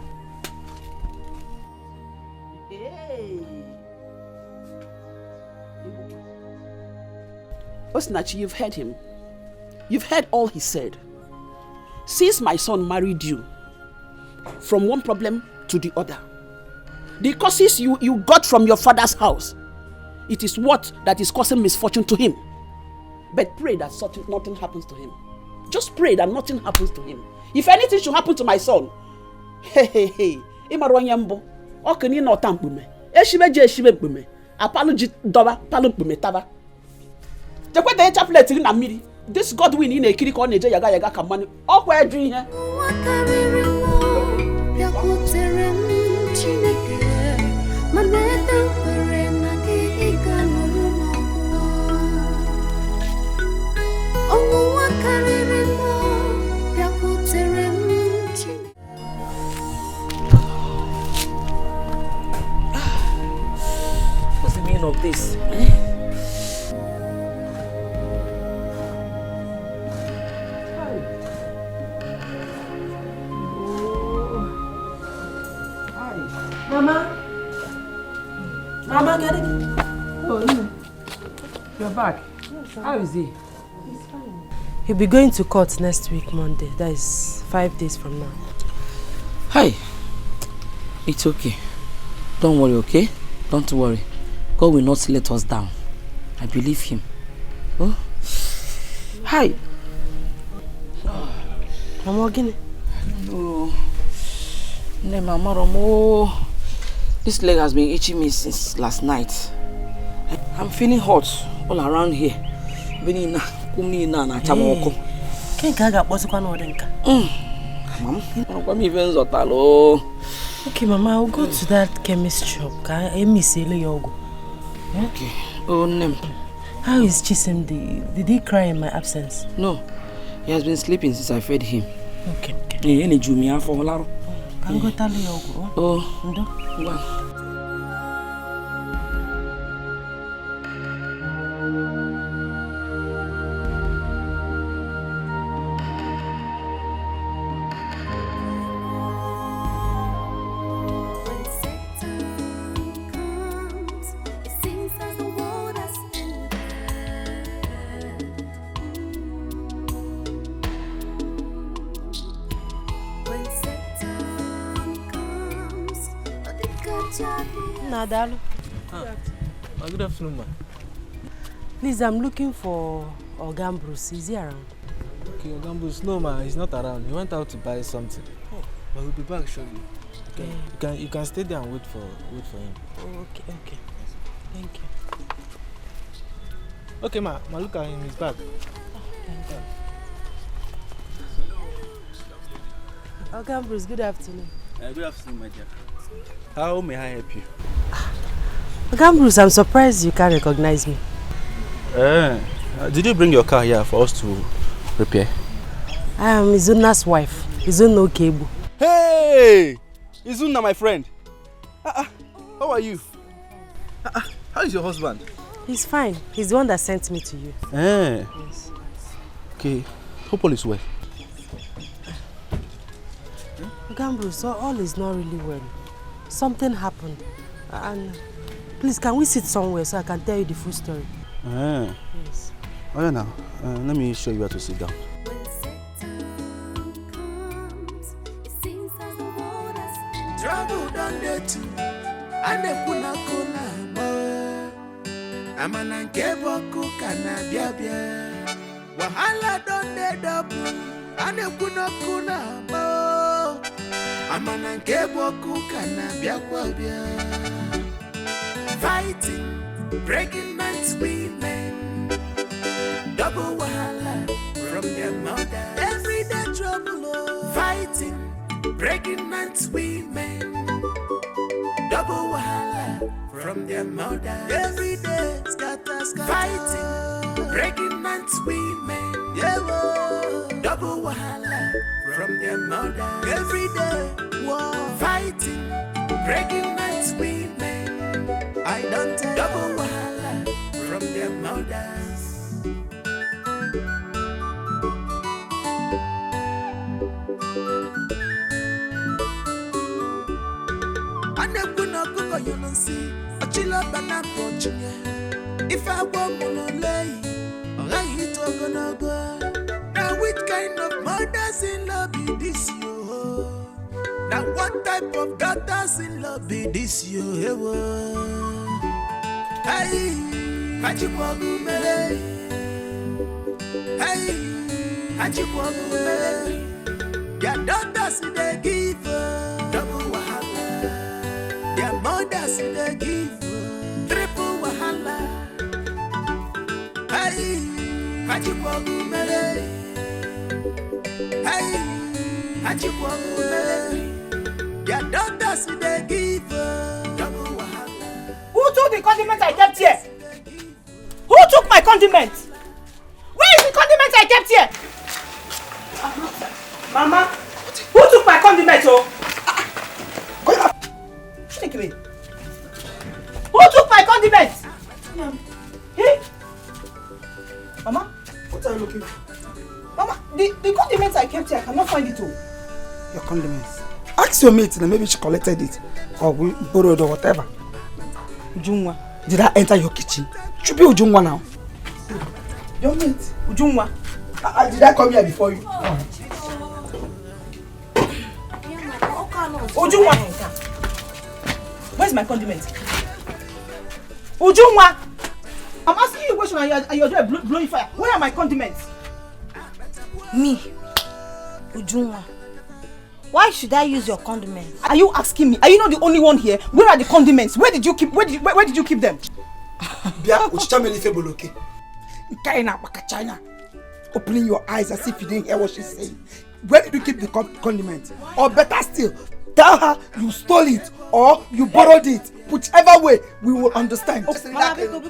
Osinachi, you've heard him. You've heard all he said. Since my son married you, from one problem to the other, the causes you got from your father's house, it is what that is causing misfortune to him. But pray that nothing happens to him. Just pray that nothing happens to him. If anything should happen to my son, Imarwanyambo, Okani no tampume, Eshibe mpume, Apology doba, palumpume tava. Jakwete chaplet in a miri. This Godwin in a kiri on yaga yaga kamani. Oh, where do you What's the meaning of this? Mama, get it? Oh, no. You're back. Yes, how is he? He's fine. He'll be going to court next week, Monday. That is 5 days from now. Hi. It's okay. Don't worry, okay? Don't worry. God will not let us down. I believe him. Oh? Hi. Mama, Guinea? No. No, Mama Romo. This leg has been itching me since last night. I'm feeling hot all around here. Mom, okay, Mama, I'll go to that chemist shop. Okay. Oh, name. How is Chisimdi? Did he cry in my absence? No. He has been sleeping since I fed him. Okay. Can go tell you. Oh. Go. Nadalo. Good afternoon, ma. Please, I'm looking for Ambrose. Is he around? Okay, Ambrose, no, ma, he's not around. He went out to buy something. Oh, but he'll be back shortly. You can stay there and wait for him. Oh, okay. Thank you. Okay, ma, look at him. He's back. Thank you. Ambrose, good afternoon. Good afternoon, my dear. How may I help you? Ambrose, I'm surprised you can't recognize me. Did you bring your car here for us to repair? I am Izuna's wife, Izuna Okebu. Hey! Izuna, my friend. How are you? How is your husband? He's fine. He's the one that sent me to you. Yes. Okay. Hope all is well. Ambrose, all is not really well. Something happened. And please, can we sit somewhere so I can tell you the full story? Yes. Oh, yeah, now. Let me show you where to sit down. don't dey too. And they put a cola. I'm an ankebo kana bia bia. Wahala don't dey double. And they put a cola. I'm an ankebo kana bia bia. Fighting, breaking nights women. Double wahala from their mother. Everyday trouble. Fighting, breaking nights women. Double wahala from their mother. Every day, scatter, scatter. Fighting, breaking nights women. Yeah, double wahala from their mother. Every day, war. Fighting, breaking nights women. I don't tell. Double wahala from their mothers. You don't see a chilla banana poaching. If I want to lay, I hit gonna go. Now, which kind of mothers in love be this you? Now, what type of daughters in love be this you? Hey, Hajiwagu Mele. Hey, Hajiwagu Mele. Your daughters in the give double wahala. Their mothers in the give triple wahala. Hey, Hajiwagu Mele. Hey, Hajiwagu Mele. Their daughters in the give double wahala. Who took the condiment I kept here? Who took my condiment? Where is the condiment I kept here? Mama, who took my condiment? Oh, take me. Who took my condiment? Hey, Mama, what are you looking for? Mama, the condiments I kept here, I cannot find it all. Your condiments? Ask your mate, and maybe she collected it or we borrowed or whatever. Ujungwa. Did I enter your kitchen? Should be Ujungwa now. Your mate, Ujungwa. Did I come here before you? Ujungwa. Where's my condiment? Ujungwa. I'm asking you a question and you're there blowing fire. Where are my condiments? Me, Ujungwa. Why should I use your condiments? Are you asking me? Are you not the only one here? Where are the condiments? Where did you keep? Where did you keep them? Bia, uchichameli feboloke. Kaina China. Opening your eyes as if you didn't hear what she's saying. Where did you keep the condiment? Or better still, tell her you stole it or you borrowed it. Whichever way, we will understand. Mama, Biko,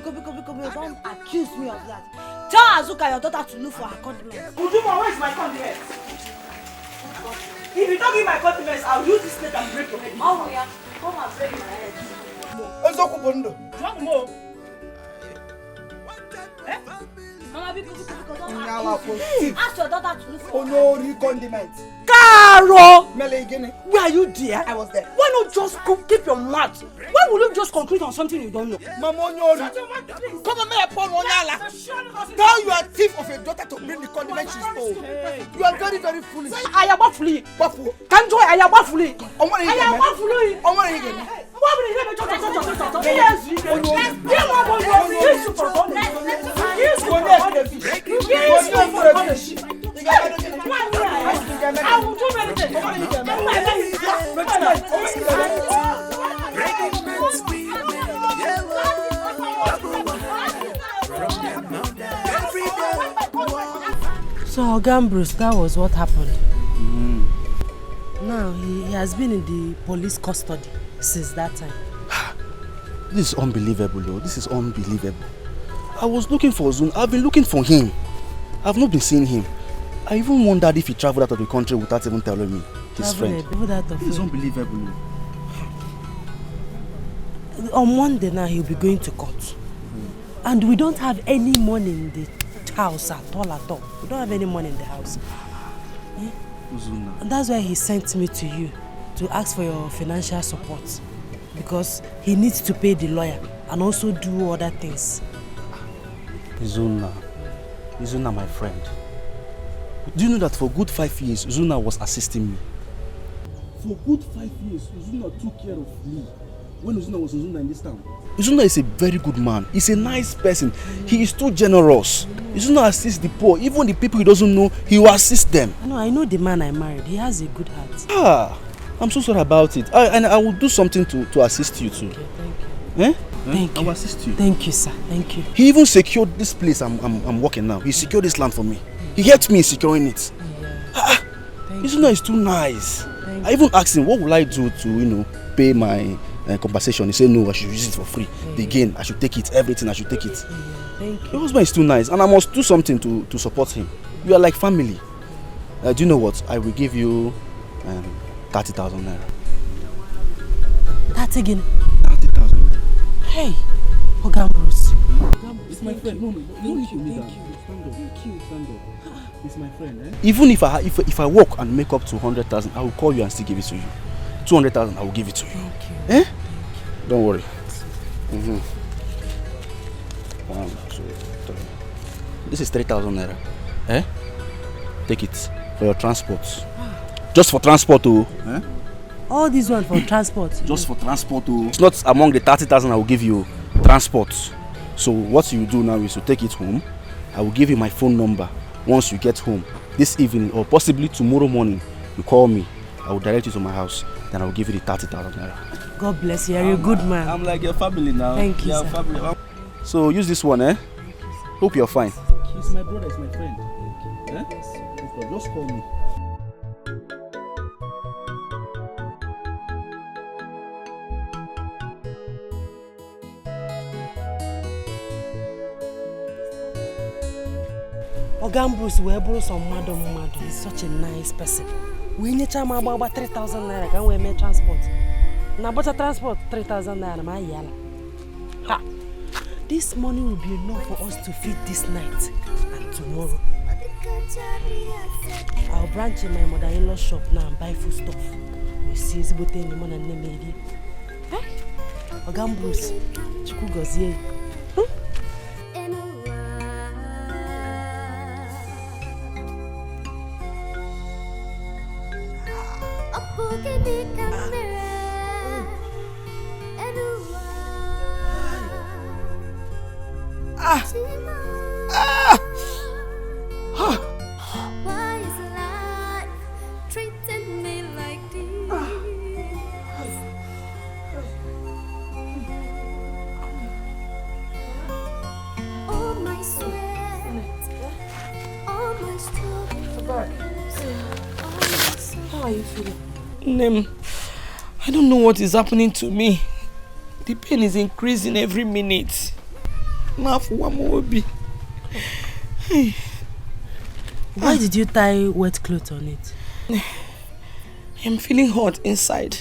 don't accuse me of that. Tell Azuka, your daughter, to look for her condiments. Ujuma, where is my condiments? If you don't give my condiments, I'll use this plate and break your head. Oh, yeah. Come and break my head. Drunk more. Eh? Mama, Biko, don't Ask your daughter to look for Onori condiments. Caro! Melegene. Where are you there? I was there. Why not just keep your mouth? Why will you just conclude on something you don't know? Mama Onyori. Come on, me upon Onyala. Tell your thief of a daughter to bring the condiments she stole. You are very, very foolish. I am not foolish. Wafu. Can't joy, I am not foolish. I am not foolish. I will do anything. So, Ambrose, that was what happened. Now, he has been in the police custody since that time. This is unbelievable, though. This is unbelievable. I was looking for Zun. I've been looking for him. I've not been seeing him. I even wondered if he traveled out of the country without even telling me, his friend. This is unbelievable. On Monday now, he'll be going to court. And we don't have any money in the house at all. We don't have any money in the house. And that's why he sent me to you to ask for your financial support. Because he needs to pay the lawyer and also do other things. Zuna, my friend. Do you know that for good 5 years, Zuna was assisting me? For good 5 years, Uzuna took care of me when Uzuna was Uzuna in this town. Uzuna is a very good man. He's a nice person. He is too generous. Uzuna assists the poor. Even the people he doesn't know, he will assist them. I know the man I married. He has a good heart. I'm so sorry about it. And I will do something to assist you too. Okay, thank you. Thank you. I will assist you. Thank you, sir. Thank you. He even secured this place I'm working now. He secured this land for me. He helped me in securing it. Uzuna is too nice. I even asked him, what will I do to, pay my compensation? He said, no, I should use it for free. The gain, I should take it. Everything, I should take it. Thank you. Your husband is too nice, and I must do something to support him. You are like family. Do you know what? I will give you 30,000 naira. That again? 30,000 naira. Hey, Ambrose. It's my friend. No, thank you. Stand up. It's my friend. Even if I work and make up to 100,000, I will call you and still give it to you. 200,000, I will give it to you. Thank you. Don't worry. 1, 2, 3. This is 3,000 naira. Take it for your transport. Just for transport, All this one for transport. Just for transport, It's not among the 30,000 I will give you. Transport. So what you do now is to take it home. I will give you my phone number. Once you get home this evening or possibly tomorrow morning, you call me. I will direct you to my house. Then I will give you the 30,000 naira. God bless you. You're a good man. I'm like your family now. Thank you, sir. Family. So use this one, Hope you're fine. He's my brother, he's my friend. Just call me. Ambrose will borrow some mad. He's such a nice person. We need to about 3,000 naira. Can we make transport? Now, but transport 3,000 naira. My yala. This money will be enough for us to feed this night and tomorrow. I'll branch in my mother-in-law's shop now and buy food stuff. You see, it's about any money and name. Ambrose, Chuku gozie. Why is life treating me like this? All my sweat, all my struggles. How are you feeling? Nem, I don't know what is happening to me. The pain is increasing every minute. Now for one more be. Why did you tie wet clothes on it? I'm feeling hot inside.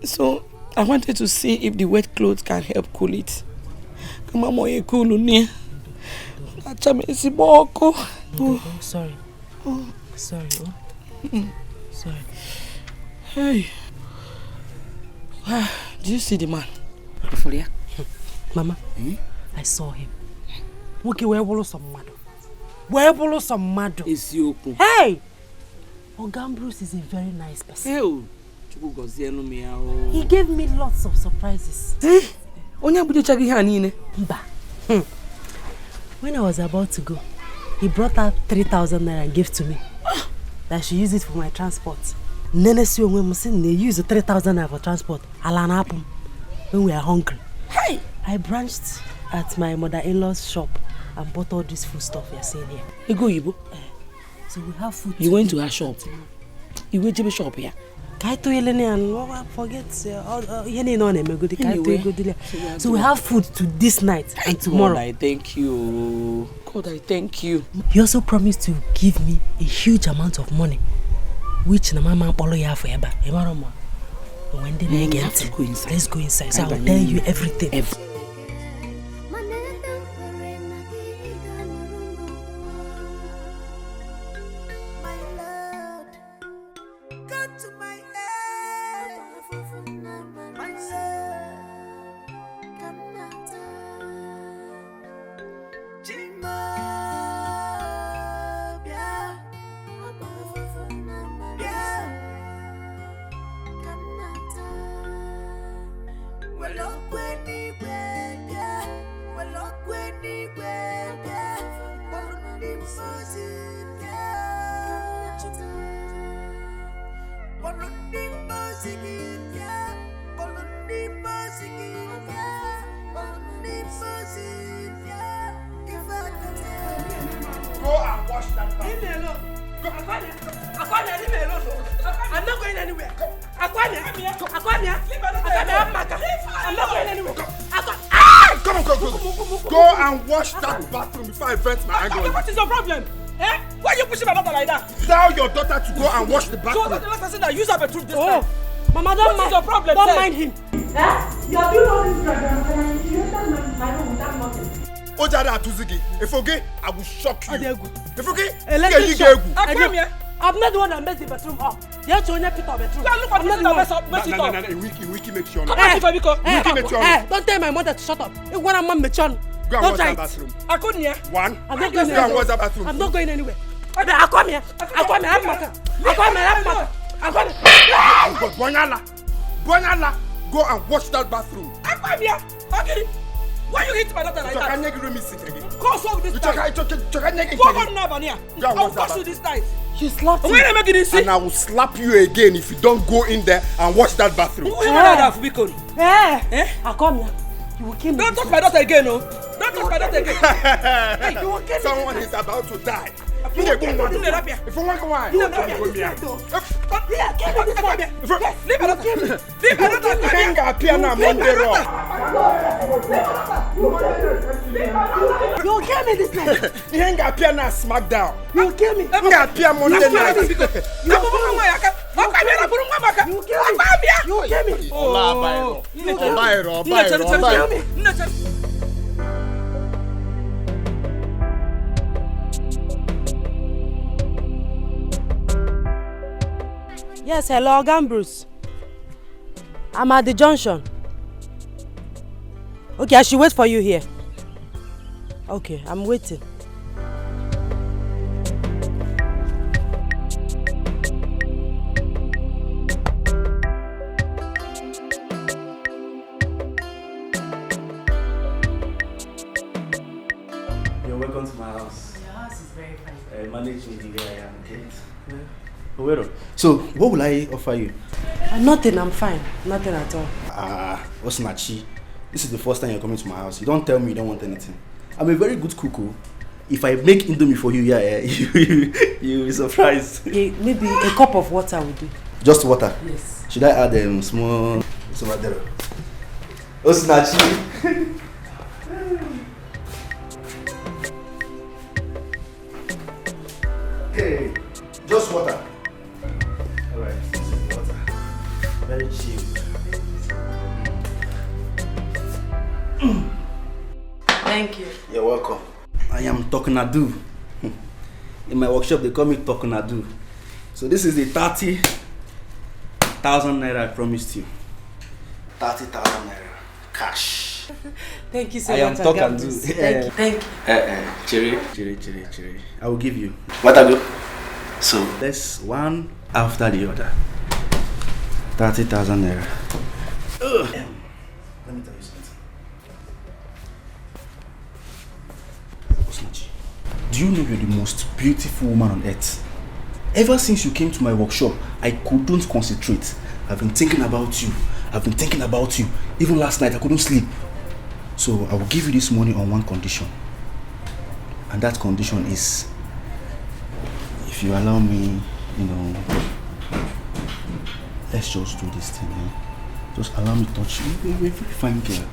So I wanted to see if the wet clothes can help cool it. Come on, cool near. Sorry. Sorry. Sorry. Hey. Did you see the man? Mama, I saw him. Okay, where will some mado? Where will some mado? Is you? Hey! Ambrose is a very nice person. He gave me lots of surprises. When I was about to go, he brought out 3,000 naira and gave to me. That I should use it for my transport. Nene si when we use the 3,000 naira for transport. When we are hungry. Hey! I branched at my mother-in-law's shop and bought all this food stuff you're seeing here. You go, Ibo? So we have food. You went to her shop? You went to the shop here? Forget. So we have food to this night and tomorrow. God, I thank you. God, I thank you. He also promised to give me a huge amount of money, which Mama Polo ya forever. When they get, let's go inside. So I will tell you everything. and wash that back. Leave me alone. Akwanya, leave me alone. I'm not going anywhere. Akwanya, I'm not going anywhere. Come on. Go and wash that bathroom before I vent my anger. What is your problem? Eh? Why are you pushing my daughter like that? Tell your daughter to go and wash the bathroom. So that's the last person that use her bedroom this time. Mama, don't mind. What is your problem? Don't mind him. You are doing all this program and you enter my room without nothing. Ojada Atuzigi, if okay, I will shock you. If okay, I'm not the one that messed the bedroom up. You have to only pick up bedroom. Look at the that mess up. Wiki make sure. Don't tell my mother to shut up. Go and wash that bathroom. I couldn't hear. One. I'm not going anywhere. Go and wash that bathroom. I'm not going anywhere. I come here. Bonyala, go and wash that bathroom. I come here. Okay. Why you hit my daughter like that? Go solve this time. Go on now, Vania. I'll force you this time. She slapped you. And I will slap you again if you don't go in there and wash that bathroom. I come here. You will kill me. Don't touch my daughter again, no. Don't touch my daughter again. Hey, you will kill me. Someone is about to die. If you want to go, you'll kill me this night. You ain't got piano smackdown. You'll kill me. You got piano Monday night. You'll kill me. Yes, hello, Ambrose. I'm at the junction. Okay, I should wait for you here. Okay, I'm waiting. You're welcome to my house. Your house is very fine. Managing the way I am, okay? Yeah. So, what will I offer you? Nothing, I'm fine. Nothing at all. Osinachi, this is the first time you're coming to my house. You don't tell me you don't want anything. I'm a very good cook. If I make indomie for you, you'll be surprised. Maybe a cup of water will do. Just water? Yes. Should I add small... Osinachi. Okay, just water. Alright, this is the water. Very cheap. Thank you. You're welcome. I am Tokunadu. In my workshop, they call me Tokunadu. So this is the 30,000 naira I promised you. 30,000 naira. Cash. Thank you so much. I am Tokunadu. Thank you. Cherry. I will give you. What I do? So let's one after the other. 30,000 naira. Let me tell you something. Osinachi, do you know you're the most beautiful woman on earth? Ever since you came to my workshop, I couldn't concentrate. I've been thinking about you. Even last night, I couldn't sleep. So I will give you this money on one condition. And that condition is, if you allow me, let's just do this thing, Just allow me to touch you. You're a very fine girl.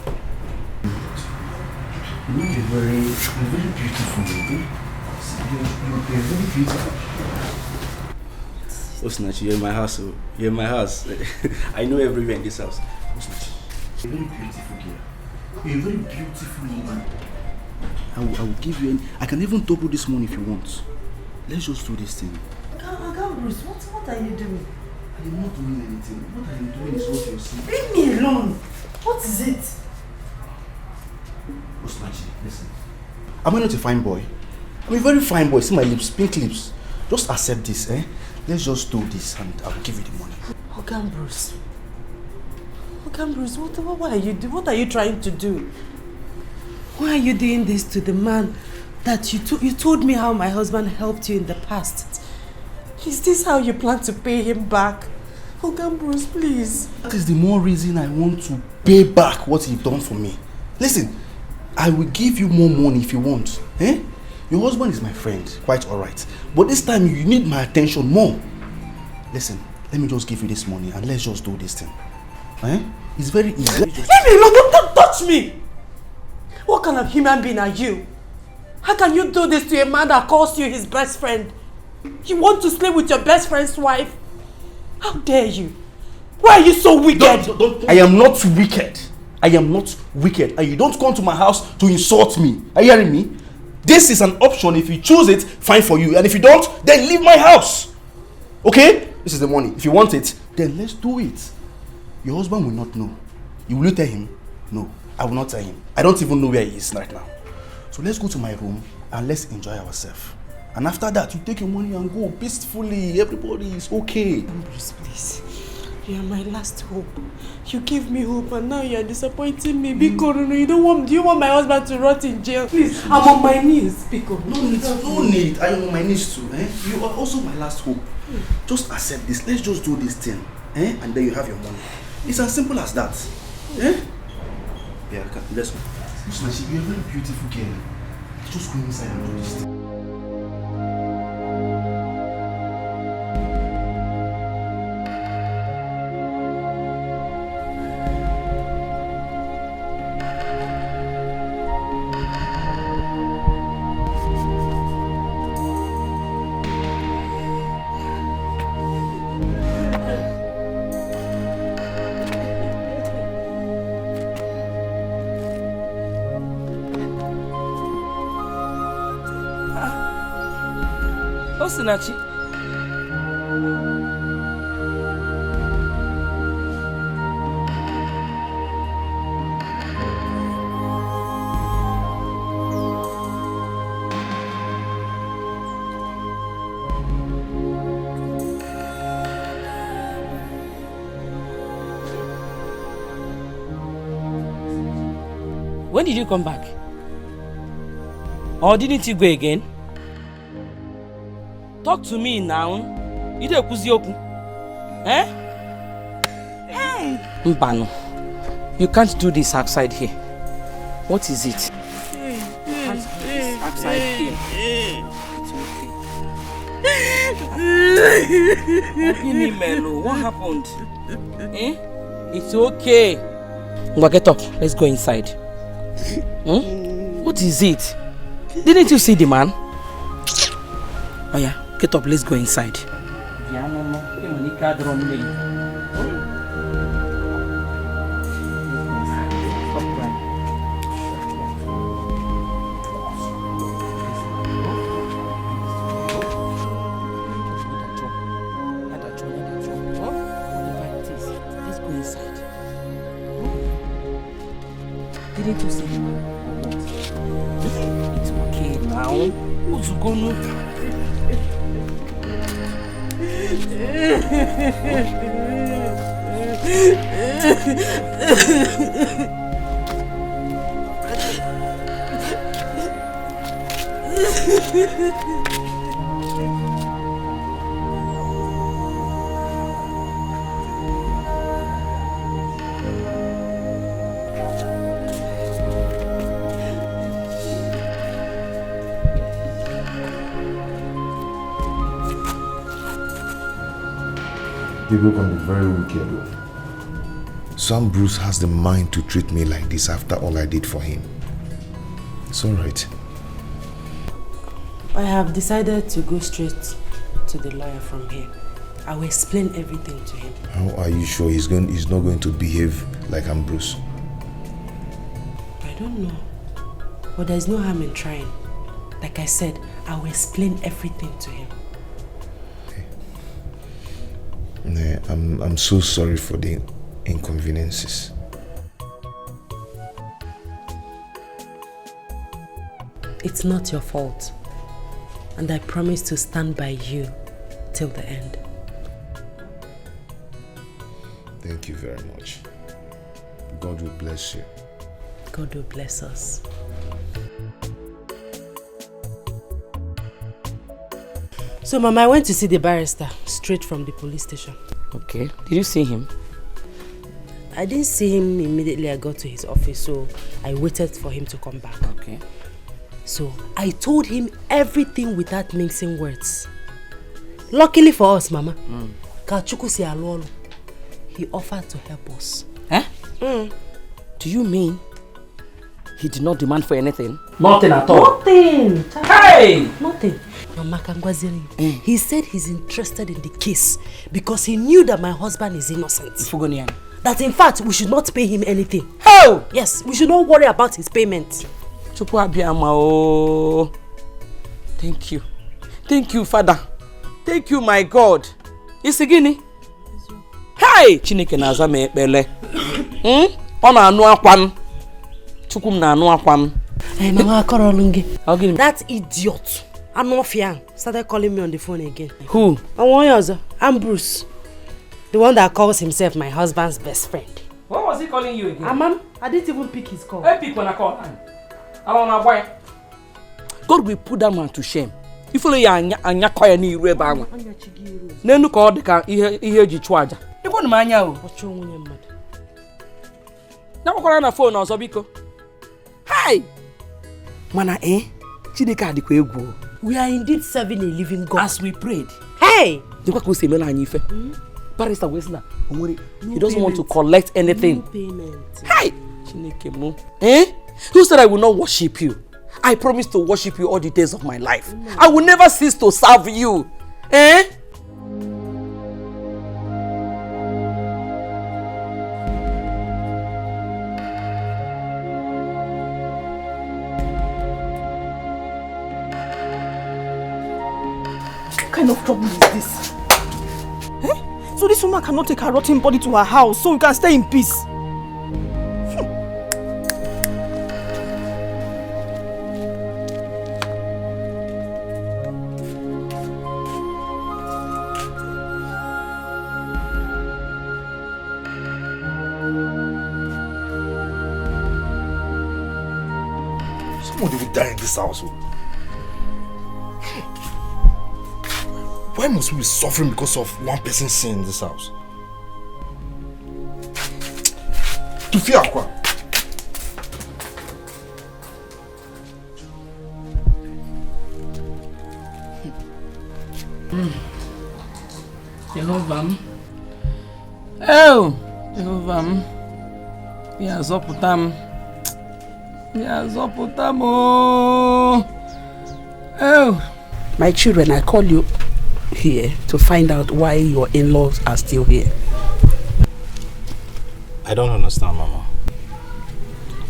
You're very beautiful, You're very beautiful. Osinachi, you're in my house. You're in my house. I know everywhere in this house. Osinachi, you're a very beautiful girl. You're a very beautiful woman. I will give you I can even double this money if you want. Let's just do this thing. Bruce, what are you doing? I am not doing anything. What I am doing is what you're seeing. Leave me alone. What is it? Osinachi, listen. Am I not a fine boy? I'm a very fine boy. See my lips, pink lips. Just accept this, Let's just do this and I will give you the money. Bruce, Ambrose, what are you trying to do? Why are you doing this to the man that you told me how my husband helped you in the past? Is this how you plan to pay him back? Ambrose, please. That is the more reason I want to pay back what you've done for me. Listen, I will give you more money if you want. Eh? Your husband is my friend, quite alright. But this time you need my attention more. Listen, let me just give you this money and let's just do this thing. Eh? It's very easy. Leave me alone, don't touch me! What kind of human being are you? How can you do this to a man that calls you his best friend? You want to sleep with your best friend's wife? How dare you? Why are you so wicked? I am not wicked. I am not wicked. And you don't come to my house to insult me. Are you hearing me? This is an option. If you choose it, fine for you. And if you don't, then leave my house. Okay? This is the money. If you want it, then let's do it. Your husband will not know. Will you tell him? No, I will not tell him. I don't even know where he is right now. So let's go to my room and let's enjoy ourselves. And after that, you take your money and go peacefully. Everybody is okay. Ambrose, please. You are my last hope. You gave me hope and now you are disappointing me. Biko, no, do you want my husband to rot in jail? Please, I'm on my knees. Biko. No need. I am on my knees too. Eh? You are also my last hope. Just accept this. Let's just do this thing. Eh? And then you have your money. It's as simple as that. Eh? Yeah, let's go. Listen, you're a very beautiful girl. Just go inside and do this thing. Osinachi. When did you come back? Or didn't you go again? Talk to me now. You don't kuzioku. Eh? Hey! Mbano, you can't do this outside here. What is it? Outside here. What happened? Eh? It's okay. Get up. Let's go inside. What is it? Didn't you see the man? Oh yeah, get up, let's go inside. Didn't you see the man? It's okay now. Who's gonna? People can be very wicked. So Ambrose has the mind to treat me like this after all I did for him. It's alright. I have decided to go straight to the lawyer from here. I will explain everything to him. How are you sure he's not going to behave like Ambrose? I don't know. But there's no harm in trying. Like I said, I will explain everything to him. I'm so sorry for the inconveniences. It's not your fault. And I promise to stand by you till the end. Thank you very much. God will bless you. God will bless us. So, Mama, I went to see the barrister straight from the police station. Okay. Did you see him? I didn't see him immediately I got to his office, so I waited for him to come back. Okay. So, I told him everything without mixing words. Luckily for us, Mama, he offered to help us. Eh? Do you mean he did not demand for anything? Nothing at all? Nothing! Hey! Nothing. Mama Kangwaziri, he said he's interested in the case because he knew that my husband is innocent. That in fact, we should not pay him anything. How? Yes, we should not worry about his payment. Thank you. Thank you, Father. Thank you, my God. Isigini. Hey! Chineke na-aza m ekpele. Ọ na-anụ akwa m. Chukwu m na-anụ akwa m. Hey, Mama Okaro, that idiot Anofia started calling me on the phone again. Who? Ambrose. The one that calls himself my husband's best friend. What was he calling you again? Mom, I didn't even pick his call. I pick when I call. God will put that man to shame. If only anya kwaya ni iru ebe anwa. Nenu ka ọ dị ka ihe eji chụọ aja. Ịkwọ na anya o. Ọchụ nwunye mmadụ. Na gbakwara na phone ọzọ biko. Hi. Mana Chineke adịkwa egwu. We are indeed serving a living God. As we prayed. Hey! Dịkwa ka o si emela anyị ife. Barrister Wesna, he doesn't want to collect anything. No payment. Hi! Chineke mo. Who said I will not worship you? I promise to worship you all the days of my life. I will never cease to serve you. What kind of trouble is this? So this woman cannot take her rotten body to her house so we can stay in peace. Somebody will die in this house. Why must we be suffering because of one person's sin in this house? To fear quoi? Jehovah. Oh, Jehovah. Yazoputam. Oh. My children, I call you here to find out why your in-laws are still here. I don't understand, Mama.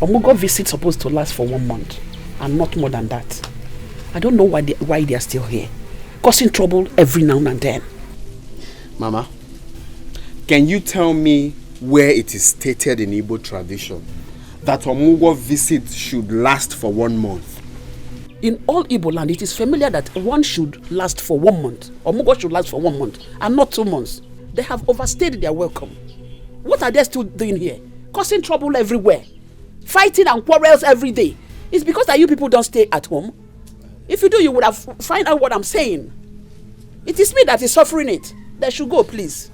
Omugo visit supposed to last for 1 month and not more than that. I don't know why they are still here, causing trouble every now and then. Mama, can you tell me where it is stated in Igbo tradition that Omugo visit should last for 1 month? In all Igbo land, it is familiar that one should last for 1 month. Omugo should last for 1 month and not 2 months. They have overstayed their welcome. What are they still doing here? Causing trouble everywhere. Fighting and quarrels every day. It's because that you people don't stay at home. If you do, you would have find out what I'm saying. It is me that is suffering it. They should go, please.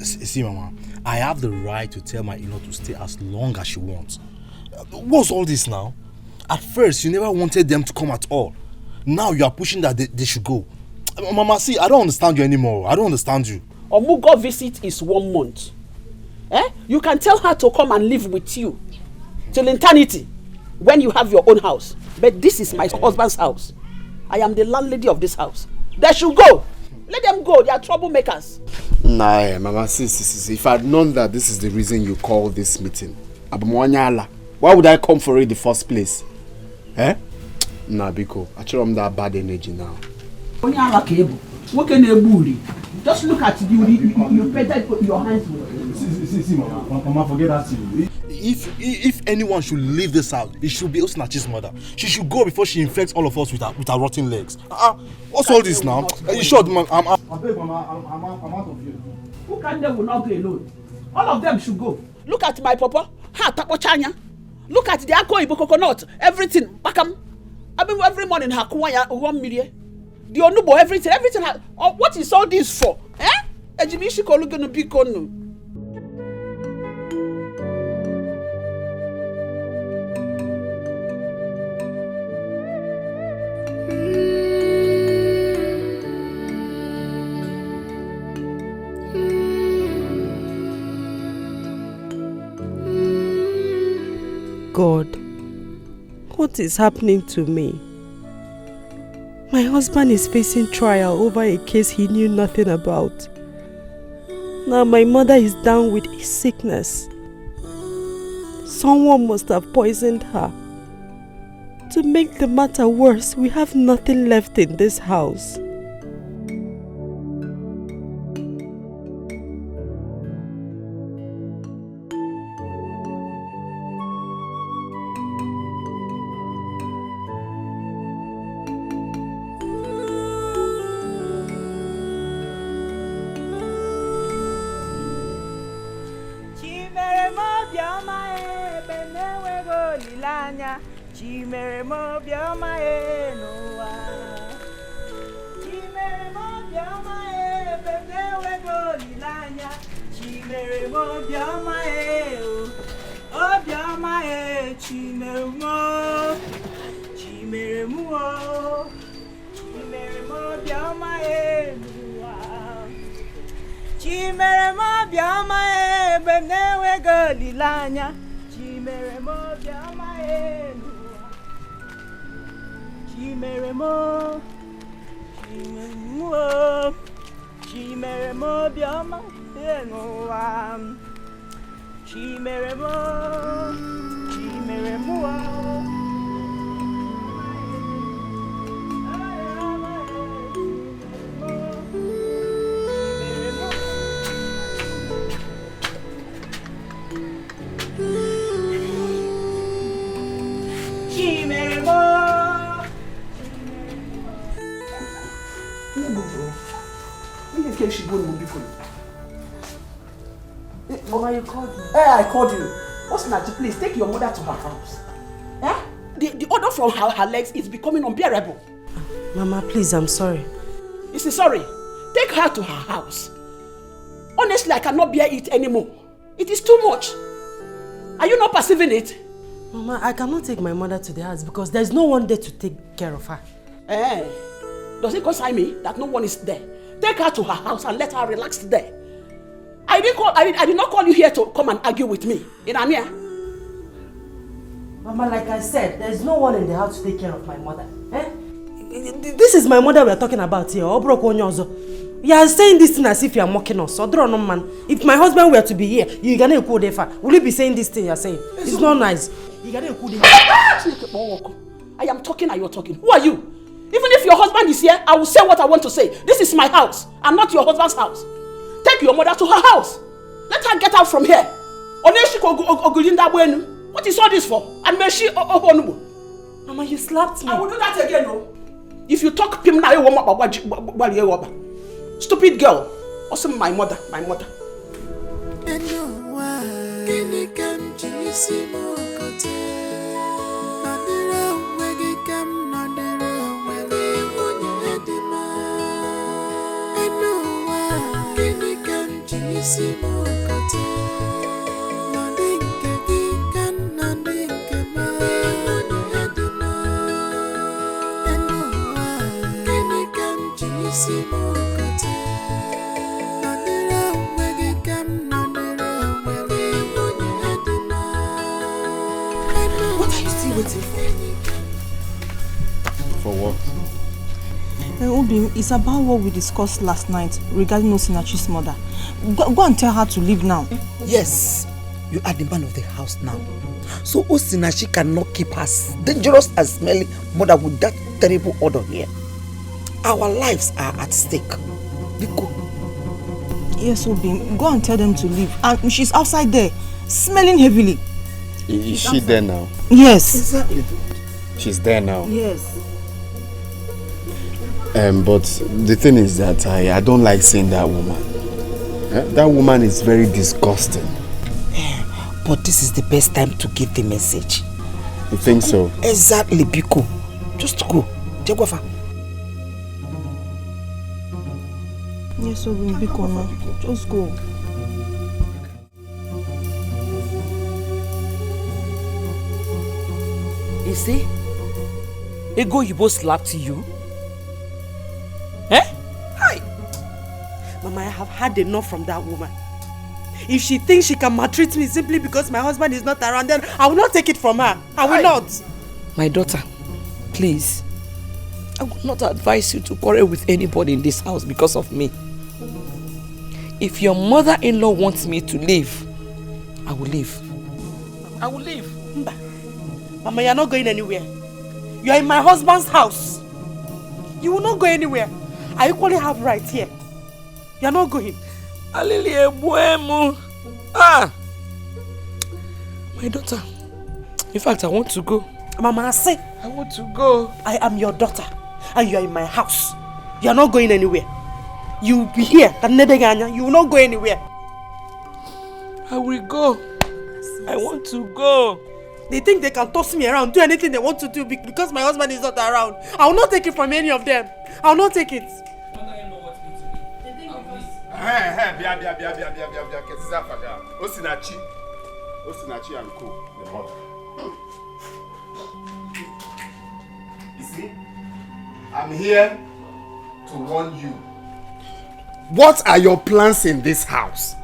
See, Mama, I have the right to tell my in-law to stay as long as she wants. What's all this now? At first, you never wanted them to come at all. Now you are pushing that they should go. Mama, see, I don't understand you anymore. I don't understand you. Omugo visit is 1 month. You can tell her to come and live with you till eternity when you have your own house. But this is my husband's house. I am the landlady of this house. They should go. Let them go. They are troublemakers. Nah, Mama, see. If I had known that this is the reason you called this meeting, why would I come for it in the first place? Nah, Biko, I show them that bad energy now. Just look at you painted your hands with. See, Mama, forget that. If anyone should leave this house, it should be Osinachi's mother. She should go before she infects all of us with her rotten legs. What's all this now? You sure, man? I'm out of here. Who can they will not go alone? All of them should go. Look at my papa. Ha tapochanya. Look at the Ako Ibo coconut. Everything. Bakam. I mean every morning hakuaya 1 million. The onubo everything. What is all this for? Eh? Ejimishi kolu gonna be kono. God, what is happening to me? My husband is facing trial over a case he knew nothing about. Now my mother is down with a sickness. Someone must have poisoned her. To make the matter worse, we have nothing left in this house. Chimere mo bioma e noa. Chimere mo bioma e benewe go lilanya. Chimere mo bioma e o bioma e chimere mo. Chimere mo. Chimere mo bioma e noa. Chimere mo bioma e benewe go lilanya. Chimere mo bioma e noa. Chimere mo bioma enoa. Chimere mo. Mama, you called me. I called you. What's Naji, please take your mother to her house. Eh? The odor from her legs is becoming unbearable. Mama, please, I'm sorry. You see, sorry. Take her to her house. Honestly, I cannot bear it anymore. It is too much. Are you not perceiving it? Mama, I cannot take my mother to the house because there's no one there to take care of her. Eh? Does it concern me that no one is there? Take her to her house and let her relax there. I did not call you here to come and argue with me. In Amia. Mama, like I said, there's no one in the house to take care of my mother. Eh? This is my mother we're talking about here. You are saying this thing as if you are mocking us. If my husband were to be here, you're gonna go there. Will you be saying this thing you're saying? It's not nice. I am talking and you're talking. Who are you? Even if your husband is here, I will say what I want to say. This is my house and not your husband's house. Take your mother to her house. Let her get out from here. What is all this for? And may she Mama, you slapped me. I will do that again, no? If you talk him now, stupid girl. Also my mother. What are you still waiting for? For what? Obim, it's about what we discussed last night regarding Osinachi's mother. Go and tell her to leave now. Yes, you are the man of the house now. So Osinachi cannot keep her dangerous and smelly mother with that terrible odor here. Our lives are at stake. Go. Yes, Obim, go and tell them to leave. And she's outside there, smelling heavily. Is she there now? Yes. Exactly. She's there now? Yes. But the thing is that I don't like seeing that woman. That woman is very disgusting. But this is the best time to give the message. You think so? Exactly, Biko. Just go. Jaguafa. Yes, Biko, no. Just go. You see? Ego Yibo slapped you? Eh? Hi. Mama, I have had enough from that woman. If she thinks she can maltreat me simply because my husband is not around, then I will not take it from her. I will not. My daughter, please. I would not advise you to quarrel with anybody in this house because of me. If your mother-in-law wants me to leave, I will leave. I will leave. Mba. Mama, you are not going anywhere. You are in my husband's house. You will not go anywhere. I equally have rights here. You are not going. Ah! My daughter. In fact, I want to go. Mama, I say, I want to go. I am your daughter. And you are in my house. You are not going anywhere. You will be here. You will not go anywhere. I will go. I want to go. They think they can toss me around, do anything they want to do because my husband is not around. I will not take it from any of them. I will not take it. Osinachi and Co. The mother. You see, I'm here to warn you. What are your plans in this house?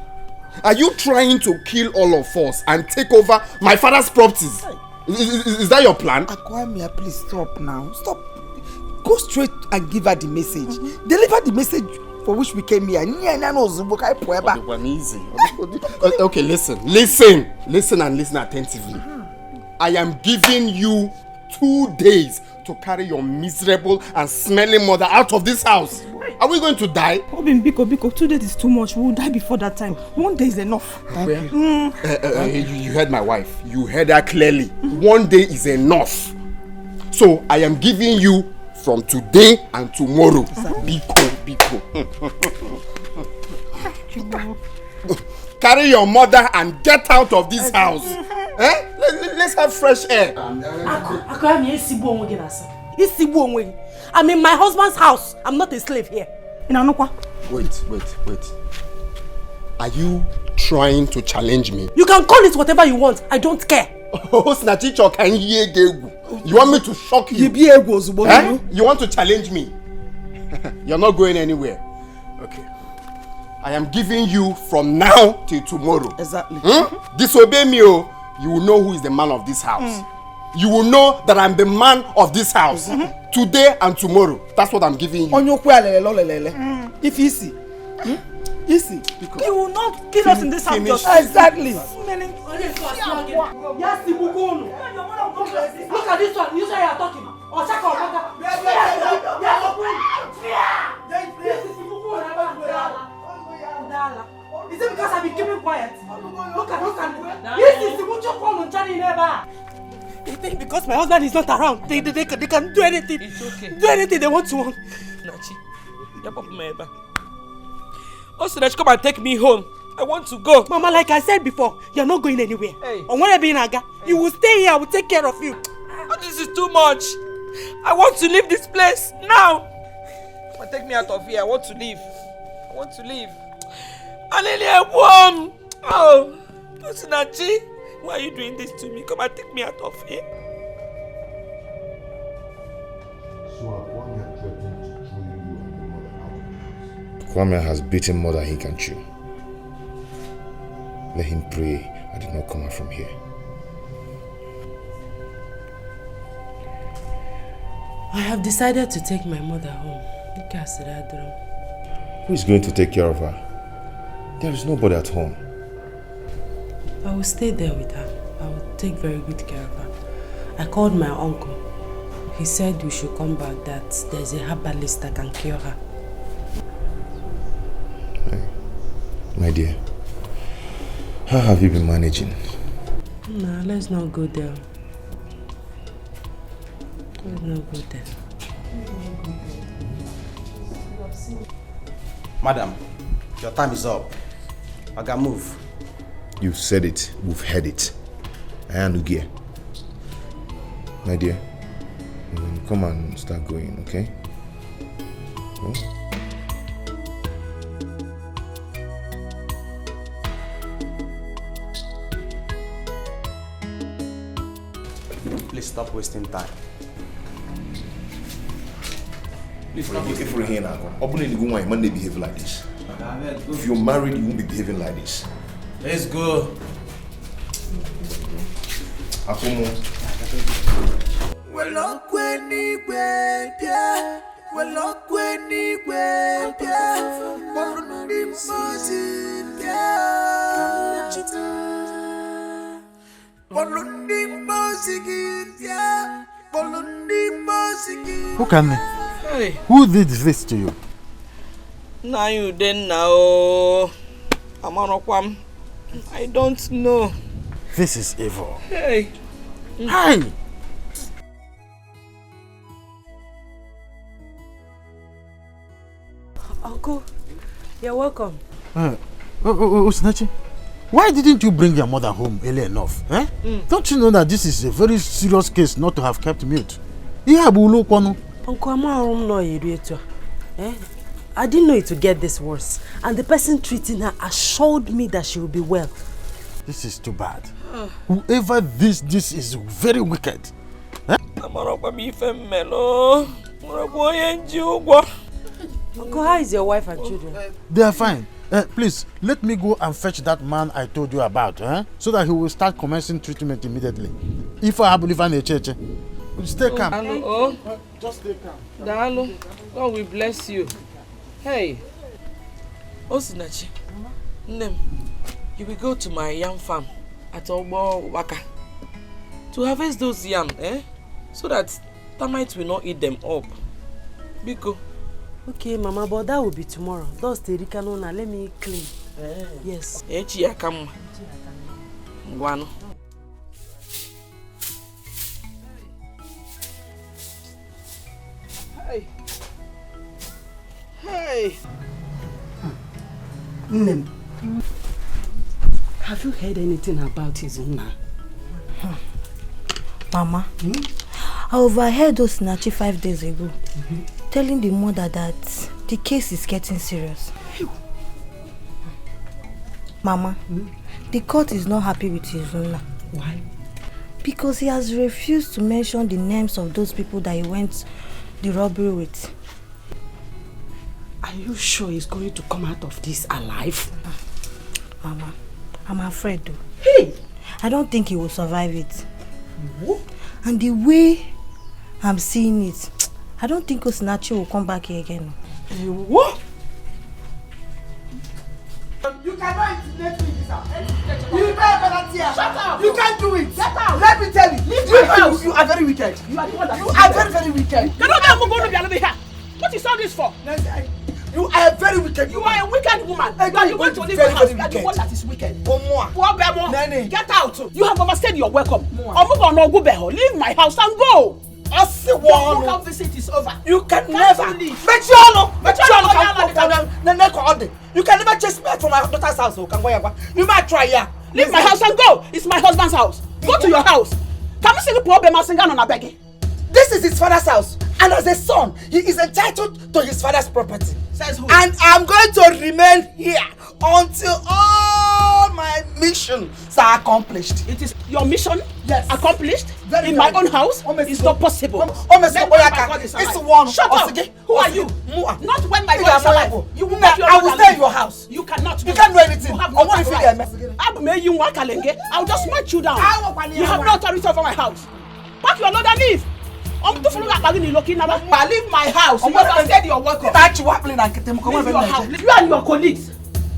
Are you trying to kill all of us and take over my father's properties? Is that your plan? Akwamia, please stop now. Stop. Go straight and give her the message. Deliver the message for which we came here. Okay, listen and listen attentively. I am giving you 2 days to carry your miserable and smelling mother out of this house. Are we going to die? Biko, 2 days is too much. We will die before that time. 1 day is enough. You heard my wife. You heard her clearly. 1 day is enough. So I am giving you from today and tomorrow. Biko. Carry your mother and get out of this house. Let's have fresh air. I'm in my husband's house. I'm not a slave here. Wait. Are you trying to challenge me? You can call it whatever you want. I don't care. You want me to shock you? You want to challenge me? You're not going anywhere. Okay. I am giving you from now till tomorrow. Exactly. Disobey me, you will know who is the man of this house. You will know that I'm the man of this house. Today and tomorrow. That's what I'm giving you. If easy. Easy. You will not kill us in this house. Exactly. Look at this one. You say you are talking. Is it because I've been keeping quiet? Look at this is the mutual phone on Charlie never. They think because my husband is not around, they can do anything. It's okay. Do anything they want to. Nachi, Nachi, come and take me home. I want to go. Mama, like I said before, you're not going anywhere. Hey. On when I be in Aga, you will stay here. I will take care of you. Oh, this is too much. I want to leave this place now. Come and take me out of here. I want to leave. Alelia, warm. Oh, Nachi, why are you doing this to me? Come and take me out of here. Kwame has beaten more than he can chew. Let him pray I did not come out from here. I have decided to take my mother home. Who is going to take care of her? There is nobody at home. I will stay there with her. I will take very good care of her. I called my uncle. He said we should come back, that there's a herbalist that can cure her. My dear, how have you been managing? Nah, let's not go there. Let's not go there. Madam, your time is up. I can move. You've said it. We've heard it. I am Uche. My dear, come and start going, okay? Oh. Please stop wasting time. If you're here now, you might behave like this. If you're married, you won't be behaving like this. Let's go. Akumo. Who can me? Hey. Who did this to you? Now you then now. Amanokwam. I don't know. This is evil. Hey. Hi! Uncle, you're welcome. Osinachi, why didn't you bring your mother home early enough? Eh? Don't you know that this is a very serious case not to have kept mute? Uncle, I didn't know it would get this worse. And the person treating her assured me that she will be well. This is too bad. Whoever this is very wicked. Eh? Uncle, how is your wife and children? They are fine. Please, let me go and fetch that man I told you about, so that he will start commencing treatment immediately. If I believe in a church, stay calm. Just stay calm. Dalo, God will bless you. Hey, Osinachi, Nem, you will go to my yam farm at Ogbo Waka to harvest those yam, so that termites will not eat them up. Biko. Okay, Mama, but that will be tomorrow. Those Terikano, let me clean. Yes. Echiakam. Guano. Hey. Hey. Nem. Have you heard anything about his owner? Mama, I overheard Osinachi 5 days ago. Telling the mother that the case is getting serious. Mama, the court is not happy with his owner. Why? Because he has refused to mention the names of those people that he went the robbery with. Are you sure he's going to come out of this alive? Mama, I'm afraid though. Hey! I don't think he will survive it. What? And the way I'm seeing it, I don't think Osinachi will come back here again. What? You cannot intimidate me in this house. You better here. Shut up. You can't do it. Get out. Let me tell you. Leave my house. You are very wicked. You are the one that You are very, very wicked. What is all this for? You are a very wicked woman. You are a wicked woman. You want to leave my house. You are the one that is wicked. Get out. You have overstayed your welcome. Leave my house and go. Your local visit is over. You can never leave. You can never chase me from my daughter's house. You might try here. Leave my house and go. It's my husband's house. Go to your house. Can you see the poor Bema Singan on a begging? This is his father's house. And as a son, he is entitled to his father's property. Says who? And I'm going to remain here until all my missions are accomplished. It is your mission? Yes. Accomplished? Very in my own house? It's not possible. It's one. Shut up! Who are you? Not when my God is alive. You will not. I will stay in your house. You cannot. You can't do anything. You have no right. I'll just smash you down. You have no authority over my house. Pack your load and leave. Leave my house. You overstayed your welcome. Leave your house. You and your colleagues.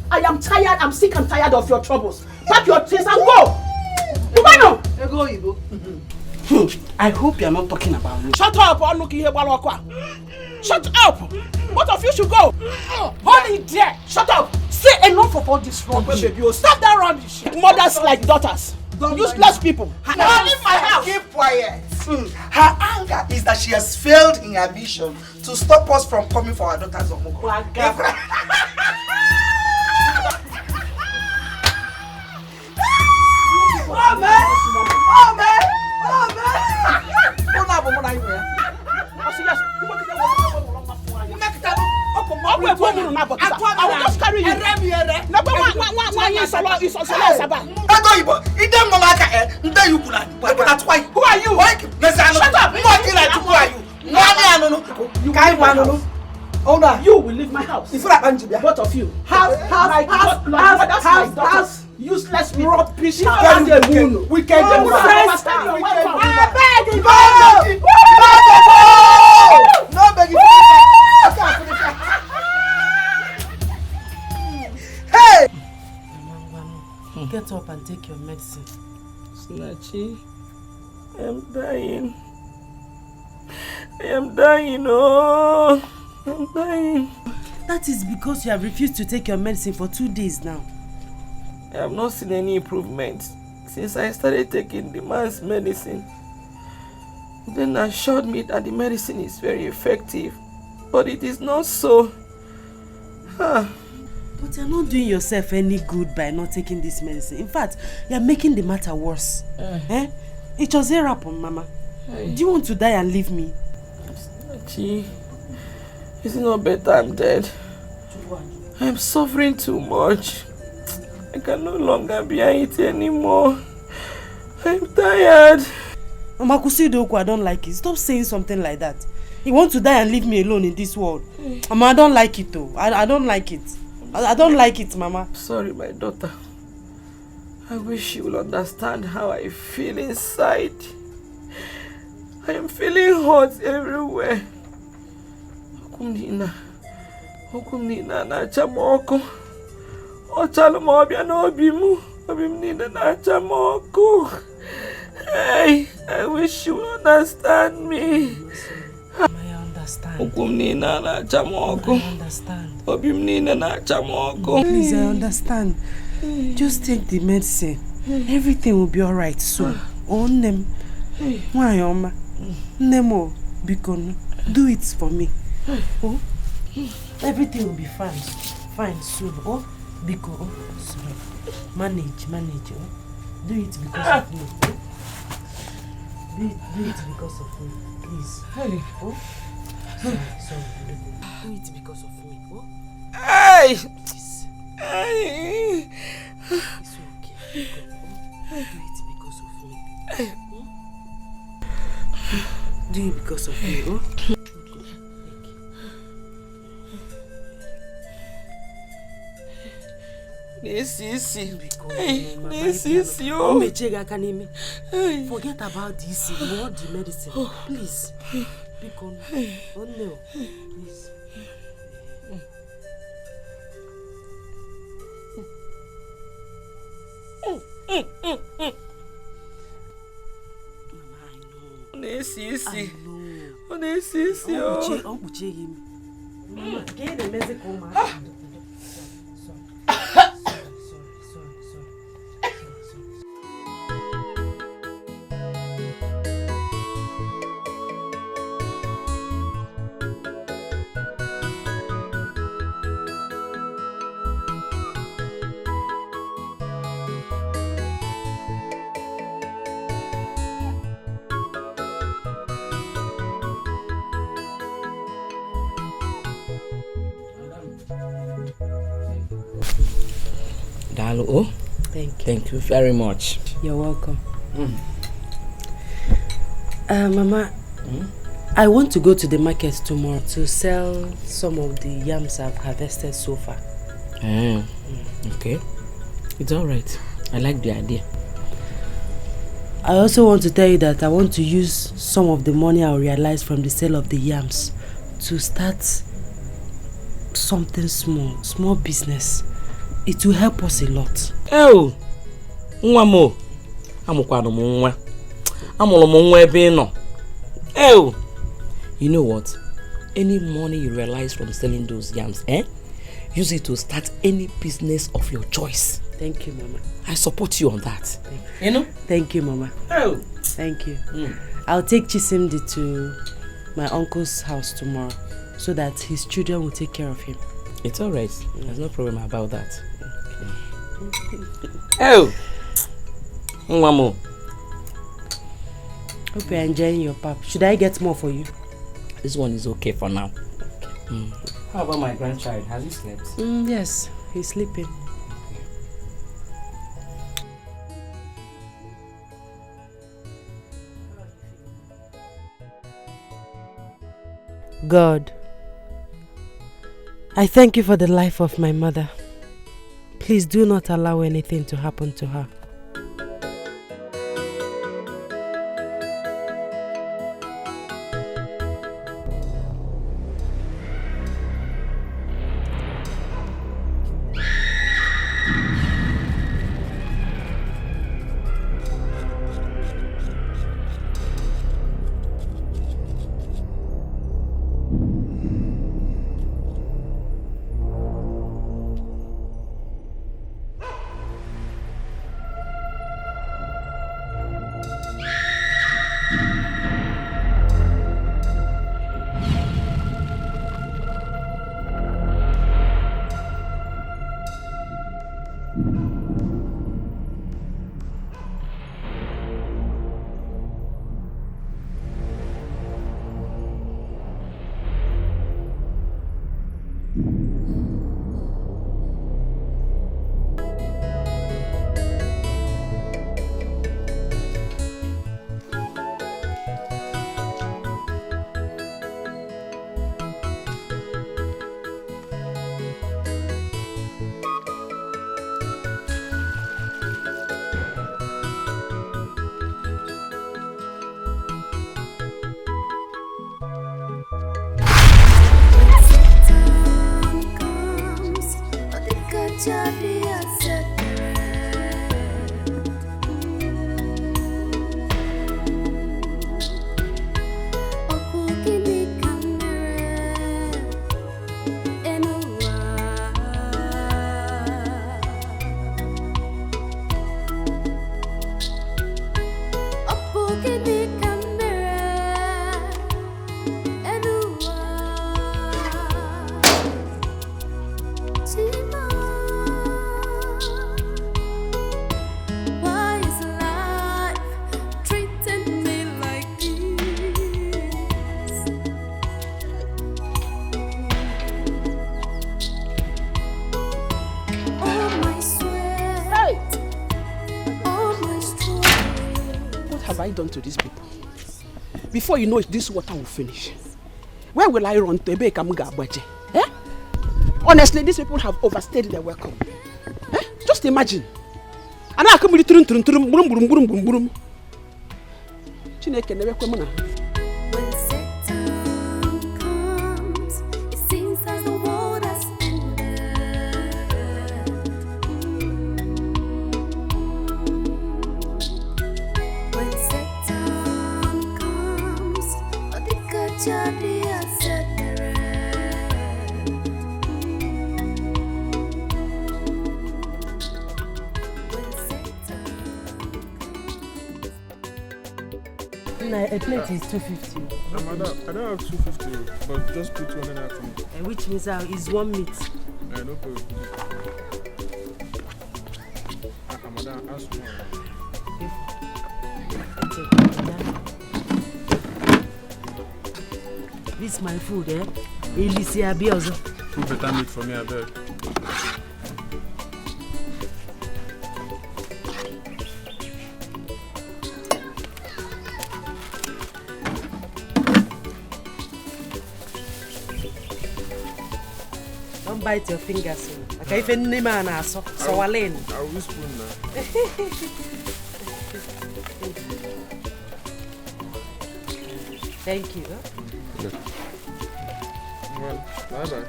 I am tired. I'm sick and tired of your troubles. Pack your things and go. I hope you are not talking about me. Shut up! Shut up! Both of you should go. Hold it there. Shut up. Say enough of all this rubbish. Stop that rubbish. Mothers like daughters. Useless people. Leave my house. Keep quiet. Her anger is that she has failed in her mission to stop us from coming for our daughter's omugo. I will just carry you. Who are you? Shut up! Who are you? You will leave my house. Both of you. House. Useless rubbish. We can go. No begging. Hey! Get up and take your medicine. Snatchy, I am dying. I am dying, oh! I'm dying. That is because you have refused to take your medicine for 2 days now. I have not seen any improvement since I started taking the man's medicine. Then assured me that the medicine is very effective, but it is not so. But you're not doing yourself any good by not taking this medicine. In fact, you're making the matter worse. It was a rap on Mama. Do you want to die and leave me? Gee, is it not better I'm dead? I'm suffering too much. I can no longer bear it anymore. I'm tired. Mama Kusidoku, I don't like it. Stop saying something like that. You want to die and leave me alone in this world. Mama, I don't like it though. I don't like it. I don't like it, Mama. Sorry, my daughter. I wish you will understand how I feel inside. I am feeling hot everywhere. Okumnina na chamoko. Ochalmo obia no obimu. Obimnina na chamoko. Hey, I wish you will understand me. I understand. Okumnina na chamoko. I understand. Obimnina na chamoko. Please, I understand. Just take the medicine. Everything will be alright soon. On them. Why, Oma? Nemo, Bikon, do it for me. Oh, everything will be fine. Fine soon. Oh, Biko, oh, sorry. Manage. Oh, do it because of me. Do it because of me, please. Oh, sorry. Do it because of me. Oh, hey! Hey! It's okay. Do it because of me. Do it because of me. Oh. This is you. Forget about this. You want the medicine. Please. Because, oh no. Please. Dalo, thank you very much. You're welcome. Mama, I want to go to the market tomorrow to sell some of the yams I've harvested so far. Okay, it's all right. I like the idea. I also want to tell you that I want to use some of the money I'll realize from the sale of the yams to start something small business. It will help us a lot. Oh, Nwamo, amukwano mwa, amolo mwa ebe no. Oh, you know what? Any money you realize from selling those yams, use it to start any business of your choice. Thank you, Mama. I support you on that. You know? Thank you, Mama. Oh, thank you. I'll take Chisimdi to my uncle's house tomorrow so that his children will take care of him. It's all right. There's no problem about that. Oh, Mamo. Hope you're enjoying your pap. Should I get more for you? This one is okay for now. How about my grandchild? Has he slept? Yes, he's sleeping. God, I thank you for the life of my mother. Please do not allow anything to happen to her. Done to these people. Before you know it, this water will finish. Where will I run to? Eh? Honestly, these people have overstayed their welcome. Eh? Just imagine. And I come with the Chineke never come. A plate is 250. Madam, I don't have 250, but just put one in after me. Which means it's one meat. No problem. Madam, ask more. This is my food, eh? Elisia Biozo. Food better meat for me, I beg. Bite your fingers. Okay, if any man has so Walen. I will spoon now. Thank you. Yeah. Well, bye-bye.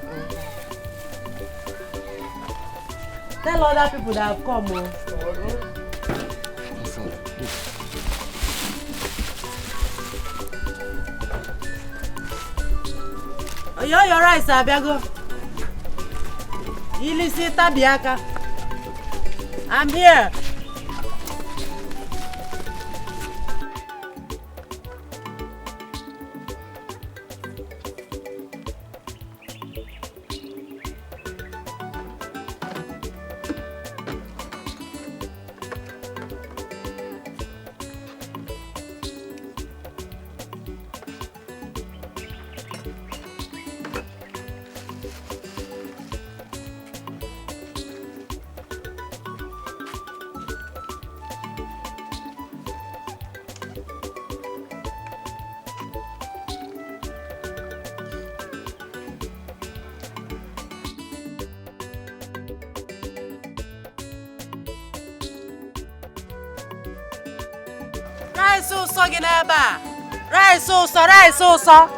Tell other people that have come. Oh, you're right, Sabiago. Ilisita Biaka. I'm here. Rice ụsọ gị n'ebe a. Rice ụsọ.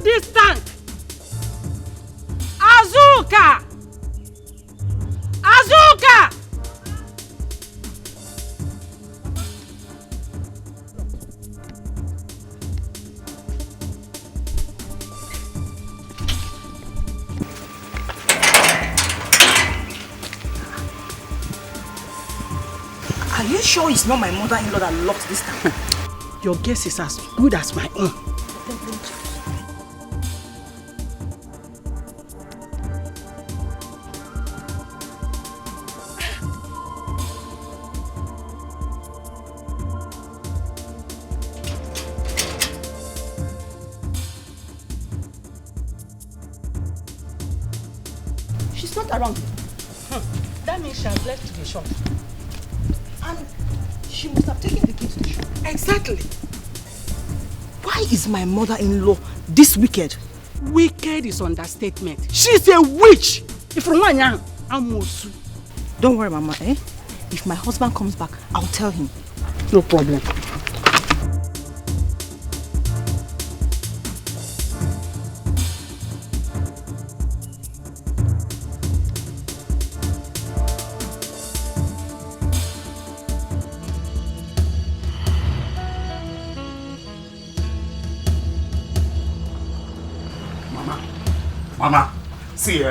This tank. Azuka. Are you sure it's not my mother-in-law that locked this tank? Your guess is as good as my own. She's not around. That means she has left the shop. And she must have taken the key to the shop. Exactly. Why is my mother-in-law this wicked? Wicked is understatement. She's a witch. If you're one young, Ambrose. Don't worry, Mama. If my husband comes back, I'll tell him. No problem. Mama, see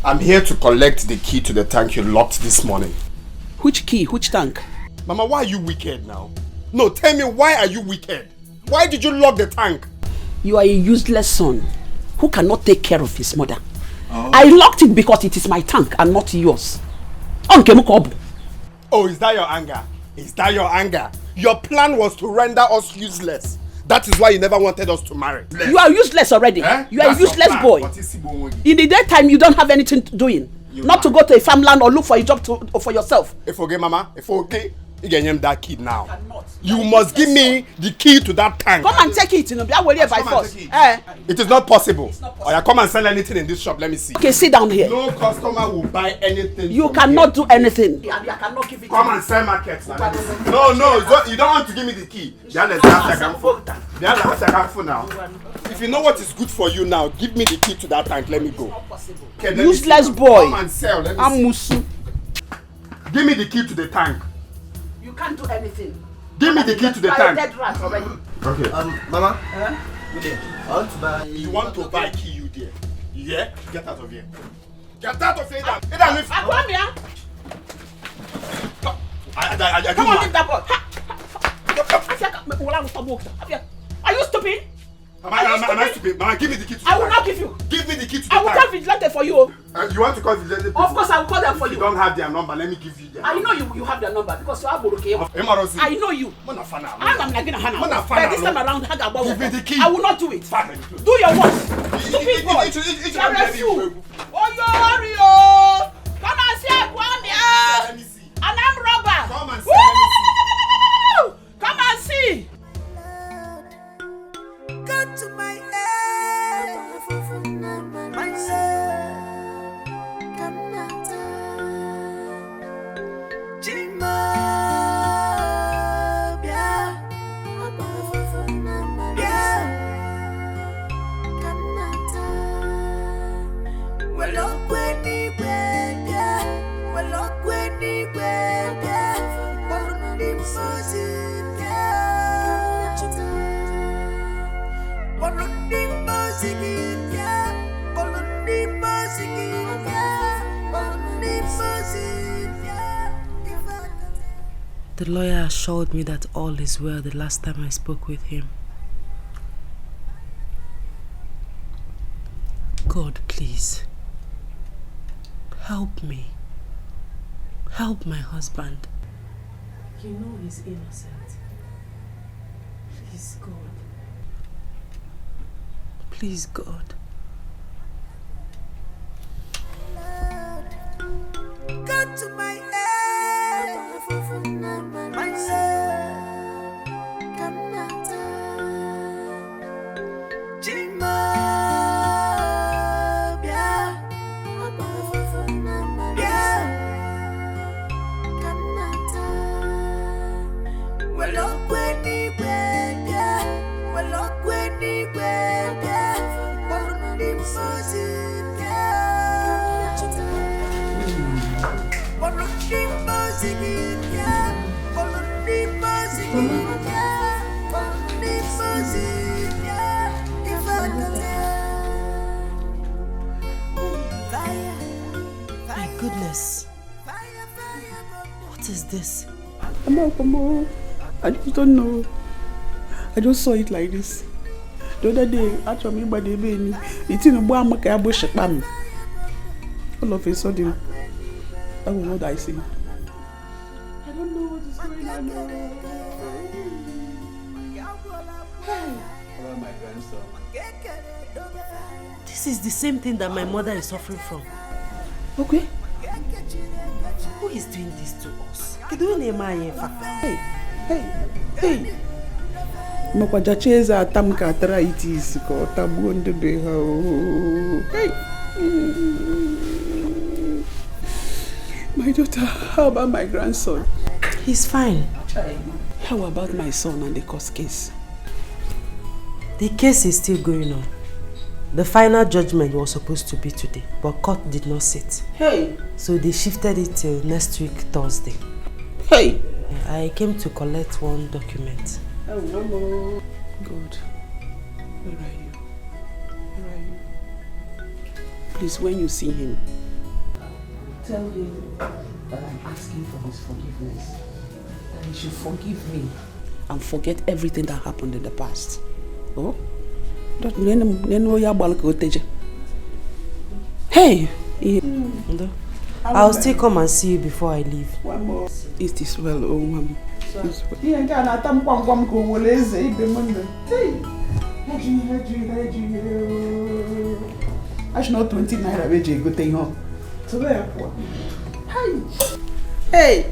I'm here to collect the key to the tank you locked this morning. Which key? Which tank? Mama, why are you wicked now? No, tell me, why are you wicked? Why did you lock the tank? You are a useless son who cannot take care of his mother. Oh. I locked it because it is my tank and not yours. Oh, is that your anger? Is that your anger? Your plan was to render us useless. That is why you never wanted us to marry. You are useless already. You are a useless boy. In the daytime, you don't have anything doing. Not to go to a farmland or look for a job for yourself. If okay, Mama, if okay, you can name that kid now. You must give me the key to that tank. Come and take it. By force. It is not possible. Or you come and sell anything in this shop. Let me see. Okay, sit down here. No customer will buy anything. You cannot do anything. Cannot give it. Come and sell markets. No, you don't want to give me the key. Now. If you know what is good for you now, give me the key to that tank. Let me go. Okay, useless boy. Come and sell. Let me see. Give me the key to the tank. You can't do anything. Give me the key to the tank. Dead rat already. Okay. Mama. I want to buy. You want to buy key, you dear? Yeah? Get out of here. Get out of here. Come here. Come on, leave that boy. Are you stupid? Am I stupid? Mama, give me the key to the tank. I will not give you. Give me the key to the tank. I will call vigilante for you. You want to call vigilante? Of course, I will call them for you. You don't have their number. Let me give you their number. I know you have their number because you have Boroke. Emodi. I know you. I'm not going to Hana. This time around, give me the key. I will not do it. Do your work. Stupid boy. You're a fool. Oh, come and see Akwamia. And I'm robber. Come and see. Come and see. Got to my head, myself, come not Jima, come not well up when The lawyer assured me that all is well the last time I spoke with him. God, please, help me. Help my husband. You know he's innocent. Please, God. Please, God. Come to my aid, my soul, come not Jima, yeah, come not well up when he went, yeah, well up when he went, yeah, well he was in, yeah. My goodness. What is this? I just don't know. I just saw it like this. The other day, actually, by the baby, it's in a bar, all of a sudden, I don't know what I see. I don't know what is going on. Hello, my grandson. This is the same thing that my mother is suffering from. Okay. Who is doing this to us? Hey. Makwajacheza atamka arthritis ko tabuonde beha. Hey. My daughter, how about my grandson? He's fine. How about my son and the court case? The case is still going on. The final judgment was supposed to be today, but court did not sit. Hey! So they shifted it till next week, Thursday. Hey! I came to collect one document. Oh, Mama. God. Where are you? Where are you? Please, when you see him, tell him that I'm asking for his forgiveness. That he should forgive me and forget everything that happened in the past. Oh? Hey! I'll still come and see you before I leave. One more. Is this well, oh ma'am? I should not 20 naira which you go take home. So where Hey!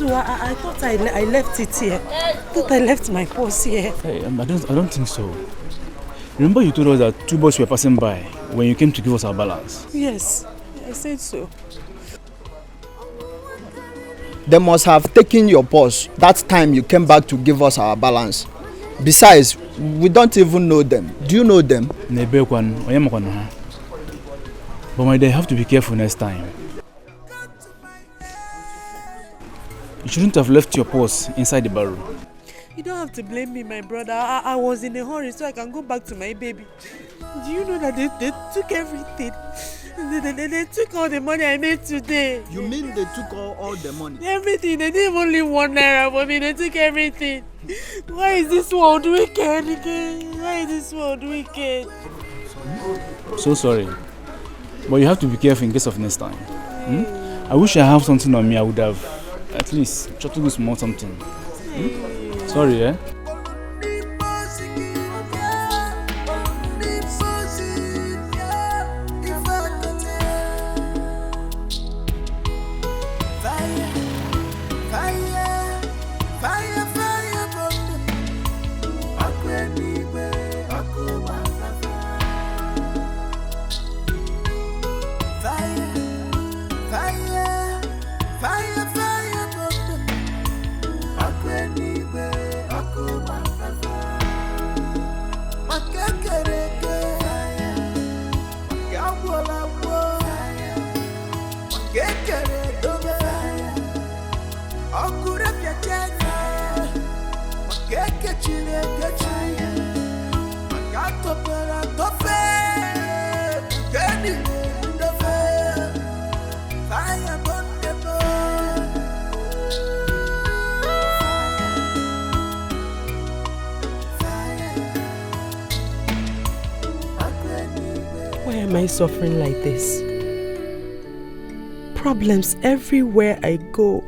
No, I thought I left it here. I thought I left my purse here. Hey, I don't think so. Remember you told us that 2 boys were passing by when you came to give us our balance? Yes, I said so. They must have taken your purse that time you came back to give us our balance. Besides, we don't even know them. Do you know them? But my dear, you have to be careful next time. You shouldn't have left your purse inside the barrel. You don't have to blame me, my brother. I was in a hurry so I can go back to my baby. Do you know that they took everything? They took all the money I made today. You mean they took all the money? Everything. They didn't even leave 1 naira for me. They took everything. Why is this world wicked again? Why is this world wicked? So sorry. But you have to be careful in case of next time. I wish I have something on me. I would have at least tried to do small something. Sorry, eh? Why am I suffering like this? Problems everywhere I go.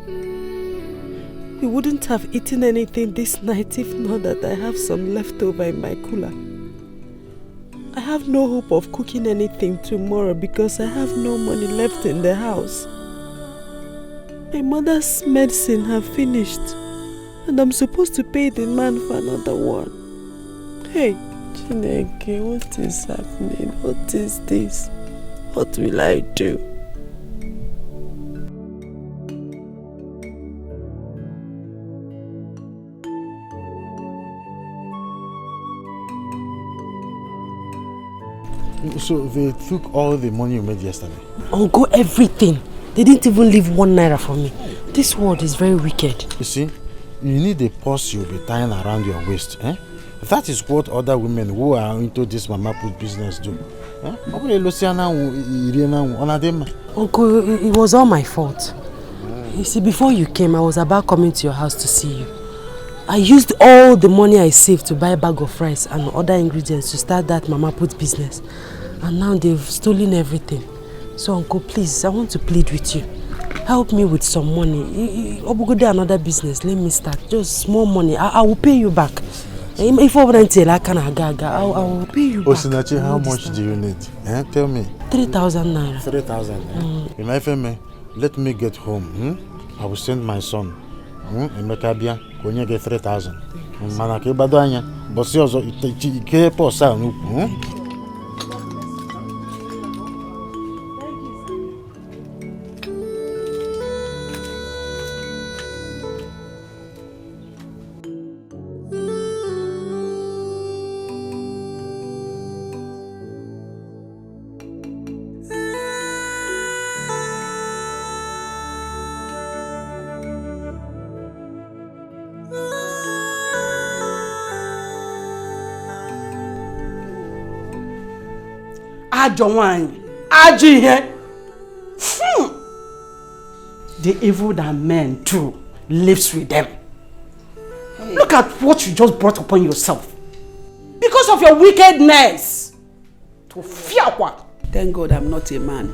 We wouldn't have eaten anything this night if not that I have some leftover in my cooler. I have no hope of cooking anything tomorrow because I have no money left in the house. My mother's medicine have finished and I'm supposed to pay the man for another one. Hey, Chineke, what is happening? What is this? What will I do? So they took all the money you made yesterday? Uncle, everything. They didn't even leave 1 naira for me. This world is very wicked. You see, you need a purse you'll be tying around your waist. Eh? That is what other women who are into this mama put business do. Eh? Uncle, it was all my fault. You see, before you came, I was about coming to your house to see you. I used all the money I saved to buy a bag of rice and other ingredients to start that mama put business. And now they've stolen everything. So uncle, please, I want to plead with you. Help me with some money. Go do another business, let me start. Just small money. I will pay you back. If I wouldn't tell, I will pay you back. Osinachi, how much do you need? Eh? Tell me. 3,000 naira. 3,000. In FMA, let me get home. I will send my son. Emeka bia, konye get 3,000. Mana ke bado anya, bosi ozo ike po sa nuku. The evil that men do lives with them. Hey. Look at what you just brought upon yourself. Because of your wickedness. To fear what? Thank God I'm not a man.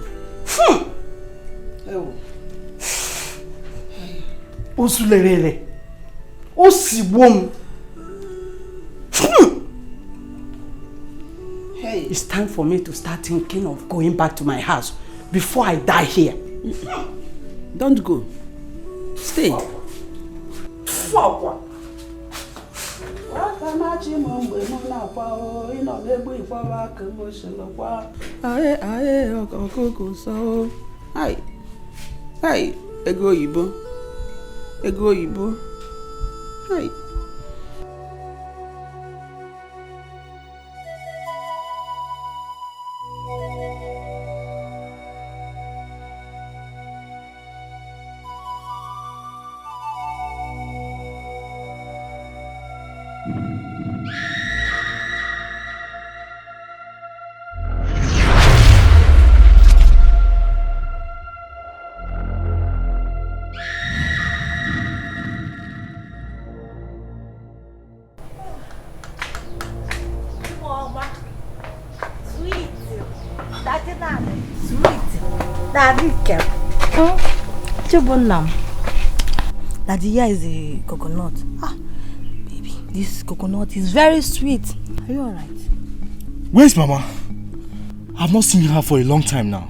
Osulerele. Osiwom. Hey, it's time for me to start thinking of going back to my house before I die here. Don't go. Stay. Fuck. Wakanachi mumbe muna kwao ino nebu ikwawa kemoshelo kwa aye okoko so ai ego yibo ai Daddy, here is a coconut. Baby, this coconut is very sweet. Are you alright? Where's Mama? I've not seen her for a long time now.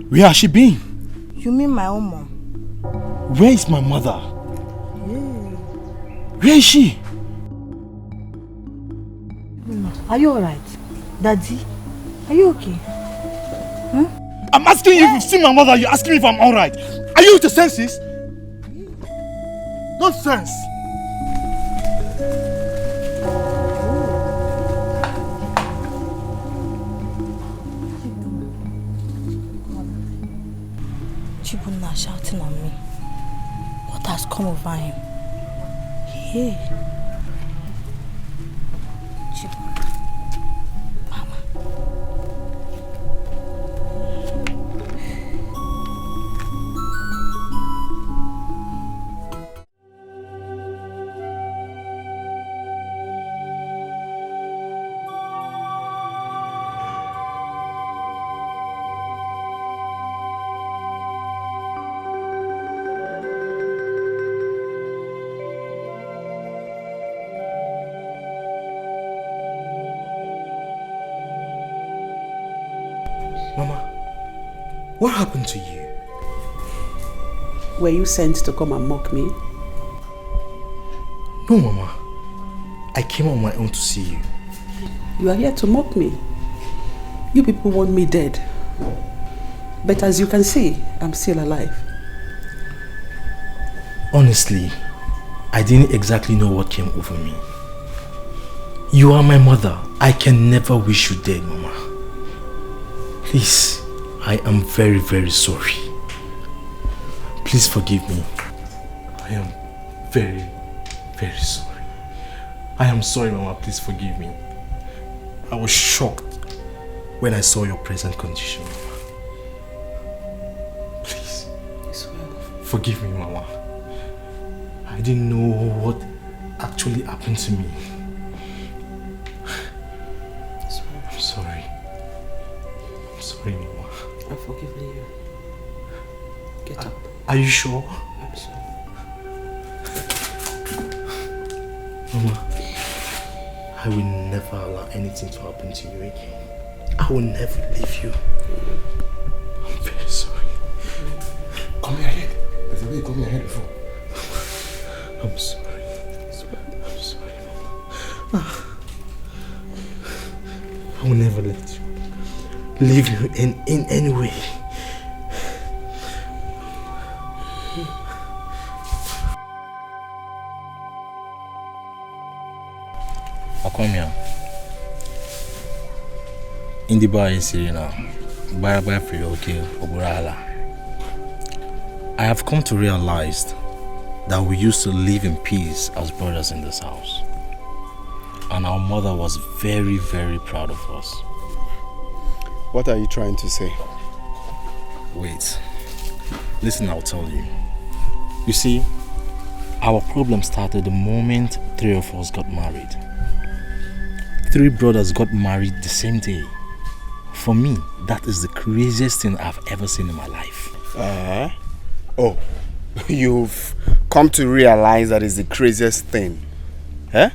Where has she been? You mean my own mom? Where is my mother? Yeah. Where is she? Are you alright? Daddy, are you okay? I'm asking you if you've seen my mother. You're asking me if I'm alright. Are you with your senses? Nonsense! Chibunna shouting on me. What has come over him? Yeah. What happened to you? Were you sent to come and mock me? No, Mama. I came on my own to see you. You are here to mock me. You people want me dead. But as you can see, I'm still alive. Honestly, I didn't exactly know what came over me. You are my mother. I can never wish you dead, Mama. Please, I am very, very sorry. Please forgive me. I am very, very sorry. I am sorry, Mama. Please forgive me. I was shocked when I saw your present condition, Mama. Please, forgive me, Mama. I didn't know what actually happened to me. I'm sorry. I'm sorry, Mama. I've forgiven you. Get up. Are you sure? I'm sure. Mama, I will never allow anything to happen to you again. I will never leave you. I'm very sorry. Come here ahead. There's a way, come here ahead before. I'm sorry. I'm sorry, Mama. I will never let you leave you in any way. Akomia. In the bar in Serena, by free okay, Oburala. I have come to realize that we used to live in peace as brothers in this house. And our mother was very, very proud of us. What are you trying to say? Wait. Listen, I'll tell you. You see, our problem started the moment 3 of us got married. 3 brothers got married the same day. For me, that is the craziest thing I've ever seen in my life. Oh, you've come to realize that is the craziest thing. Eh?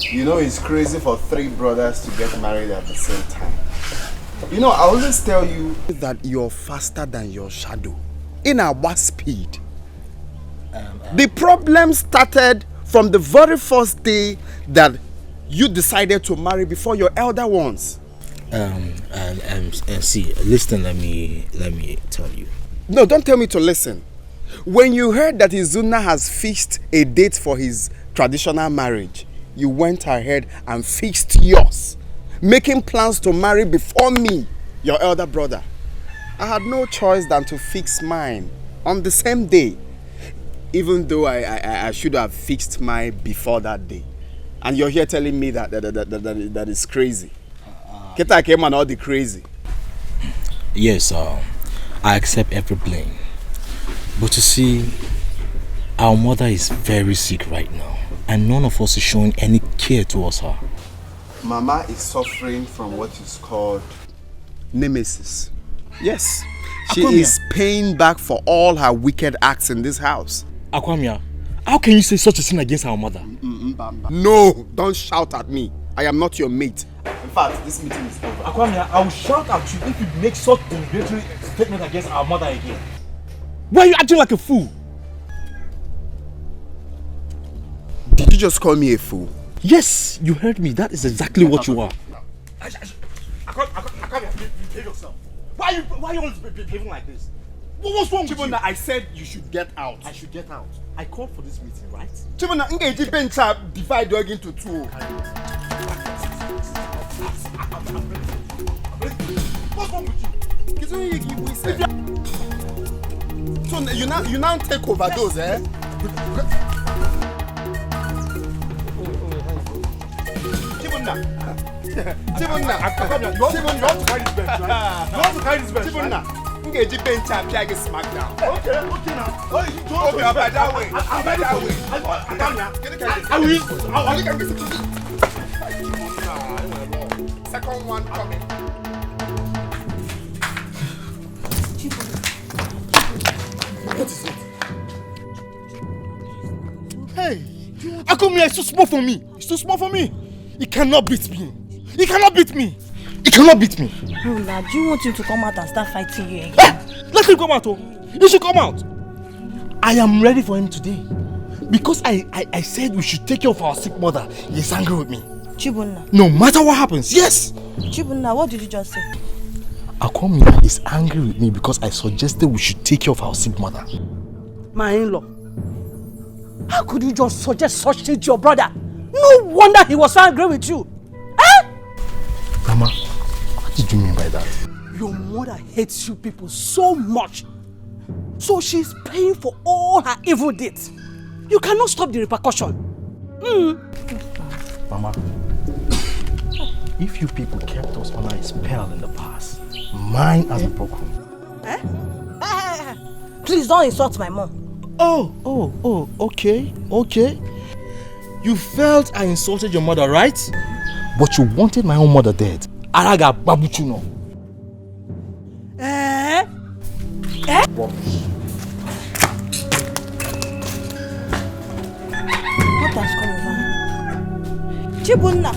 You know it's crazy for 3 brothers to get married at the same time. You know, I always tell you that you're faster than your shadow. In our speed. The problem started from the very first day that you decided to marry before your elder ones. See, listen, let me tell you. No, don't tell me to listen. When you heard that Izuna has fixed a date for his traditional marriage, you went ahead and fixed yours, making plans to marry before me, your elder brother. I had no choice than to fix mine on the same day, even though I should have fixed mine before that day. And you're here telling me that is crazy. Keta came and all the crazy. Yes, I accept every blame. But you see, our mother is very sick right now, and none of us is showing any care towards her. Mama is suffering from what is called nemesis. Yes, she is paying back for all her wicked acts in this house. Akwamia, how can you say such a thing against our mother? No, don't shout at me. I am not your mate. In fact, this meeting is over. Akwamia, I will shout at you if you make such a derogatory statement against our mother again. Why are you acting like a fool? Did you just call me a fool? Yes, you heard me. That is exactly what you are. Akwamia, behave yourself. Why are you always behaving like this? What's wrong with you? I said you should get out. I should get out. I called for this meeting, right? Chibona, Ngeji Bencha divide dog into two. What's wrong with you? So you now take over those, eh? Chibona, you want to carry this bench, right? You want to carry this bench, right? Ngeji bench and piage smackdown. Okay now. Oh, you don't go by that way. I'm by that way. I will. Second one coming. What is it? Hey, Akumia is too small for me. It's too small for me. He cannot beat me. He cannot beat me. He cannot beat me. No, now, do you want him to come out and start fighting you again? Let him come out, oh. He should come out. I am ready for him today. Because I said we should take care of our sick mother. He is angry with me. Chibunna. No matter what happens, yes. Chibunna, what did you just say? Akwamia is angry with me because I suggested we should take care of our sick mother. My in-law, how could you just suggest such thing to your brother? No wonder he was so angry with you. Eh? Mama, what did you mean by that? Your mother hates you people so much. So she's paying for all her evil deeds. You cannot stop the repercussion. Mama, if you people kept us under a spell in the past, mine has been broken. Eh? Please don't insult my mom. Oh, okay. You felt I insulted your mother, right? But you wanted my own mother dead. Araga babuchuno. Rubbish. What has come over? Chibunna.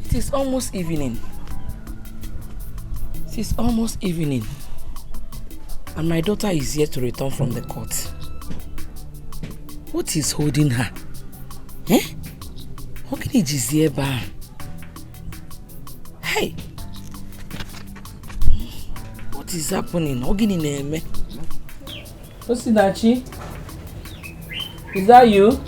It is almost evening. And my daughter is yet to return from the court. What is holding her? How can he just hear back? Hey! What is happening? Osinachi? Is that you?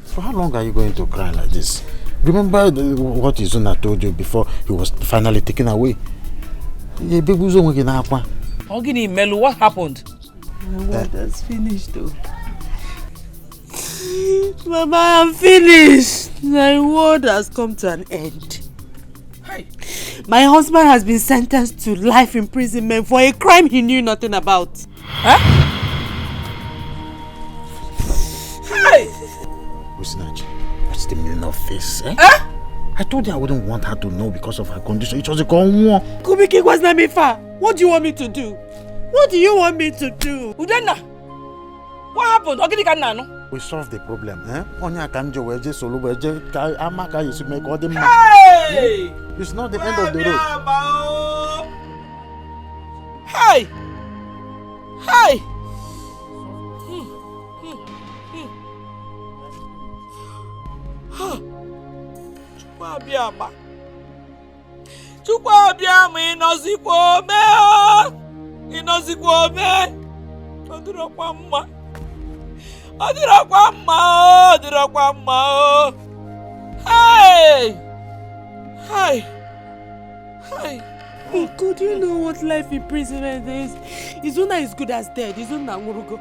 For how long are you going to cry like this? Remember what Izuna told you before he was finally taken away? Ogini Melu, what happened? My word has finished though. Mama, I'm finished. My world has come to an end. Hey. My husband has been sentenced to life imprisonment for a crime he knew nothing about. Huh? Hey! Usinachi, what's the meaning of this? Eh? Huh? I told you I wouldn't want her to know because of her condition. It was a gone war. Kubiki was not me far. What do you want me to do? What do you want me to do? Udenna, what happened? We solved the problem. Eh? Hey! It's not the end of the road. Hey! Hey! Chukwu abịama ịnọzikwa ome ịnọzikwa ome ọ dịrọkwa mma ọ dịrọkwa mma ọ dịrọkwa mma o hey hey hey. Oh God, you know what life imprisonment is? Izuna is good as dead. Izuna Ngurugo.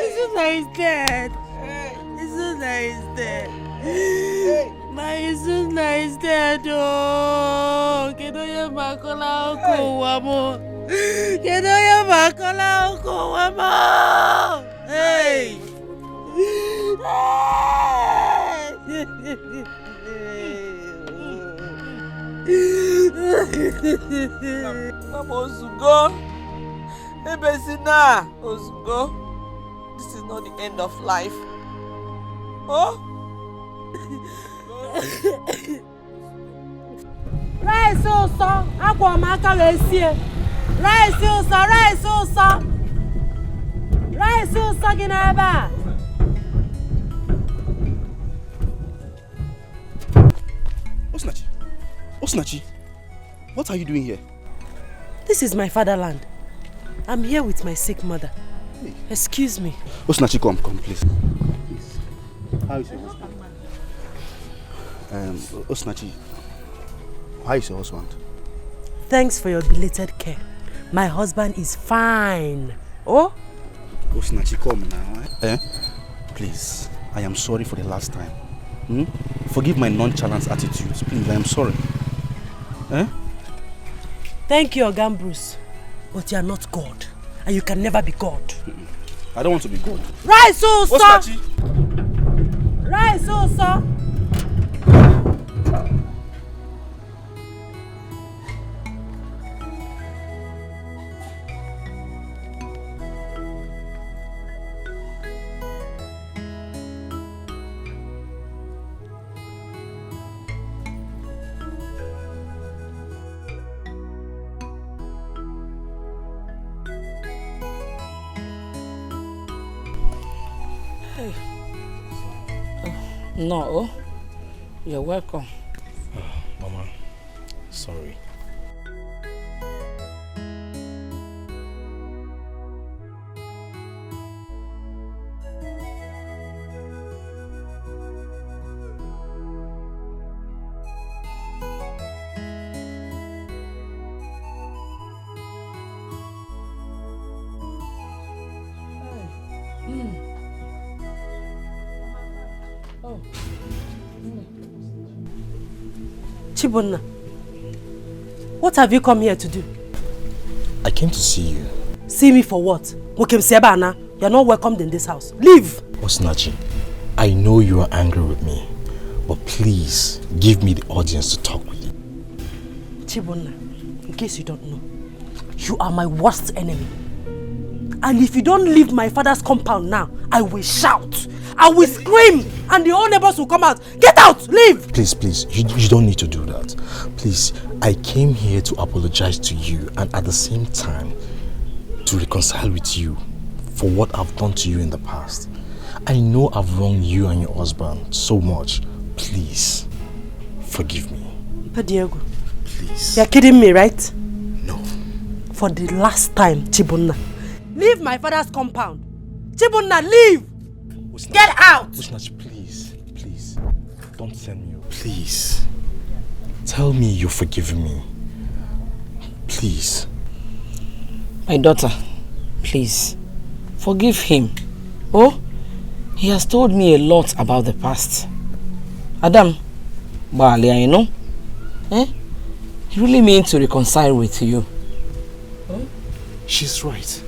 Izuna is dead. Izuna is dead. My Izuna is dead. Oh, Kedoya Makola Oko Wamo. Kedoya Makola Oko Wamo. Hey. Mama Ozugo, Ebesina Ozugo, this is not the end of life. Oh? Rice also, agwa maka lesie. Rice also, rice also. Rice also ginaba. Osinachi, what are you doing here? This is my fatherland. I'm here with my sick mother. Excuse me. Osinachi, come, please. How is your husband? Osinachi, how is your husband? Thanks for your belated care. My husband is fine. Oh? Osinachi, come now. Eh? Please, I am sorry for the last time. Forgive my nonchalant attitudes. Please, I am sorry. Eh? Thank you, Ambrose. But you are not God. And you can never be God. I don't want to be God. Right, so, sir! Right, so, sir! No, you're welcome. Mama, sorry. Chibonna, what have you come here to do? I came to see you. See me for what? You're not welcomed in this house. Leave! Osinachi, I know you are angry with me, but please give me the audience to talk with you. Chibonna, in case you don't know, you are my worst enemy. And if you don't leave my father's compound now, I will shout. I will scream. And the whole neighbors will come out. Get out! Leave! Please, you don't need to do that. Please, I came here to apologize to you and at the same time to reconcile with you for what I've done to you in the past. I know I've wronged you and your husband so much. Please, forgive me. But Diego, please. You're kidding me, right? No. For the last time, Chibonna, leave my father's compound. Chibonna, leave! Get out! Osinachi, please, don't send me. Please, tell me you're forgiving me. Please. My daughter, please, forgive him. Oh, He has told me a lot about the past. Adam, Balia, you know? He really means to reconcile with you. She's right.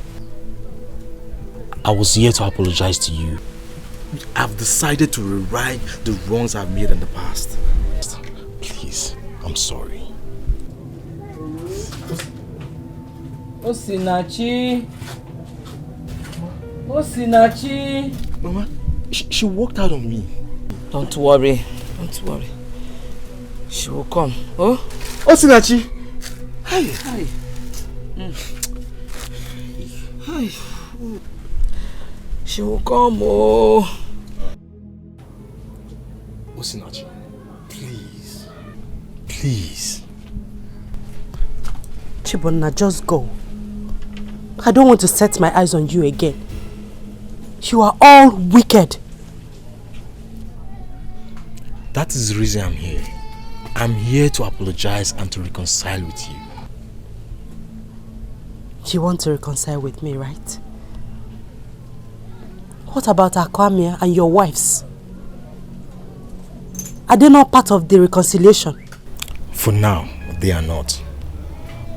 I was here to apologize to you. I've decided to rewrite the wrongs I've made in the past. Please, I'm sorry. Osinachi. Osinachi. Mama, she walked out on me. Don't worry. Don't worry. She will come. Oh? Osinachi. Hi. Hi. Hi. She will come. Oh. Osinachi, please. Please. Chibonna, just go. I don't want to set my eyes on you again. You are all wicked. That is the reason I'm here. I'm here to apologize and to reconcile with you. You want to reconcile with me, right? What about Akwamia and your wives? Are they not part of the reconciliation? For now, they are not.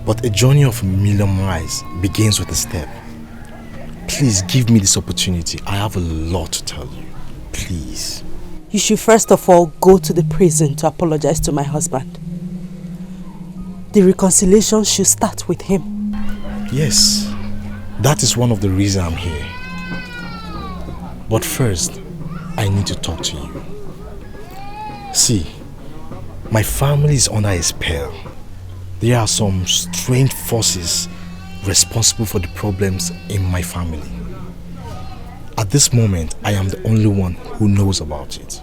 But a journey of a million miles begins with a step. Please give me this opportunity. I have a lot to tell you. Please. You should first of all go to the prison to apologize to my husband. The reconciliation should start with him. Yes, that is one of the reasons I'm here. But first, I need to talk to you. See, my family is under a spell. There are some strange forces responsible for the problems in my family. At this moment, I am the only one who knows about it.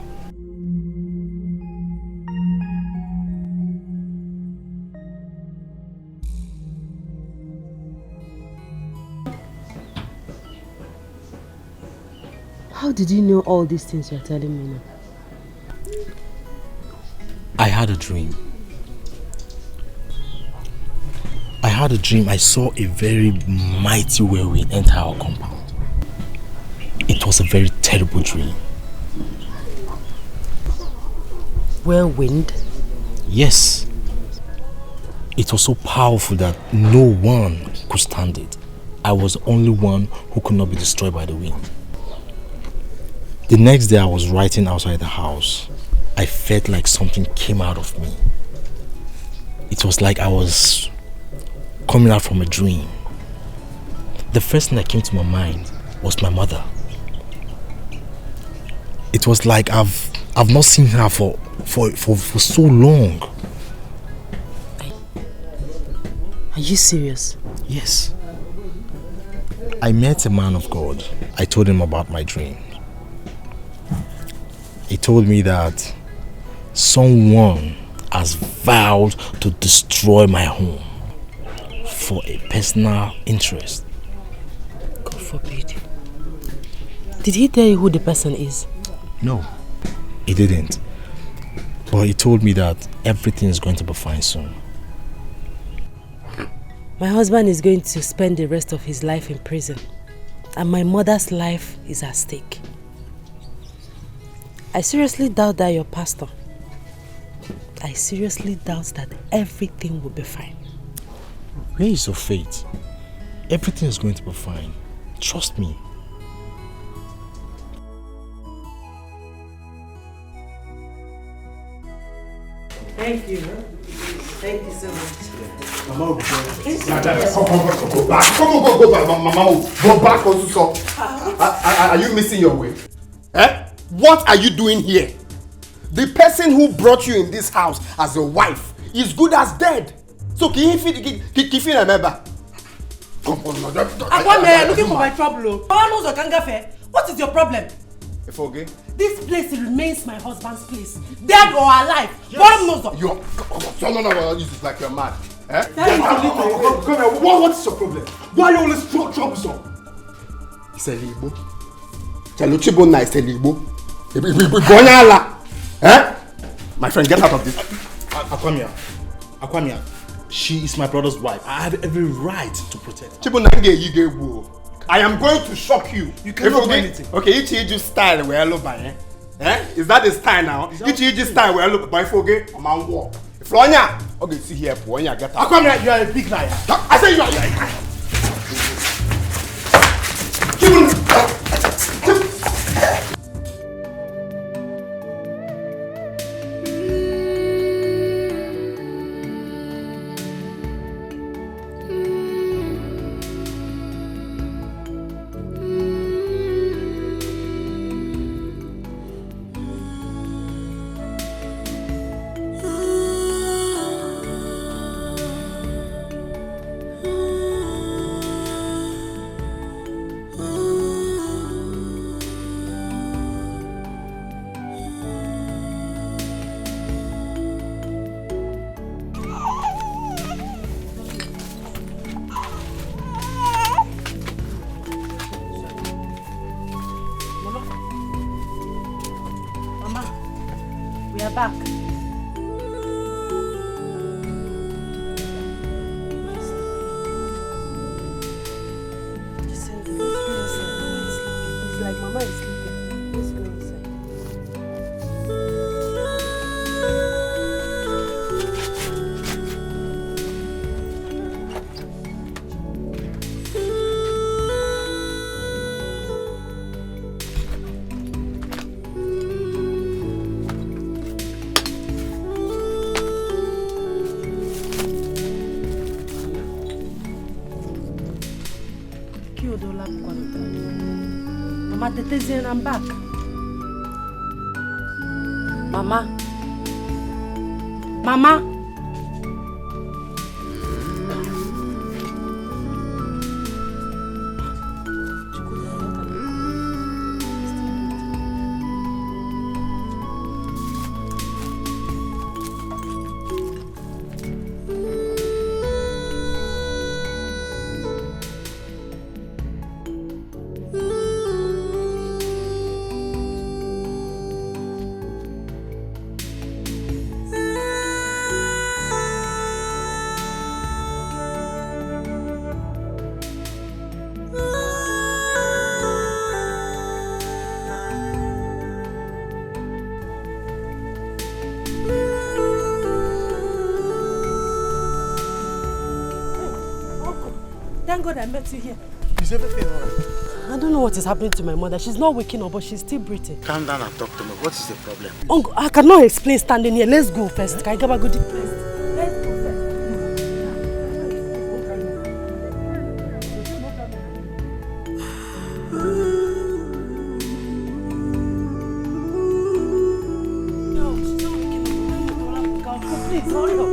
How did you know all these things you're telling me now? I had a dream. I saw a very mighty whirlwind enter our compound. It was a very terrible dream. Whirlwind? Yes. It was so powerful that no one could stand it. I was the only one who could not be destroyed by the wind. The next day I was writing outside the house. I felt like something came out of me. It was like I was coming out from a dream. The first thing that came to my mind was my mother. It was like I've not seen her for so long. Are you serious? Yes. I met a man of God. I told him about my dream. He told me that someone has vowed to destroy my home for a personal interest. God forbid. Did he tell you who the person is? No, he didn't. But he told me that everything is going to be fine soon. My husband is going to spend the rest of his life in prison, and my mother's life is at stake. I seriously doubt that you're pastor. I seriously doubt that everything will be fine. Where is your faith? Everything is going to be fine. Trust me. Thank you. Thank you so much. Mama will be Go back. Go back. Mama, go back also. Are you missing your way? What are you doing here? The person who brought you in this house as a wife is good as dead. So can you remember? Come on, Akwame, looking for my trouble. What is your problem? Okay. This place remains my husband's place, dead or alive. Yes. No, this is like you're mad. Come here. What is your problem? Why are you always troublesome? It's a Igbo. Chaluchibona is a Igbo. My friend, get out of this. Akwamia, she is my brother's wife. I have every right to protect her. Chibona you get woo. I am going to shock you. You cannot do anything. Okay, Ichi style where I look by, eh? Is that the style now? Ichi style where I look by forget a man walk. Flonya, okay, see here, Flonya, get up. Come here, you are a big liar. I say you are. Back. It's like Mama is sleeping. Let's go inside. Mama, Tetezi, I'm back. Mama. Mama. Thank God I met you here. Is everything alright? I don't know what is happening to my mother. She's not waking up, but she's still breathing. Calm down and talk to me. What is the problem? Uncle, I cannot explain standing here. Let's go first. Can I get a good place? Let's go first. No, she's not waking up. Please, hurry up.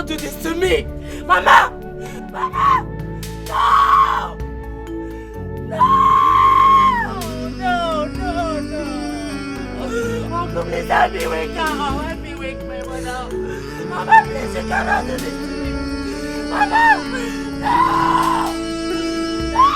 Do this to me! Mama! Mama! No! No! No, no, no! Uncle, please help me wake her up. Help me wake my mother up. Mama, please, you cannot do this to me. Mama! No! No!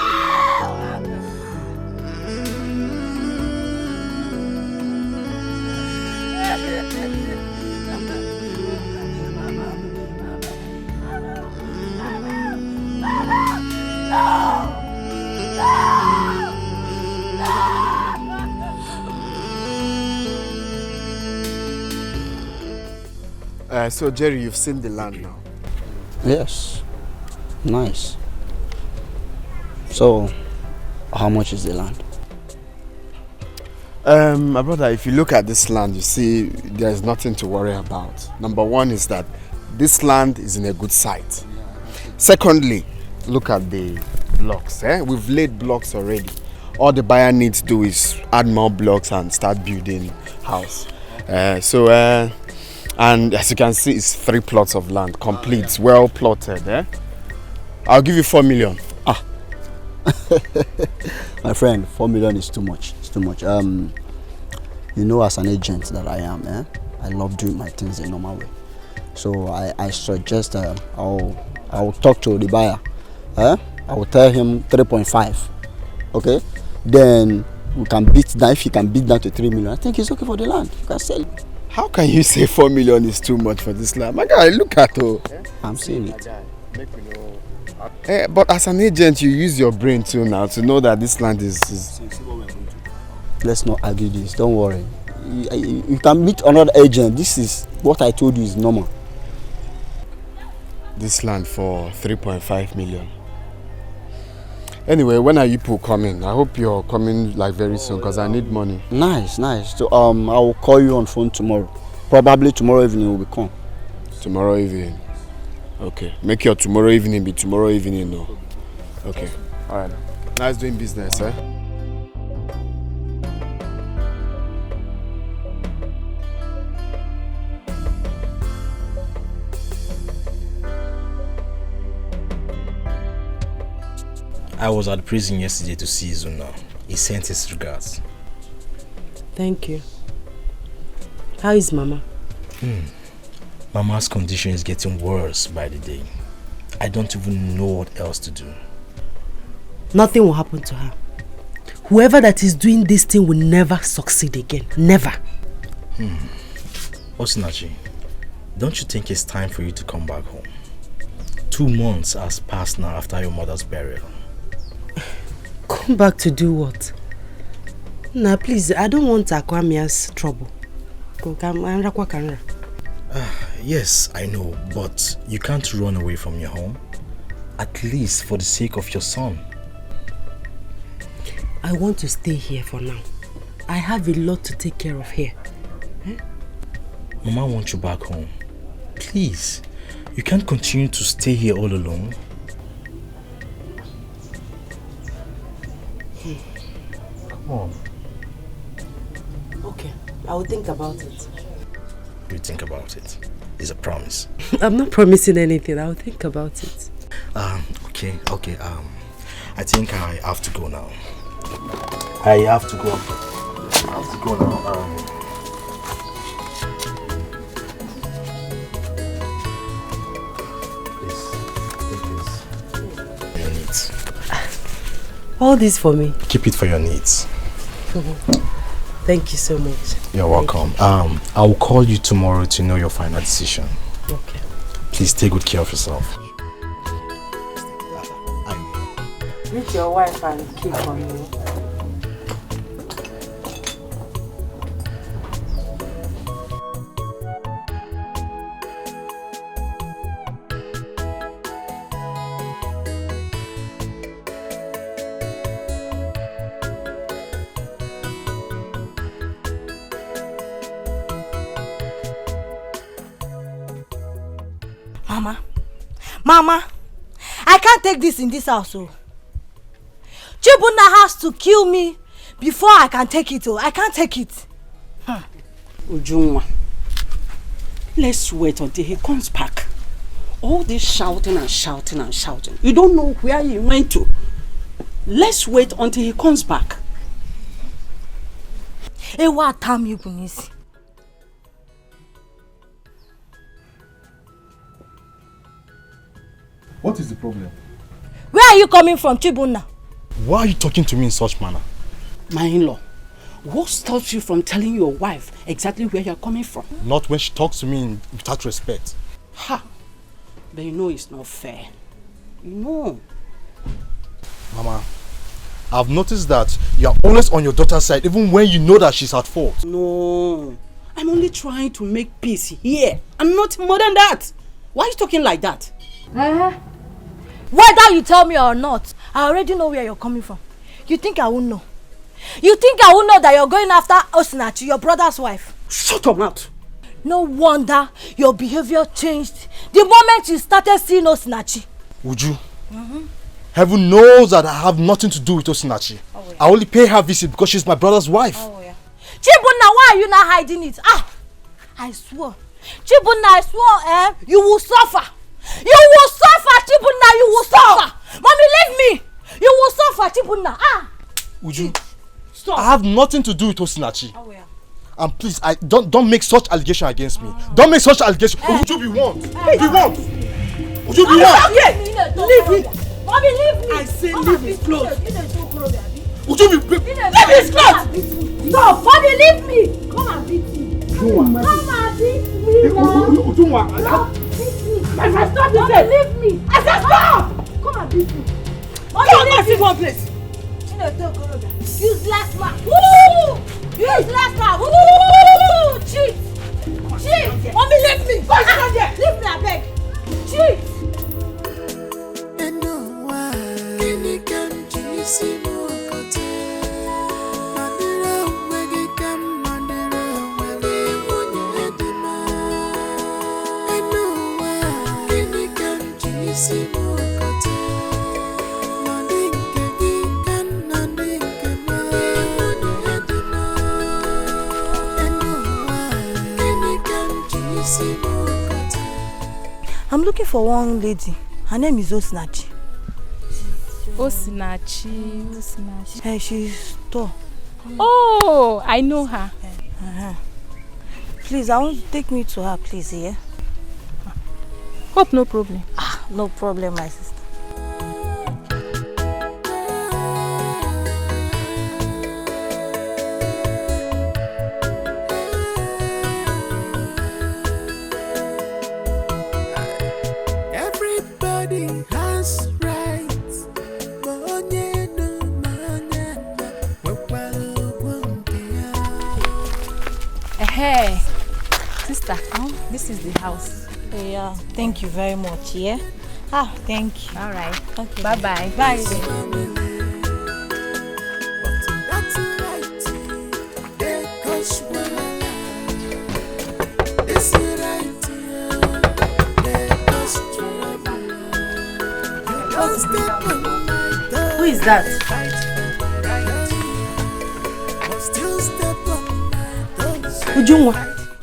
So Jerry, you've seen the land now? Yes. Nice. So, how much is the land? My brother, if you look at this land, you see there's nothing to worry about. Number one is that this land is in a good site. Secondly, look at the blocks. We've laid blocks already. All the buyer needs to do is add more blocks and start building house. And as you can see, it's 3 plots of land, complete, well plotted. I'll give you 4 million. My friend, 4 million is too much. It's too much. You know, as an agent that I am, I love doing my things the normal way. So I suggest I'll talk to the buyer. I will tell him 3.5. Okay? Then we can beat down. If he can beat down to 3 million, I think it's okay for the land. You can sell it. How can you say 4 million is too much for this land? My guy, look at it. I'm saying it. But as an agent, you use your brain too now to know that this land is... Let's not argue this. Don't worry. You can meet another agent. This is what I told you is normal. This land for 3.5 million. Anyway, when are you people coming? I hope you're coming like very soon because I need money. Nice. So I will call you on phone tomorrow. Probably tomorrow evening we will come. Tomorrow evening. Okay. Make your tomorrow evening be tomorrow evening, no. Okay. Alright. Nice doing business, I was at the prison yesterday to see Zuna. He sent his regards. Thank you. How is Mama? Mama's condition is getting worse by the day. I don't even know what else to do. Nothing will happen to her. Whoever that is doing this thing will never succeed again. Never. Osinachi, don't you think it's time for you to come back home? 2 months has passed now after your mother's burial. Come back to do what? Nah, please, I don't want Akwamia's trouble. Yes, I know, but you can't run away from your home. At least for the sake of your son. I want to stay here for now. I have a lot to take care of here. Mama wants you back home. Please, you can't continue to stay here all alone. Come on. Okay, I will think about it. You think about it. It's a promise. I'm not promising anything. I will think about it. Okay. I think I have to go now. I have to go now. Your needs. All this for me? Keep it for your needs. Thank you so much. You're welcome. I will call you tomorrow to know your final decision. Okay. Please take good care of yourself. Meet your wife and keep on you. Mama, I can't take this in this house. Chibuna has to kill me before I can take it. I can't take it. Ujunwa, let's wait until he comes back. All this shouting and shouting and shouting. You don't know where he went to. Let's wait until he comes back. What time you can see? What is the problem? Where are you coming from, Chibuna? Why are you talking to me in such manner? My in-law, what stops you from telling your wife exactly where you're coming from? Not when she talks to me without respect. Ha! But you know it's not fair. You know. Mama, I've noticed that you're always on your daughter's side even when you know that she's at fault. No. I'm only trying to make peace here and not more than that. Why are you talking like that? Whether you tell me or not, I already know where you're coming from. You think I won't know? You think I won't know that you're going after Osinachi, your brother's wife? Shut up, mouth. No wonder your behavior changed the moment you started seeing Osinachi. Would you? Heaven knows that I have nothing to do with Osinachi. I only pay her visit because she's my brother's wife. Chibunna, why are you not hiding it? I swore. Chibunna, I swore, you will suffer. You will suffer, Chibunna, you will suffer. Mommy, leave me. You will suffer, Chibunna. Uju, stop. I have nothing to do with Osinachi. And please, don't make such allegation against me. Don't make such allegation. Uju, be warned. Be warned. Uju, be warned. Leave me. Mommy, leave me. I say leave his clothes. Uju, leave his clothes. Stop. Mommy, leave me. Come and beat me. Come and beat me now. Stop this. Leave me. I said stop. Come and beat me. Mommy, leave me one place. Useless man. Woo! Useless man. Woo! Cheat. Cheat. Mommy, leave me. Leave me, I beg. Cheat. I'm looking for one lady. Her name is Osinachi. Osinachi. Hey, she's tall. Oh, I know her. Please, I want to take me to her, please, yeah? Hope no problem. No problem, my sister. Everybody has rights. Hey, sister, this is the house. Yeah, thank you very much, yeah? Thank you. All right. Okay. Bye-bye. Bye. Who is that?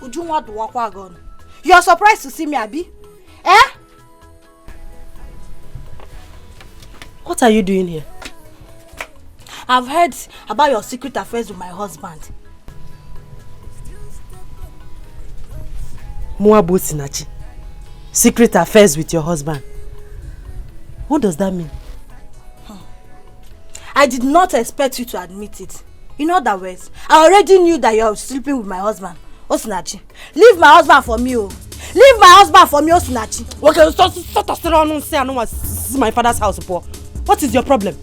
Ujunwa do wakwa gon. You are surprised to see me, Abi? Eh? What are you doing here? I've heard about your secret affairs with my husband. Muabu Sinachi. Secret affairs with your husband. What does that mean? I did not expect you to admit it. In other words, I already knew that you are sleeping with my husband. Osinachi, leave my husband for me, oh. Leave my husband for me, Osinachi. Okay, stop around and say I don't want to see my father's house, Paul. What is your problem?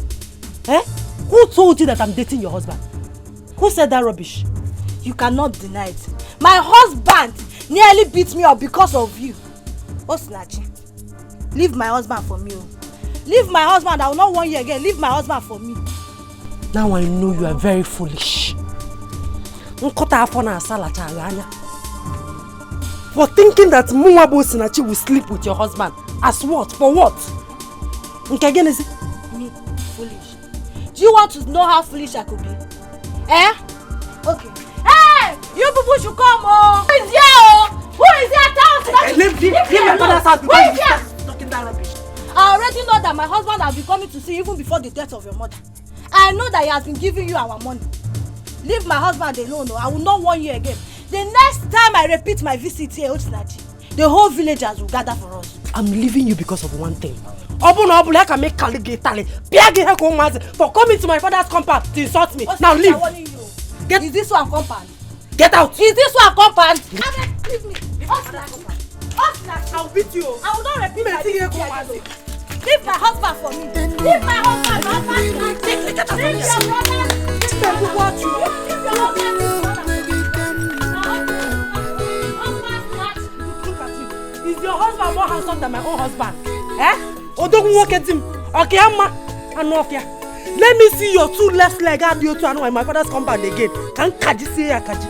Eh? Who told you that I'm dating your husband? Who said that rubbish? You cannot deny it. My husband nearly beat me up because of you. Osinachi, leave my husband for me, oh. Leave my husband. I will not want you again. Leave my husband for me. Now I know you are very foolish. For thinking that Muabu Sinachi will sleep with your husband. As what? For what? Me, foolish. Do you want to know how foolish I could be? Eh? Okay. Hey! You people should come, oh! Who is here, oh? Who is here? Leave my father's house because you're talking that rubbish. I already know that my husband has been coming to see you even before the death of your mother. I know that he has been giving you our money. Leave my husband alone, I will not want you again. The next time I repeat my visit here, Osinachi, the whole villagers will gather for us. I'm leaving you because of one thing. I can make for coming to my father's compound to insult me. Osinachi, now leave. Is this one compound? Get out. Is this one compound? Leave me. Osinachi, I'll beat you. I will not repeat my visit here. Leave my husband for me. Leave my husband. Leave your brother. Is your husband more handsome than my own husband? Eh? Odogun walk at him. Okay, Amma. Let me see your two left leg and you two in my father's compound again. Can Kaji see ya, Kaji?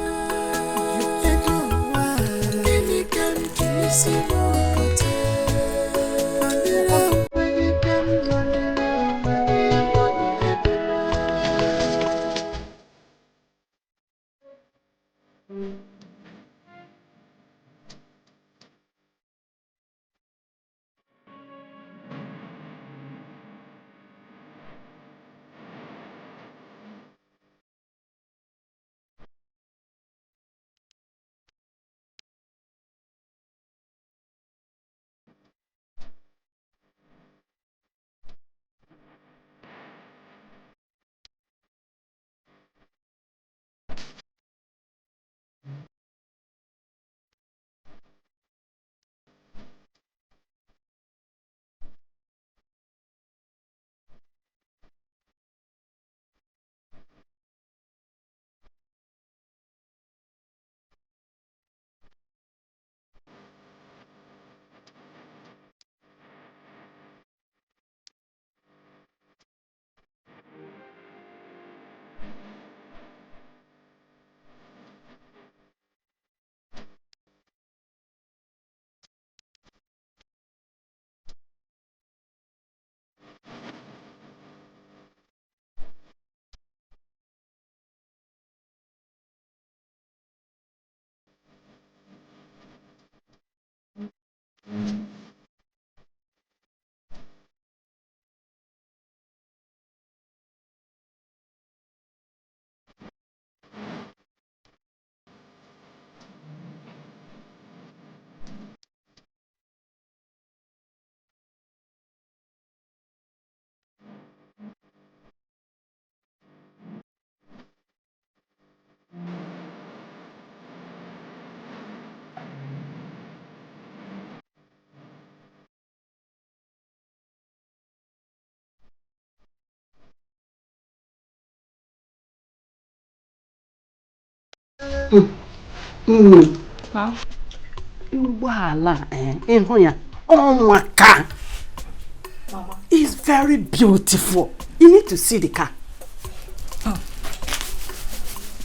It's very beautiful. You need to see the car.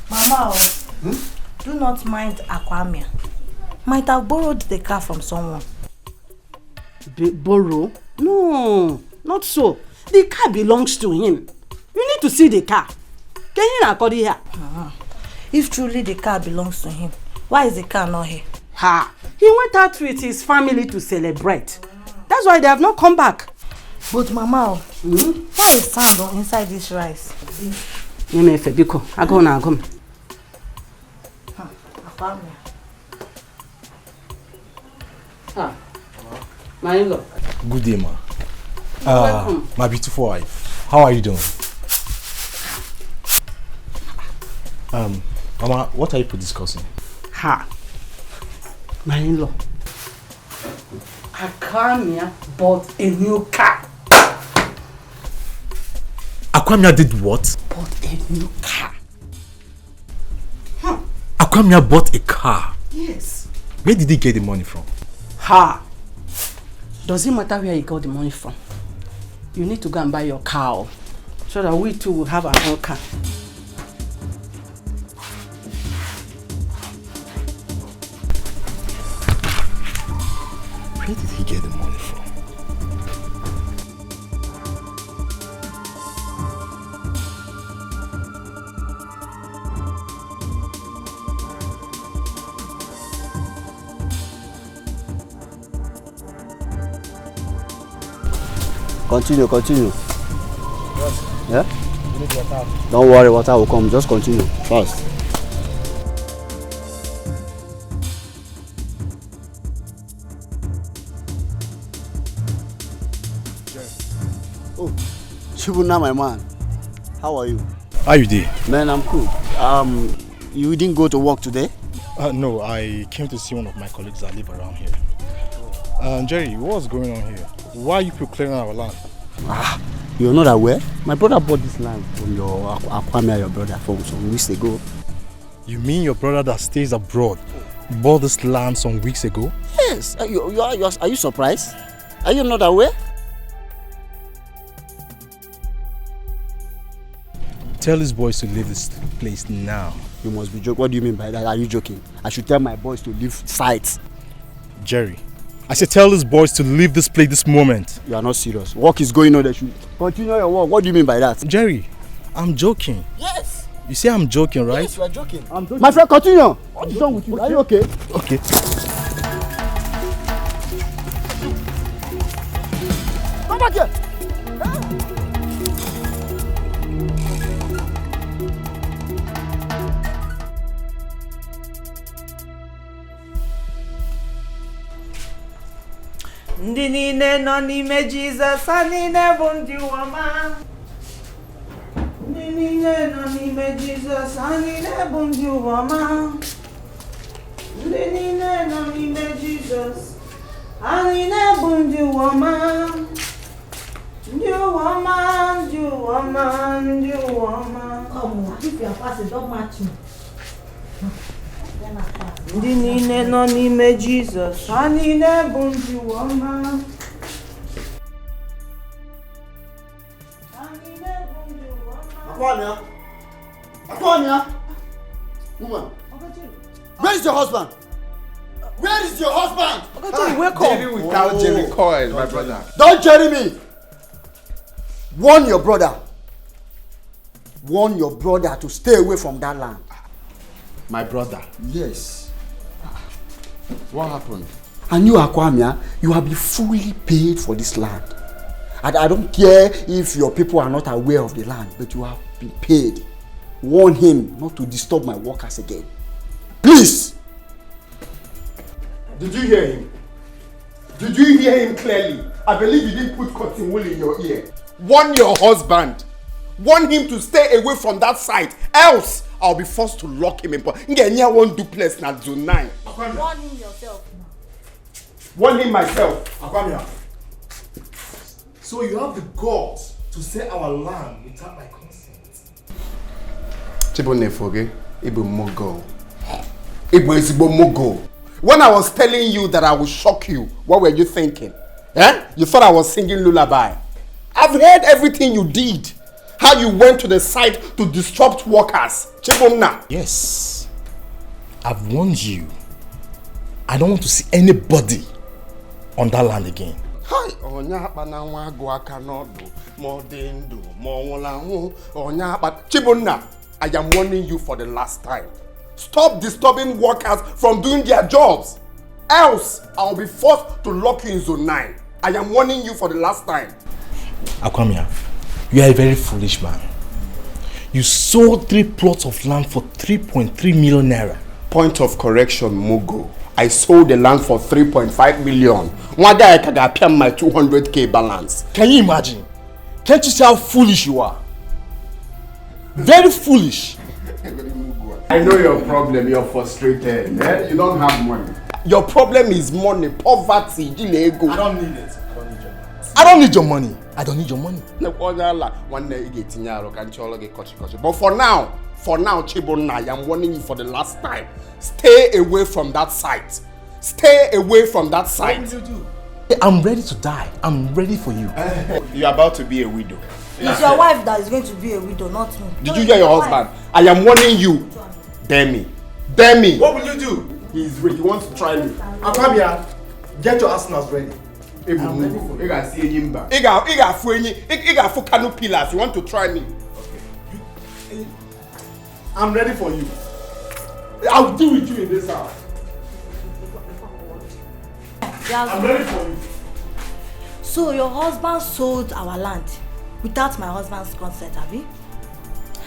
Mama, do not mind Aquamia. Might have borrowed the car from someone. Borrow? No, not so. The car belongs to him. You need to see the car. Can you not call it here? If truly the car belongs to him, why is the car not here? He went out with his family to celebrate. That's why they have not come back. But Mama, why is sand inside this rice? I go now. My in-law. Good day, ma. My beautiful wife. How are you doing? Mama, what are you discussing? My in-law. Akamia bought a new car. Akamia did what? Bought a new car. Akamia bought a car? Yes. Where did he get the money from? Does it matter where you got the money from? You need to go and buy your car so that we too will have our own car. Where did he get the money from? Continue. Yeah? Don't worry, water will come. Just continue. Fast. Oh, Shibuna, my man. How are you? How you doing? Man, I'm cool. You didn't go to work today? No, I came to see one of my colleagues that live around here. Jerry, what's going on here? Why are you people clearing our land? You're not aware? My brother bought this land from your Aquamia, your brother, from some weeks ago. You mean your brother that stays abroad bought this land some weeks ago? Yes. Are you surprised? Are you not aware? Tell his boys to leave this place now. You must be joking. What do you mean by that? Are you joking? I should tell my boys to leave sites. Jerry, I said tell his boys to leave this place this moment. You are not serious. Work is going on. They should continue your work. What do you mean by that? Jerry, I'm joking. Yes. You say I'm joking, right? Yes, you are joking. I'm joking. My friend, continue. What is wrong with you? Are you okay? Okay. Come back here. Ndị niile nọ n'ime Jizọs, ha niile bụ ndị ụwa. Ndị niile nọ n'ime Jizọs, ha niile bụ ndị ụwa. Ndị niile nọ n'ime Jizọs, ha niile bụ ndị ụwa. Ndị ụwa, ndị ụwa, ndị ụwa. Come on, if you are passing, don't match me. Ndị niile nọ n'ime Jizọs, ha niile bụ ndị ụwa. Aquamia! Woman! Where is your husband? Where is your husband? Jerry without Jerry Coil, my brother. Don't Jerry me! Warn your brother. Warn your brother to stay away from that land. My brother? Yes. What happened? And you, Aquamia, you have been fully paid for this land. And I don't care if your people are not aware of the land, but you have been paid. Warn him not to disturb my workers again. Please! Did you hear him? Did you hear him clearly? I believe you didn't put cotton wool in your ear. Warn your husband. Warn him to stay away from that site. Else, I'll be forced to lock him in. Ngenya won't do place na Zone 9. Warn him yourself. Warn him myself. Aquamia. So you have the guts to sell our land without my consent? Chibone Foge, Ibu Mogul. When I was telling you that I would shock you, what were you thinking? Eh? You thought I was singing lullaby. I've heard everything you did. How you went to the site to disrupt workers. Chibumna. Yes. I've warned you. I don't want to see anybody on that land again. Hi. Chibunna, I am warning you for the last time. Stop disturbing workers from doing their jobs. Else, I will be forced to lock you in zone 9. I am warning you for the last time. Akwamia, you are a very foolish man. You sold 3 plots of land for 3.3 million naira. Point of correction, Mugo. I sold the land for 3.5 million. One day I can pay my 200k balance. Can you imagine? Can't you see how foolish you are? Very foolish. I know your problem, you're frustrated. Eh? You don't have money. Your problem is money, poverty, ego. I don't need it. I don't need your money. I don't need your money. But for now, Chibunna, I am warning you for the last time. Stay away from that site. Stay away from that site. What will you do? I'm ready to die. I'm ready for you. You're about to be a widow. It's your wife that is going to be a widow, not me. Did you hear your husband? I am warning you. Dare me. Dare me. What will you do? He's ready. He wants to try me. Akwamia, get your arsenals ready. I'm ready for you. You got pillars. You want to try me? Okay. I'm ready for you. I'll deal with you in this house. I'm ready for you. So your husband sold our land without my husband's consent, have you?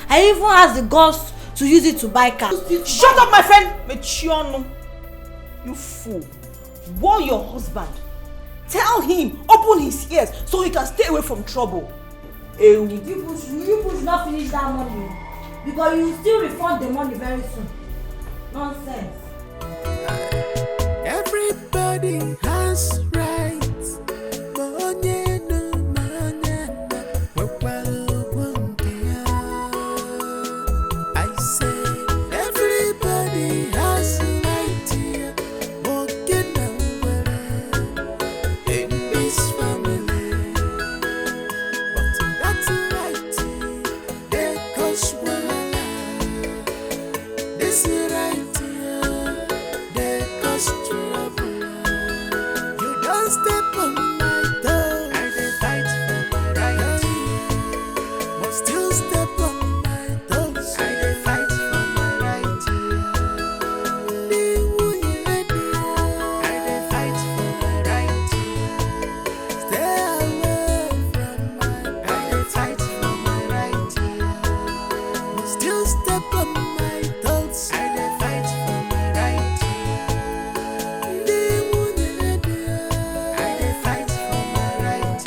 I even asked the guys to use it to buy cars. Shut up, my friend! Mechiono. You fool. Warn your husband. Tell him, open his ears so he can stay away from trouble. You people should not finish that money because you will still refund the money very soon. Nonsense. Everybody has rights. I say everybody has right here. In this family, but that's right. There goes one. This right here. There goes trouble. You don't step on my toe. I dey fight for my right, but still step on my toes. I dey fight for my right. I dey fight for my right. Stay away from my. I dey fight for my right, but still step on my toes. I dey fight for my right. I dey fight for my right.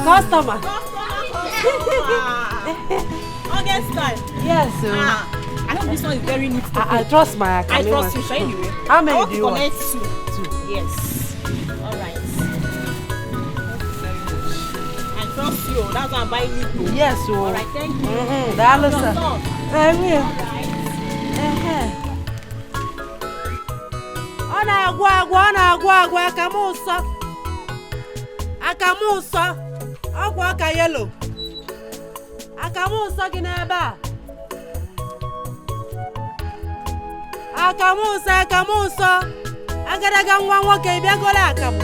Customer. August time. Yes, sir. I know this one is very neat. I trust my I account. trust you, sure anyway. How many I want do to you want? connect two. Yes. Alright. I trust you. That's why I'm buying you. Yes, sir. Alright, thank you. That looks Your sir. son. I will. Ọ na-agwụ agwụ akamụ nsọ ọgwụ ọka yelo akamụ nsọ gị n'ebe a akamụ nsọ agadaga nwa nwoke ị bịagola akamụ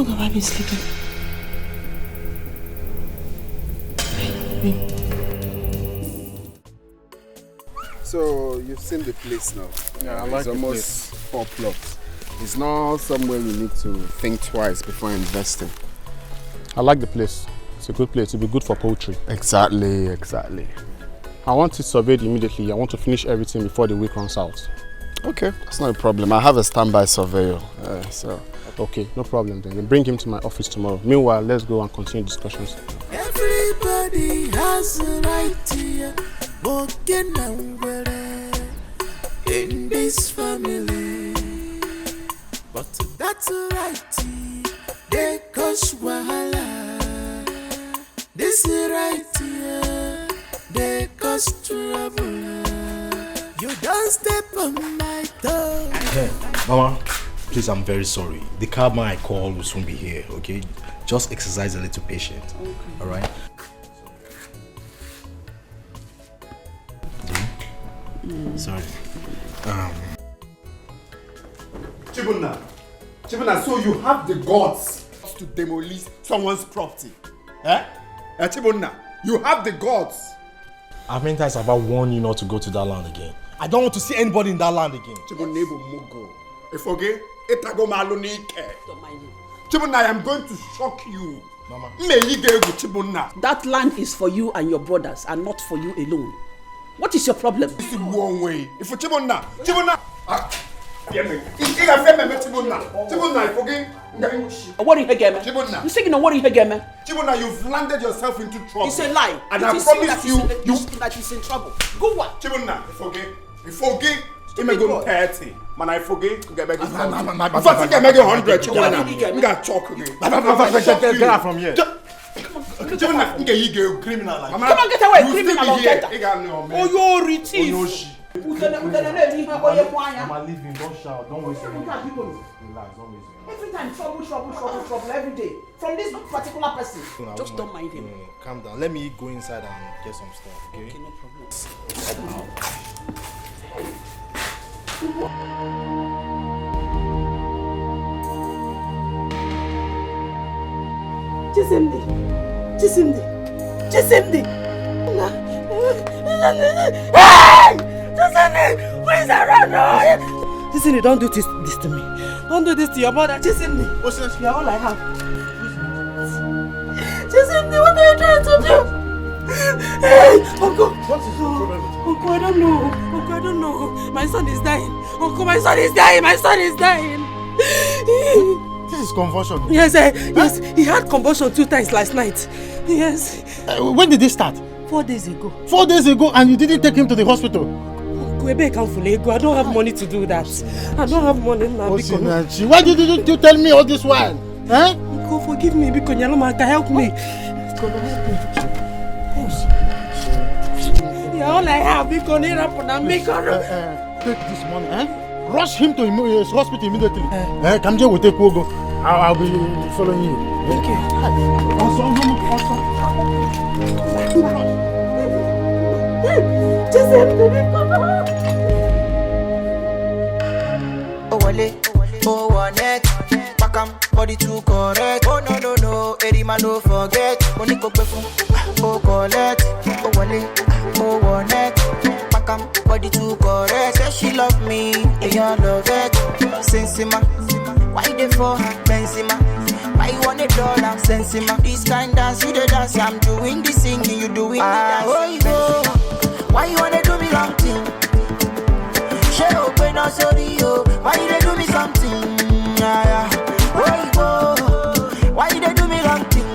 long have I been sleeping? So you've seen the place now. Yeah, I like it's the almost 4 plots. It's not somewhere you need to think twice before investing. I like the place. It's a good place. It'll be good for poultry. Exactly. I want it surveyed immediately. I want to finish everything before the week runs out. Okay, that's not a problem. I have a standby surveyor. Okay, no problem then bring him to my office tomorrow. Meanwhile, let's go and continue discussions. Everybody has a right to walking in this family, but that's a right. They cause wahala. This is right. They cause trouble. You don't step on my toe. Hey, Mama, please, I'm very sorry. The cabman I called will soon be here, okay? Just exercise a little patience, okay. All right? Sorry. Chibunna, so you have the guts to demolish someone's property? Chibunna, you have the guts. How many times have I warned you not to go to that land again? I don't want to see anybody in that land again. Chibunna, I am going to shock you. Mama. That land is for you and your brothers and not for you alone. What is your problem? This is one way. If you Chibunna. Worry again, man. You say you know worry again, man. Chibunna, you've landed yourself into trouble. It's a lie. And I promise you that he's in trouble. Go what? Chibunna, you forget. You may go 30. Man, I forget. You get back. If I make 100, Chibunna, you got chalk again. Get out from here. Chibunna, you criminal. Come on, get away, criminal. Oh, you're retreat. Mama, leave him. Don't shout. Don't waste your time. Relax. Don't waste your time. Every time, trouble, every day. From this particular person. Just don't mind him. Calm down. Let me go inside and get some stuff, okay? Okay, no problem. Chisimdi. Hey! Chisimdi, please around. Chisimdi, don't do this to me. Don't do this to your mother, Chisimdi. You're all I have. Chisimdi, what are you trying to do? Hey, Uncle. What is the problem? Uncle, I don't know. My son is dying. Uncle, my son is dying. This is convulsion. Yes, he had convulsion 2 times last night. Yes. When did this start? 4 days ago. 4 days ago, and you didn't take him to the hospital? I don't have money to do that. I don't have money now. Why didn't you tell me all this while? Huh? Uncle, forgive me because Nyaloma can help me. Yeah, all I have is going to take this money, rush him to his hospital immediately. Kamje will take Wogo. I'll be following you. Okay. Oh, one neck. Pakam, body too correct. Oh, no. Erima, no forget. Money go oh, collect. Oh, one neck. Pakam, body too correct. Say she love me, and you love it. Sensima, why they for her? Benzima, why you want $1? Sensima, this kind dance, you the dance. I'm doing the singing, you doing the dance. Why you wanna do me wrong thing? She open up, sorry, why you they do me something? Why you they do me wrong thing?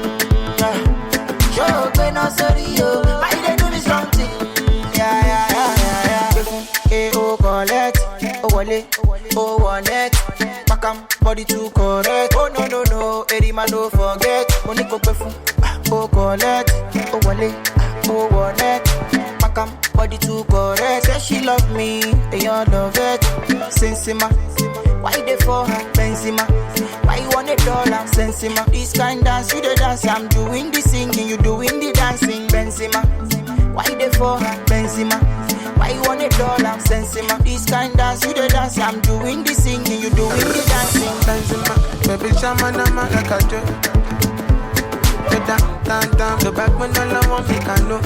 She open up, sorry, why you they do me something? Oh, collect, oh, wale, oh, one neck. Pakam, body too correct. Oh, no, Erima, no forget. Money go perfume, oh, collect, oh, wale, oh, one neck. Pakam, body too correct. Say she love me, and you love it. Sensima, why they for her? Benzima, why you want $1? Sensima, this kind dance, you the dance. I'm doing the singing, you doing the dancing. Benzima, Why they for her? Benzema. Why you want $1? Sensima. This kind dance, you the dance. I'm doing the singing, you doing the dancing. Benzema, baby, shamanama like a joke. Down, the back when all I want me can know.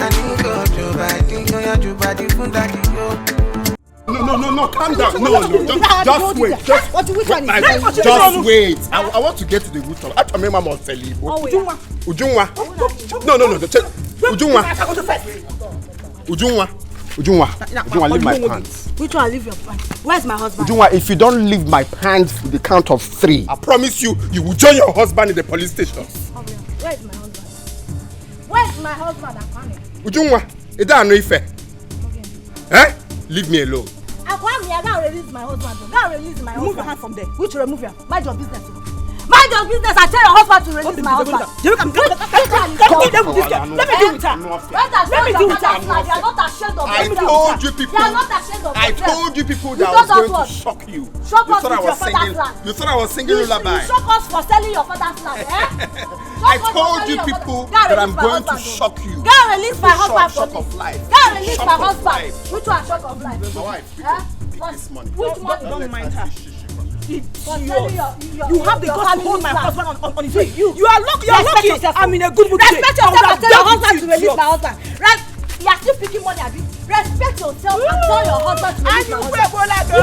I need go to body, go ya to body, fun daddy yo. No, calm down. No, just wait. Just wait. I want to get to the root of it. I remember must tell you. Ujunwa. No. Ujunwa, leave my pants. Which one leave your pants? Where's my husband? Ujunwa, if you don't leave my pants with the count of 3, I promise you will join your husband in the police station. Where's my husband? Where's my husband? Ujunwa, is that no effect? Eh? Leave me alone. I can't release my husband. Remove your hand from there. Which remove your? Mind your business. Mind your business. I tell your husband to release my husband. Let me deal with her. Let me deal with her. You are not ashamed of yourself. I told you people that I was going to shock you. Shock us with your father's land. You thought I was singing lullaby. You shock us for selling your father's land. I told you people that I'm going to shock you. Go and release my husband from this. Go and release my husband. Which one shock of life? My wife, this money. Which one? Don't mind her. You have the guts to hold my husband on his way. You are lucky. Yourself. I'm in a good mood today. Respect yourself and tell your husband to release my husband. Right? You are still picking money, Abi. Respect yourself and tell your husband to release my husband. For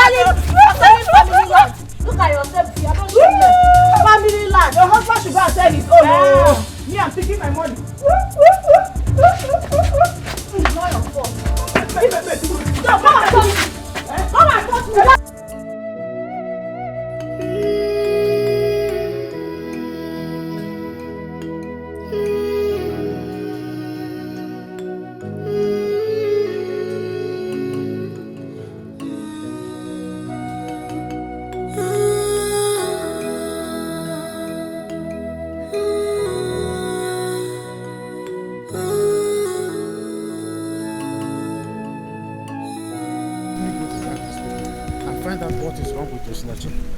selling family land. Look at yourself. You are not shameless. Family land. Your husband should go and sell his own. Me, I'm picking my money. It's not your fault. Come and touch me. Come and touch me.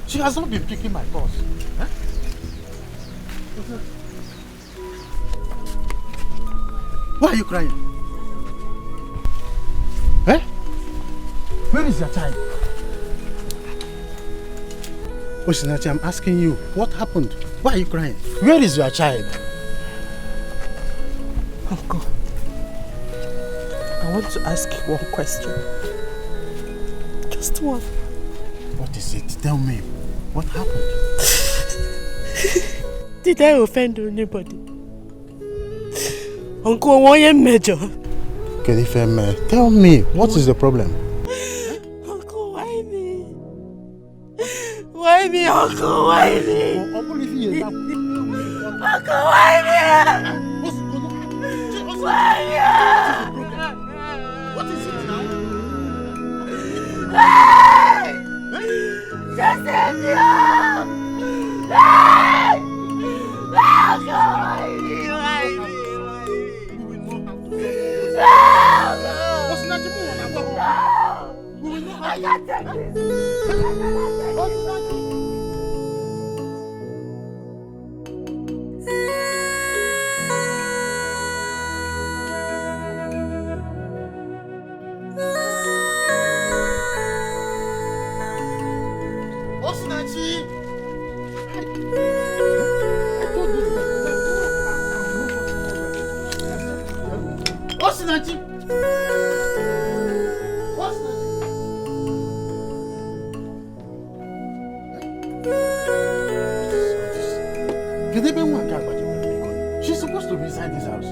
She has not been picking my calls. Huh? Why are you crying? Eh? Where is your child? Osinachi, I'm asking you, what happened? Why are you crying? Where is your child? Uncle, I want to ask you one question. Just one. What is it? Tell me. What happened? Did I offend anybody? Uncle, why am major? Tell me, what is the problem? Uncle, why me? Why me, Uncle? Why me? Uncle, why me? Why me? What is it now? Just let me up! I can't take She's supposed to be inside this house.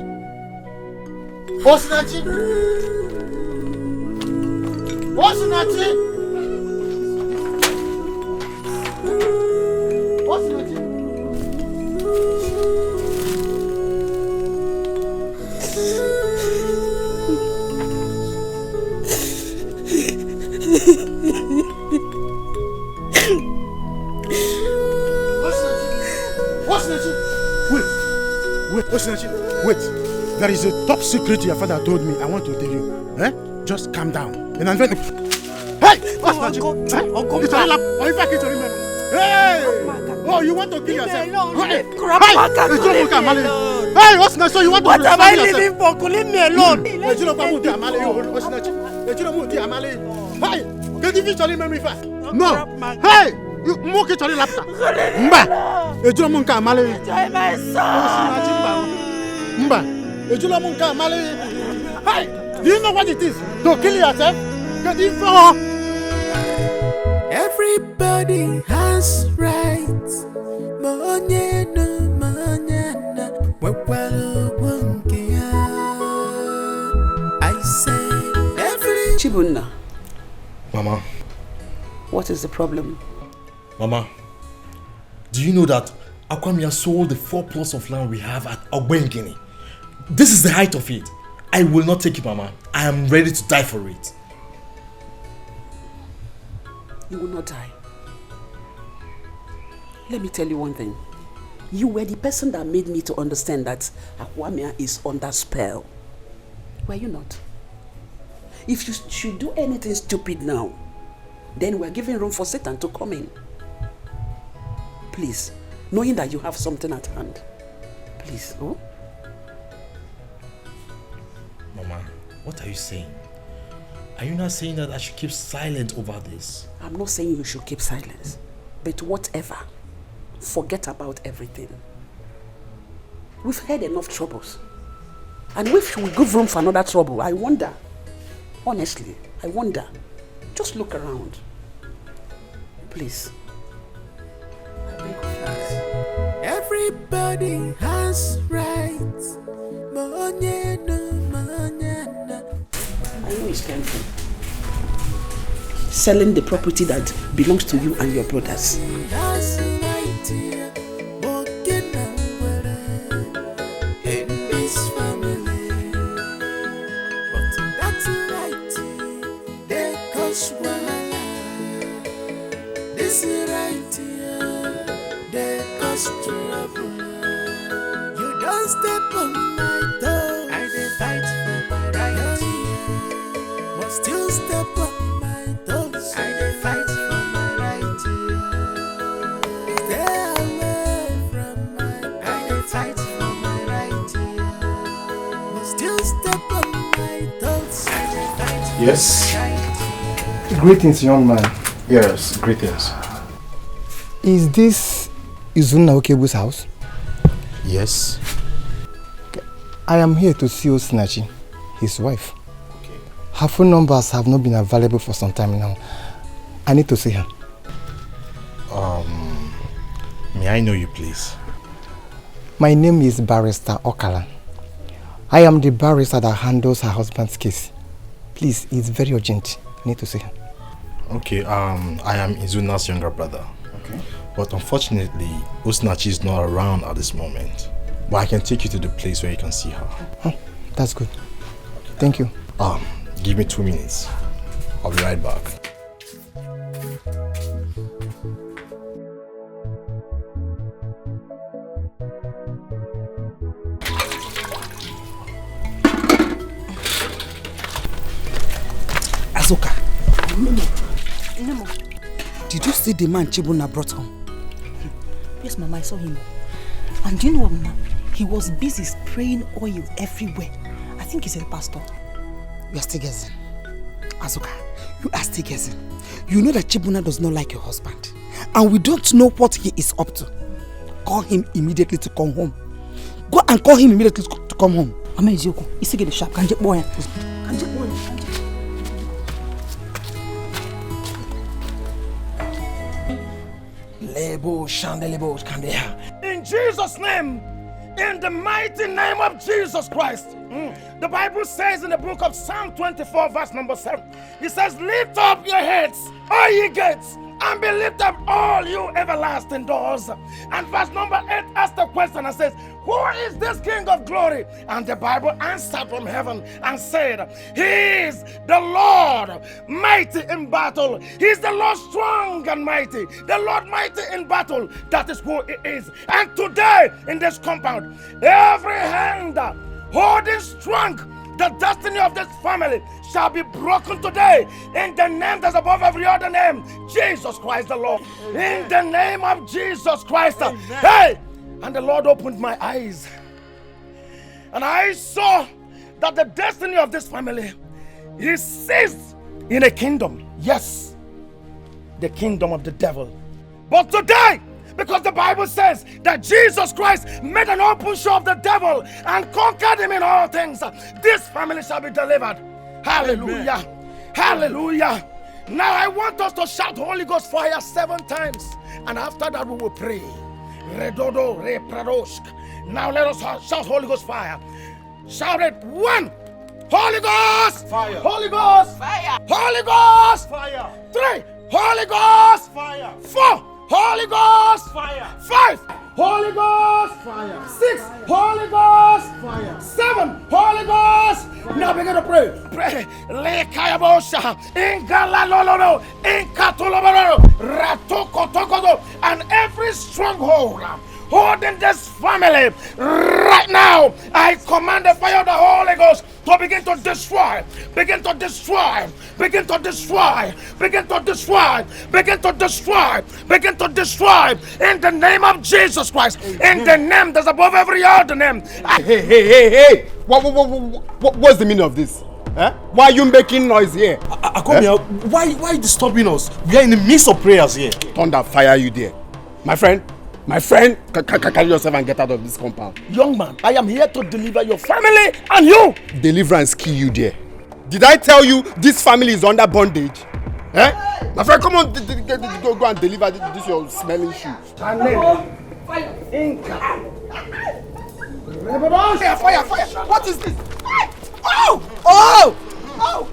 Osinachi! Osinachi! Osinachi! Wait. There is a top secret your father told me. I want to tell you. Eh? Just calm down. And I'm going to... Hey! Uncle! Hey! Oh, you want to kill yourself? Hey! Hey, what's next? So you want to What am I living yourself? for? Leave me alone. Hey, get eventually make me fast. No. Hey, you mock it on the laptop. Mba. Ejula munka amale. Enjoy my son. Mba. Ejula munka amale. Hey, do you know what it is to kill yourself? Get it for. Everybody has rights. I say every Chibunna. Mama. What is the problem? Mama, do you know that Akwamia sold the 4 plots of land we have at Ogbengini? This is the height of it. I will not take it, Mama. I am ready to die for it. You will not die. Let me tell you one thing. You were the person that made me to understand that Akwamia is under spell. Were you not? If you should do anything stupid now, then we're giving room for Satan to come in. Please, knowing that you have something at hand. Please, oh? Mama, what are you saying? Are you not saying that I should keep silent over this? I'm not saying you should keep silence, but whatever. Forget about everything. We've had enough troubles. And if we give room for another trouble, I wonder. Honestly, I wonder. Just look around. Please. everybody has rights. I know it's painful. Selling the property that belongs to you and your brothers. You don't step on my toe. I dey fight for my right. But still step on my toes. I dey fight for my right. Stay away from my. I dey fight for my right. But still step on my toes. I dey fight for Yes. my right. Greetings, young man. Yes, greetings. Is this Izunna Okebu's house? Yes. Okay. I am here to see Osinachi, his wife. Okay. Her phone numbers have not been available for some time now. I need to see her. May I know you, please? My name is Barrister Okaro. I am the barrister that handles her husband's case. Please, it's very urgent. I need to see her. Okay, I am Izunna's younger brother. Okay. But unfortunately, Osinachi is not around at this moment. But I can take you to the place where you can see her. Oh, that's good. Thank you. Give me 2 minutes. I'll be right back. Azoka. Nemo. Did you see the man Chibunna brought home? Yes, Mama, I saw him. And do you know what, Mama? He was busy spraying oil everywhere. I think he's a pastor. You are still guessing. Azuka, you are still guessing. You know that Chibunna does not like your husband. And we don't know what he is up to. Call him immediately to come home. Go and call him immediately to come home. Mama Izoko, he's get the sharp. Can't you boy? In Jesus' name, in the mighty name of Jesus Christ. The Bible says in the book of Psalm 24 verse number 7, it says, lift up your heads, all ye gates, and be lifted up all you everlasting doors. And verse number 8 asks the question and says, who is this King of glory? And the Bible answered from heaven and said, he is the Lord mighty in battle. He is the Lord strong and mighty. The Lord mighty in battle. That is who he is. And today in this compound, every hand holding strong the destiny of this family shall be broken today in the name that's above every other name, Jesus Christ the Lord. Amen. In the name of Jesus Christ. Amen. Hey! And the Lord opened my eyes And I saw that the destiny of this family is seized in a kingdom. Yes, the kingdom of the devil. But today, because the Bible says that Jesus Christ made an open show of the devil and conquered him in all things, this family shall be delivered. Hallelujah. Amen. Hallelujah. Now I want us to shout Holy Ghost fire 7 times. And after that we will pray. Redodo, repradoshk. Now let us shout Holy Ghost fire. Shout it. 1. Holy Ghost. Fire. Holy Ghost. Fire. Holy Ghost. Fire. 3. Holy Ghost. Fire. 4. Holy Ghost. Fire. 5. Holy Ghost. Fire. 6. Holy Ghost. Fire. 7. Holy Ghost. Fire. Now begin to pray. Pray. Lekayabosha. Ingalalolo. Inkatoloboro. Ratokotokodo. And every stronghold holding this family right now, I command the fire of the Holy Ghost to begin to destroy, begin to destroy, begin to destroy, begin to destroy, begin to destroy, begin to destroy in the name of Jesus Christ. In the name that's above every other name. Hey! What's the meaning of this? Eh? Why are you making noise here? Akomia, why are you disturbing us? We are in the midst of prayers here. Thunder fire you there. My friend, carry yourself and get out of this compound. Young man, I am here to deliver your family and you. Deliverance kill you there. Did I tell you this family is under bondage? Eh? My friend, come on, go and deliver this your smelling shoe. Fire! What is this? Oh!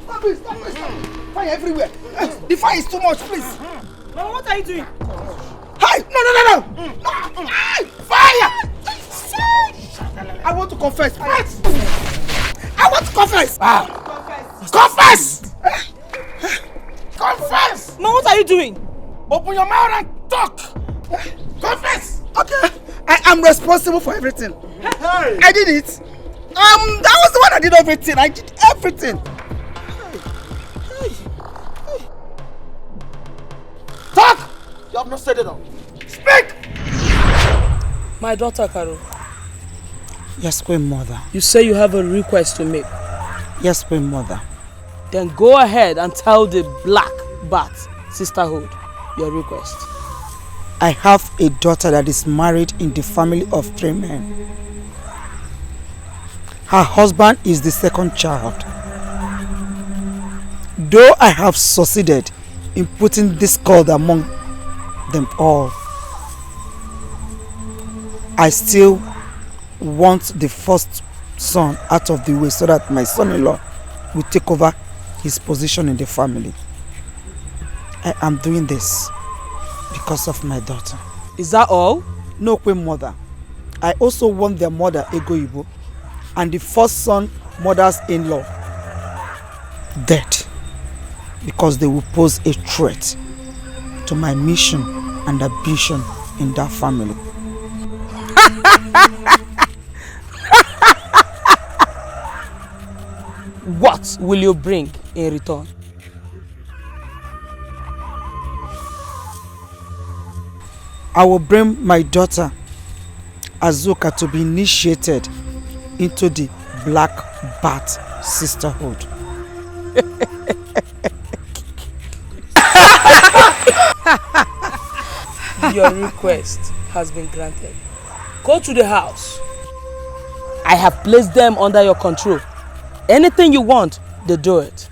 Stop it! Fire everywhere. The fire is too much, please. Mama, what are you doing? Hey! No! Fire! I want to confess. I want to confess. Confess! Confess! Mama, what are you doing? Open your mouth and talk. Confess. Okay. I am responsible for everything. Hey. I did it. That was the one that did everything. I did everything. Talk! You have not said it all. Speak! My daughter, Okaro. Yes, Queen Mother. You say you have a request to make. Yes, Queen Mother. Then go ahead and tell the Black Bat Sisterhood your request. I have a daughter that is married in the family of 3 men. Her husband is the second child. Though I have succeeded in putting discord among them all, I still want the first son out of the way so that my son-in-law will take over his position in the family. I am doing this because of my daughter. Is that all? No, Queen Mother. I also want their mother, Egoibo, and the first son, mother's in-law, dead, because they will pose a threat to my mission and ambition in that family. What will you bring in return? I will bring my daughter Azuka to be initiated into the Black Bat Sisterhood. Your request has been granted. Go to the house. I have placed them under your control. Anything you want, they do it.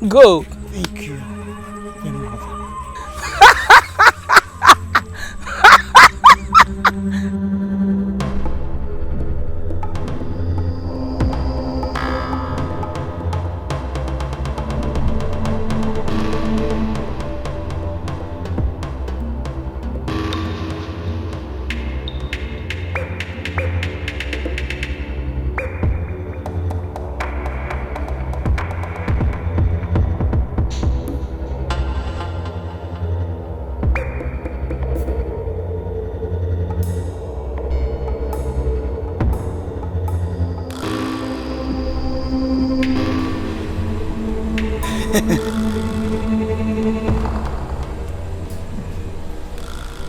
Go. Thank you.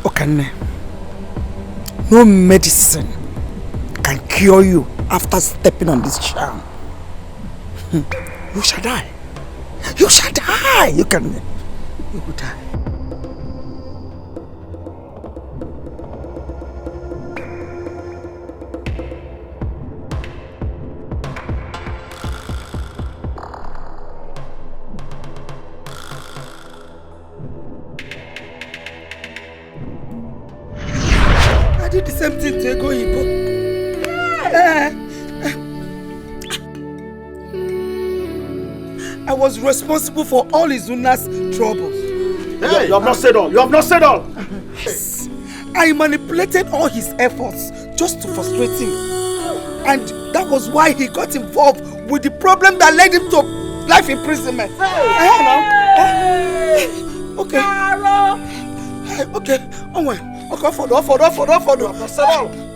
Okane, no medicine can cure you after stepping on this charm, you shall die. You shall die. You will die. I did the same thing to Ego Ibo. I was responsible for all Izuna's troubles. Hey, you have not said all. You have not said all. Yes. I manipulated all his efforts just to frustrate him. And that was why he got involved with the problem that led him to life imprisonment. Okay. Okay. Okay, follow.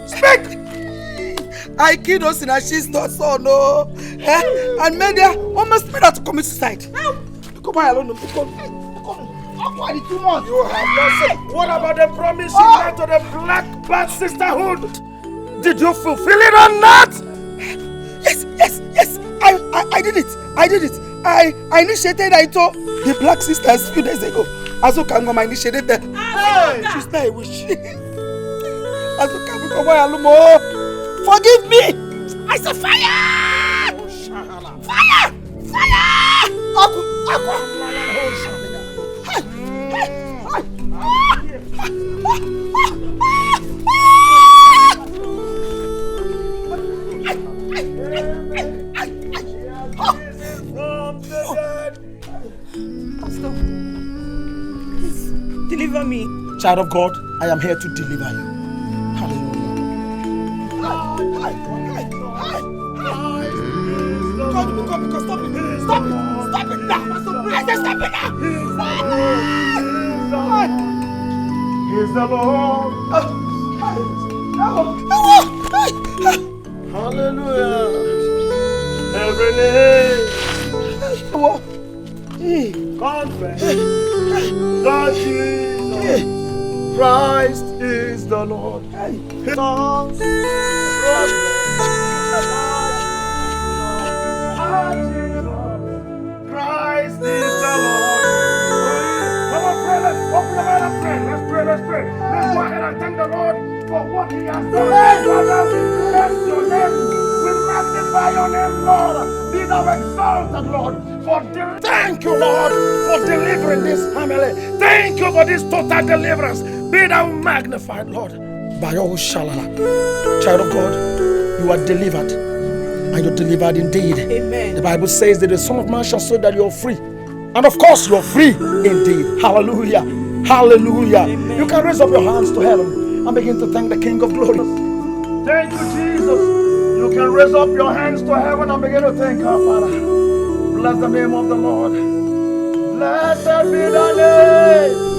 Speak! I killed us in a she's not so no. And made her almost made her to commit suicide. Come on, alone. You have not said. What about the promise you made to the Black Bat Sisterhood? Did you fulfill it or not? Yes. I did it. I initiated Aito, the Black Sisters, a few days ago. Azokangoma initiated them. She's not a witch. Azokangoma, forgive me! I said fire! Fire! Stop. Please, deliver me. Child of God, I am here to deliver you. Come, stop it now! I said stop it now! He's the Lord. Hallelujah. Every name confess that Jesus Christ is the Lord. Christ is the Lord. Come on, pray. Let's open the Bible and pray. Let's pray. Let's go ahead and thank the Lord for what He has done. Father, we bless your name. We magnify your name, Lord. Be thou exalted, Lord. Thank you, Lord, for delivering this family. Thank you for this total deliverance. Be thou magnified, Lord. By all shalala. Child of God, you are delivered. And you're delivered indeed. Amen. The Bible says that the Son of Man shall say that you're free. And of course, you're free indeed. Hallelujah. Hallelujah. Amen. You can raise up your hands to heaven and begin to thank the King of Glory. Thank you, Jesus. You can raise up your hands to heaven and begin to thank our Father. Bless the name of the Lord. Blessed be the name.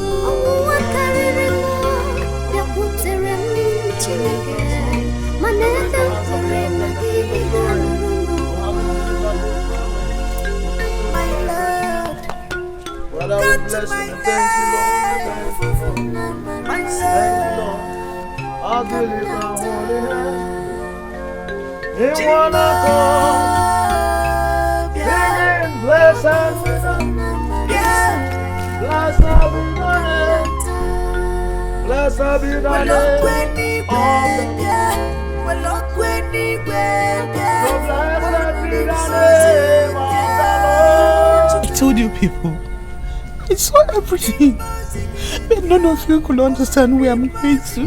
Father, we bless you and thank you, Lord. Thank you, Lord. As we lift our holy hands in one accord, singing blessed be the name. Blessed be the name. Blessed be the name of the Lord. I told you people, I saw everything, but none of you could understand where I'm going to.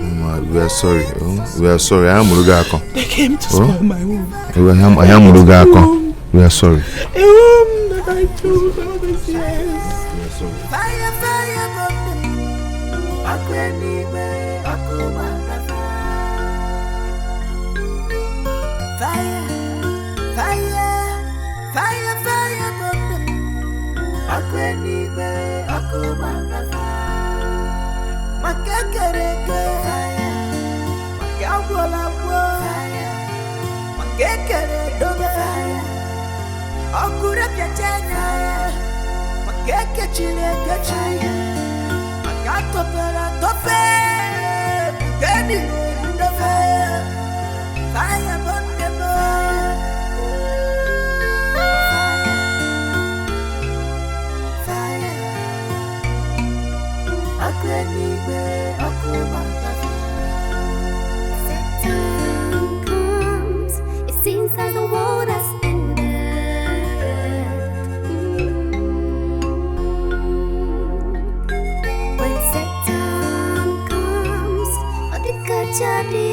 We are sorry. We are sorry. I am Murugako. They came to spoil my home. I am Murugako. We are sorry. A home that I built all these years. We are sorry. anywhere, Satan comes, it seems that the world has ended. When Satan comes, all the jadi